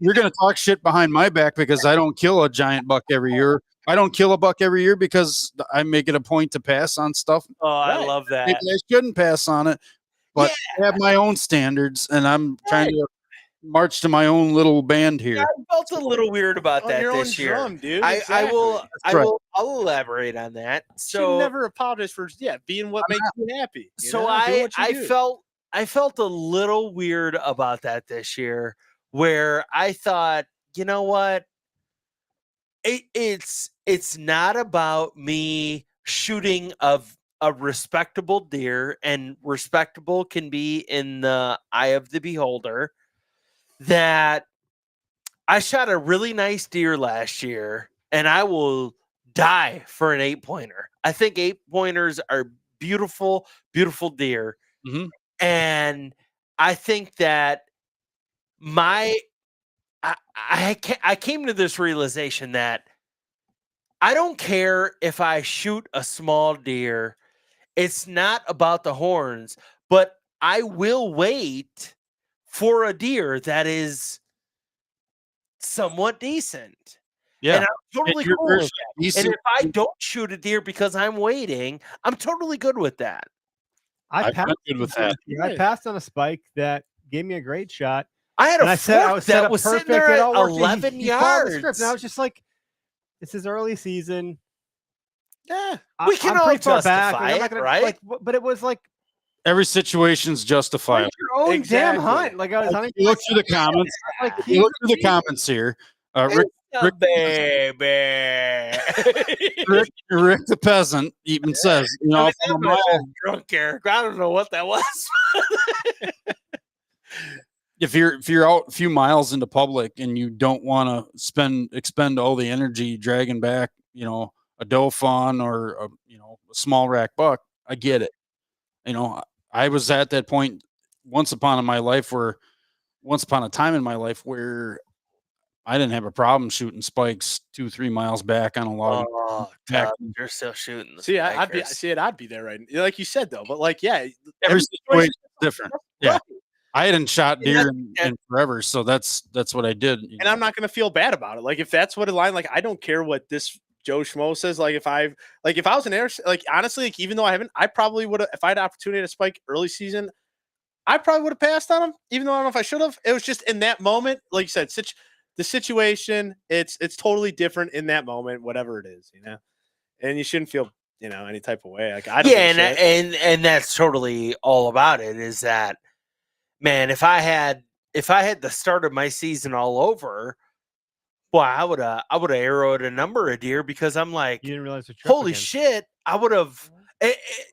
You're gonna talk shit behind my back because I don't kill a giant buck every year. I don't kill a buck every year because I make it a point to pass on stuff.
Oh, I
Right.
love that.
Maybe I shouldn't pass on it, but I have my own standards, and I'm trying to march to my own little band here.
I felt a little weird about
On
that
your own
this year.
drum, dude.
I
Exactly.
will.
right.
I'll elaborate on that.
So
So
never apologize for being what makes you happy. you
so
know? Do
I
what you do.
I felt a little weird about that this year, where I thought, you know what, it's not about me shooting of a respectable deer, and respectable can be in the eye of the beholder. That I shot a really nice deer last year, and I will die for an 8-pointer. I think 8-pointers are beautiful, beautiful deer.
Mhm.
And I think that I came to this realization that I don't care if I shoot a small deer. It's not about the horns, but I will wait for a deer that is somewhat decent.
Yeah.
And I'm totally
And you're
cool
very
with that.
decent.
And if I don't shoot a deer because I'm waiting, I'm totally good with that.
I've been good with that.
I passed on a spike that gave me a great shot.
I had
And
a
I said I
fork
was set
that
up
was
perfect.
sitting there
It
at
all worked.
11
He followed the script,
yards.
and I was just like, "This is early season.
Yeah.
We can
I'm
all
pretty far back,
justify
and I'm
it,
not gonna,
right?
Like, but it was like
Every situation's justifiable.
your own
Exactly.
damn hunt. Like I was hunting.
You look through the comments.
Like
You look through the comments here. Rick,
It's a
Rick-
baby.
Rick the peasant even says, you know,
I mean,
from a
that was
mile,
drunk, Eric. I don't know what that was.
if you're out a few miles into public and you don't want to expend all the energy dragging back, you know, a doe fawn or a small rack buck, I get it. You know, I was at that point once upon a time in my life where I didn't have a problem shooting spikes 2-3 miles back on a log.
Oh,
back
Tubbs, you're still shooting. The
See, I'd be
spikers.
I'd be there right, like you said though. But like, yeah,
Every situation is different. Yeah.
Right.
I hadn't shot
And
deer
that's-
in forever, so that's what I did. you
And
know.
I'm not gonna feel bad about it. Like if that's what a line, like I don't care what this Joe Schmo says. Like if I was an air, like honestly, like even though I probably would have, if I had opportunity to spike early season, I probably would have passed on him. Even though I don't know if I should have. It was just in that moment, like you said, the situation. It's totally different in that moment, whatever it is, And you shouldn't feel any type of way. Like I don't.
Yeah,
give a shit.
and that's totally all about it. Is that, man? If I had the start of my season all over, boy, I would have arrowed a number of deer because I'm like,
You didn't realize what you're up
holy
against.
shit, I would have.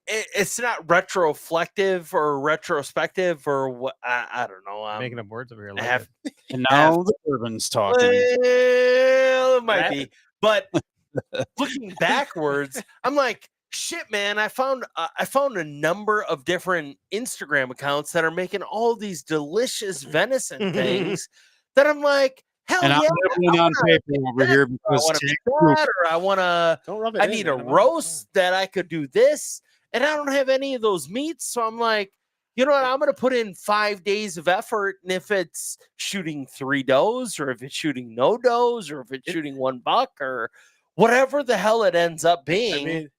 It's not retroflective or retrospective or what. I don't know.
Making up words over here. I like
have-
it.
And now the bourbon's talking.
Well, it might
Right.
be, but looking backwards, I'm like, shit, man. I found a number of different Instagram accounts that are making all these delicious venison things that I'm like, hell
And I'm
yeah,
nibbling on paper over here
I
because
want to
Jack
make
Group-
that, or I want to.
Don't rub it.
I
in,
need
man.
a
I'm not-
roast that I could do this, and I don't have any of those meats, so I'm like, you know what? I'm going to put in 5 days of effort, and if it's shooting 3 does, or if it's shooting no does, or if it's shooting 1 buck, or whatever the hell it ends up being,
I mean,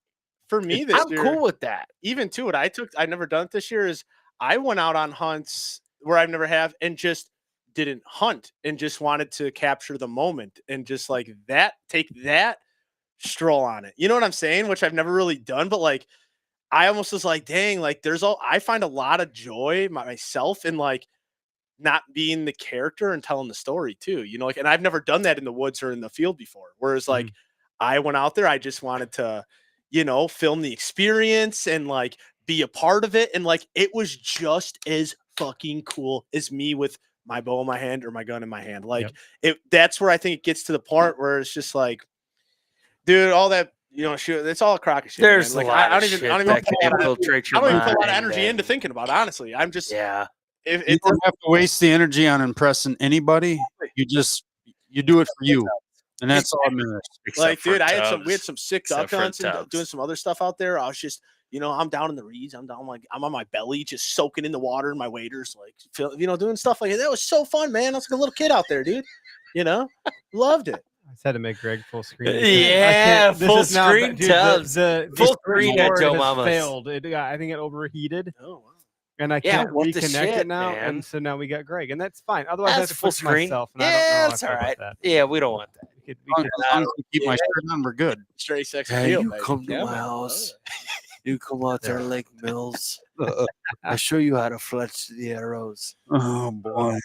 for me this
I'm
year,
cool with that.
even to what I've never done it this year is I went out on hunts where I've never have and just didn't hunt and just wanted to capture the moment and just like that, take that stroll on it. You know what I'm saying? Which I've never really done, but like I almost was like, dang, like I find a lot of joy myself in like not being the character and telling the story too, like, and I've never done that in the woods or in the field before. Whereas like I went out there, I just wanted to, film the experience and like be a part of it. And like, it was just as fucking cool as me with my bow in my hand or my gun in my hand. Like that's where I think it gets to the point where it's just like, dude, all that, shoot, it's all a crock of shit.
There's
man.
a
Like,
lot
I
of
don't even,
shit
I don't even,
that can
put a lot of-
infiltrate
I
your
don't even put a lot of
mind,
energy
and-
into thinking about it, honestly. I'm just,
Yeah.
You
it's
don't have to waste the energy on impressing anybody. You do it for you, and that's all that matters.
like,
Except for
dude, we had
Tubbs.
some sick
Except
duck
for
hunts and
Tubbs.
doing some other stuff out there. I was just, I'm down in the reeds. I'm on my belly, just soaking in the water in my waders, like, doing stuff like that. That was so fun, man. I was like a little kid out there, dude. Loved it.
I just had to make Greg full screen. because I
Yeah,
can't- this
full
is now-
screen
dude,
Tubbs.
The
Full screen at
board
Joe
has
Mama's.
failed. I think it overheated,
Oh, wow.
and I
Yeah,
can't
what the
reconnect
shit,
it now.
man?
And so now we got Greg, and that's fine. Otherwise, I have
That's
to
full
push
screen.
myself. And I
Yeah,
don't know how
that's
I
all
feel
right.
about
Yeah, we don't want that.
that. We
As
could,
long as we keep my shirt on, we're good.
Straight sex
Hey,
appeal,
you
baby.
come to
Yeah,
my
man.
house. You come out there like Mills. I show you how to fletch the arrows.
Oh boy.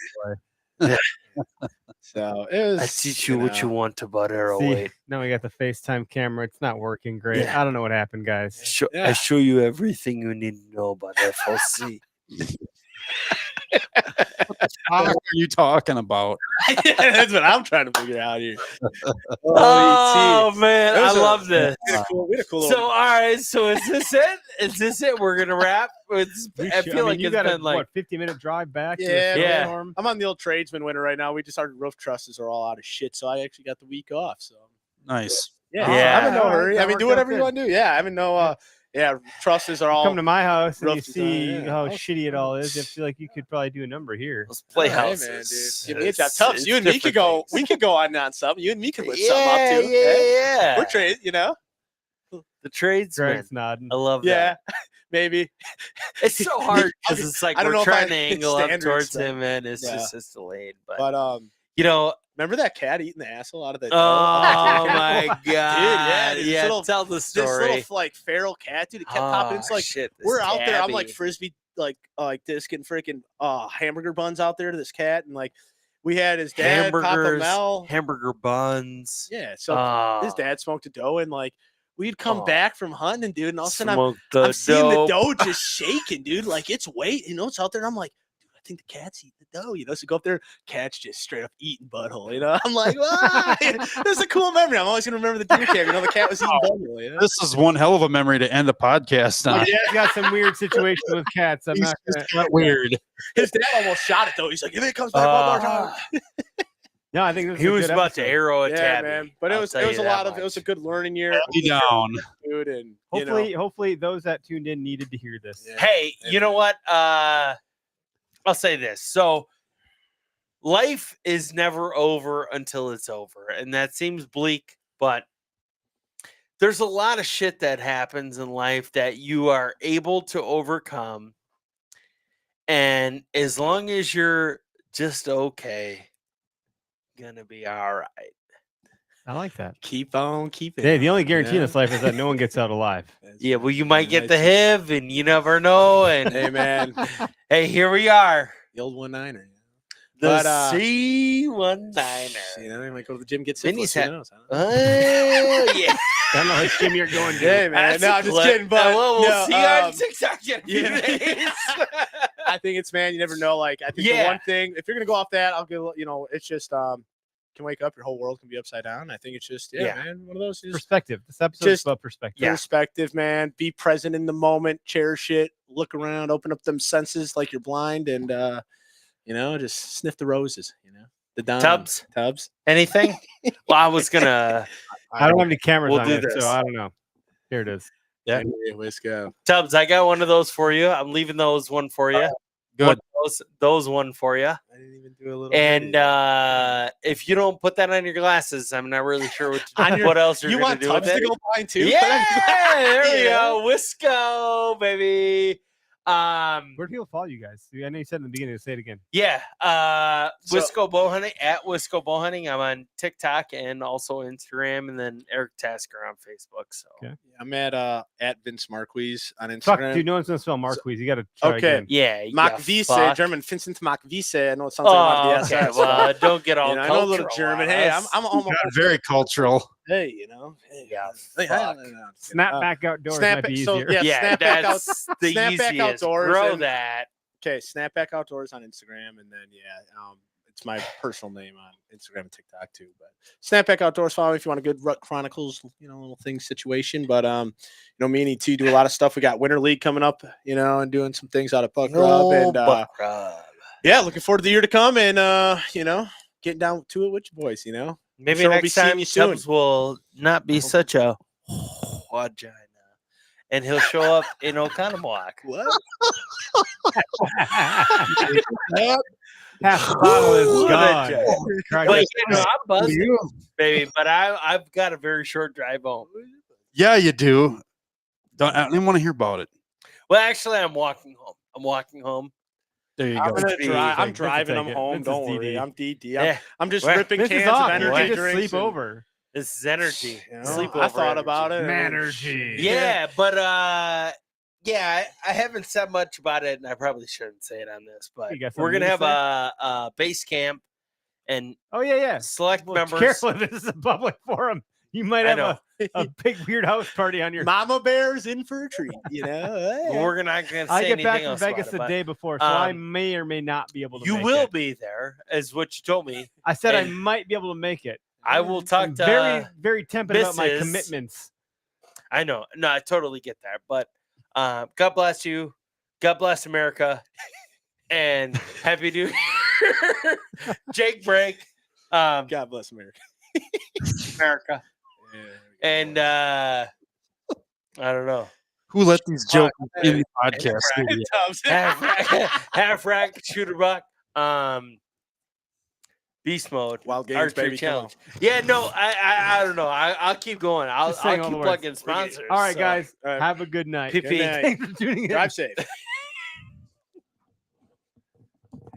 So it was.
I teach you what you want about arrow
see,
weight.
now we got the FaceTime camera. It's not working great.
Yeah.
I don't know what happened, guys.
Yeah.
I show you everything you need to know about FOC.
What are you talking about?
That's what I'm trying to figure out here.
Oh man,
It
I
was a-
love this.
We had a cool
So
little.
all right, so is this it? Is this it? We're gonna wrap. I feel like
you
it's
got
been like
50-minute drive back. to
Yeah,
the
yeah.
snowstorm?
I'm on the old tradesman winter right now. We just our roof trusses are all out of shit, so I actually got the week off. So
Nice.
yeah,
Yeah.
I'm in no
Alright,
hurry.
that
I mean, do
worked out
whatever you
good.
want to do. Yeah, I'm in no. Trusses are all.
Come to my house and you
rough design,
see
yeah.
how
Oh,
shitty it all is. I feel like you could probably do a number here.
those
Hey, man,
playhouses.
dude. Give me a job. Tubbs, you and me could go. We could go on something. You and me could put something up
Yeah,
too.
yeah.
We're trade.
The tradesman.
Greg's nodding.
I love
Yeah,
that.
maybe.
It's so hard because it's like
I don't
we're
know if I-
trying to angle up
standards,
towards
so-
him, and it's
Yeah.
just it's delayed. But,
But
you know,
remember that cat eating the asshole out of the.
oh my god,
yeah,
yeah,
this little-
tell the
This
story.
little like feral cat, dude. It kept popping. It's
Oh,
like
shit, this
we're out there. I'm like
tabby.
frisbee, like this, getting freaking hamburger buns out there to this cat, and like we had his dad, Papa
hamburgers,
Mel.
hamburger buns.
Yeah, so his
Oh,
dad smoked a dough, and like we'd come
Oh.
back from hunting, dude, and all of a sudden
smoked the
I'm seeing the
dope.
dough just shaking, dude. Like it's weight, it's out there. And I'm like, dude, I think the cat's eating the dough, So go up there, cat's just straight up eating butthole, I'm like, ah! That's a cool memory. I'm always gonna remember the deer cam. The cat was eating butthole,
This is one hell of a memory to end a podcast on.
Yeah,
You got some weird situation with cats. I'm
He's
not
just
gonna.
got weird.
his dad almost shot it though. He's like, if it comes back one more time.
No, I think this is
He
a
was
good
about to
episode.
arrow at
Yeah,
Tabby.
man. But
I'll
it was
tell
a
you
lot
that
of it was a
much.
good learning year.
Be down.
Dude, and you
Hopefully,
know,
hopefully those that tuned in needed to hear this.
Yeah.
Hey, you know what? I'll say this. So life is never over until it's over. And that seems bleak, but there's a lot of shit that happens in life that you are able to overcome. And as long as you're just okay, gonna be all right.
I like that.
keep on keeping.
Hey, the
on,
only
you
guarantee in
know?
this life is that no one gets out alive.
That's
Yeah,
right,
well, you might
man.
get the
That's
HIV, and you never know. And
Hey, man,
hey, here we are,
the old 1-9er.
the
But,
C19er.
You know, you might go to the gym, get
Vinny's
syphilis. Who
had-
knows? I don't know.
Oh yeah,
I don't know which gym you're going to.
Hey, man.
That's
No,
a
I'm just
clip.
kidding. But
we'll
no,
see on TikTok in a few
yeah.
days.
I think it's, man, you never know. Like, I think the
Yeah.
one thing, if you're gonna go off that, I'll give, you know, it's just can wake up, your whole world can be upside down. I think it's just,
Yeah.
man, one of those. Just
Perspective. This episode is
Just-
about perspective.
Yeah.
perspective, man. Be present in the moment, cherish it, look around, open up them senses like you're blind, and you know, just sniff the roses, you know. The Dom.
Tubbs,
Tubbs.
anything? Well, I was gonna
I don't have any cameras
We'll
on
do
it,
this.
so I don't know. Here it is.
Yeah.
Anyway, let's go.
Tubbs. I got one of those for you. I'm leaving those one for you.
Good.
Those one for you.
I didn't even do a little.
And
video.
if you don't put that on your glasses, I'm not really sure
On your-
what else you're
you
gonna
want
do
Tubbs
with
to
it.
go blind too?
Yeah, there we
Yeah.
go. Wisco, baby.
Where do people follow you guys? I know you said in the beginning. Say it again.
Yeah.
So-
Wisco Bowhunting at Wisco Bowhunting. I'm on TikTok and also Instagram, and then Eric Tasker on Facebook. So
Okay.
I'm at Vince Marquise on Instagram.
Fuck, dude. No one's gonna spell Marquise. You got to try
Okay.
again.
yeah,
Mac
you
Wiese,
fuck.
German Vincent Mac Wiese. I know it sounds like
Oh,
about the
okay.
SS.
Well, don't get all
you know, I know a little
cultural
German.
on
Hey,
us.
I'm almost
Very cultural.
hey, you know. Hey,
Yeah,
hey,
fuck.
Snapback outdoors might be
so,
easier.
yeah,
Yeah,
Snapback out.
that's the
Snapback
easiest.
Outdoors
Grow
and-
that.
Okay, Snapback Outdoors on Instagram, and then it's my personal name on Instagram and TikTok too. But Snapback Outdoors, follow me if you want a good Rut Chronicles, you know, little thing situation. But you know, me and ET do a lot of stuff. We got Winter League coming up, you know, and doing some things out of Buck Rub, and
Buck Rub.
yeah, looking forward to the year to come, and you know, getting down to it with you boys, you know.
Maybe
sure we'll
next
be seeing
time
you soon.
Tubbs will not be such a vagina, and he'll show up in Oconomowoc.
What?
Half the bottle is
What a
gone.
joke.
Try
But
to-
you know, I'm buzzing, baby. But I've got a very short drive home.
Yeah, you do. I don't even want to hear about it.
Well, actually, I'm walking home.
There you
I'm
go.
gonna
Be
drive. I'm
like,
driving
Vince
them
will take it.
home.
Vince is
Don't worry.
DD.
I'm DD.
Yeah,
I'm just
Well,
ripping
This is
cans of
off. You
energy
can just
drinks.
sleep
and,
over.
this is energy.
you know,
Sleep
I
over
thought
energy.
about it.
Manergy.
Yeah, but yeah, I haven't said much about it, and I probably shouldn't say it on this. But
You got
we're
something
gonna
new
have
to
a base camp and
Oh yeah.
select
Well,
members.
careful, this is a public forum. You might
I
have
know.
a big weird house party on your.
Mama Bear's in for a treat. You know.
But we're not gonna say
I get
anything
back from
else
Vegas
about
the
it,
day before, so I
um,
may or may not be able
but
to.
you
make
will
it.
be there, is what you told me.
I said I
and
might be able to make it.
I will talk
I'm
to
very tempted about my
Mrs.
commitments.
I know. No, I totally get that. But God bless you. God bless America. And happy New Year. Jake Break.
God bless America.
America.
Yeah,
And I don't know.
Who let these jokes in the
Hey,
podcast studio?
half rack, shooter buck, beast mode,
Wild games,
archery
baby. Come on.
challenge. Yeah, no, I don't know. I'll keep going. I'll
Just saying all
keep
the words.
plugging sponsors.
All right,
so.
guys,
All right.
have a good night.
PP.
Good night.
Thanks for tuning in.
Drive safe.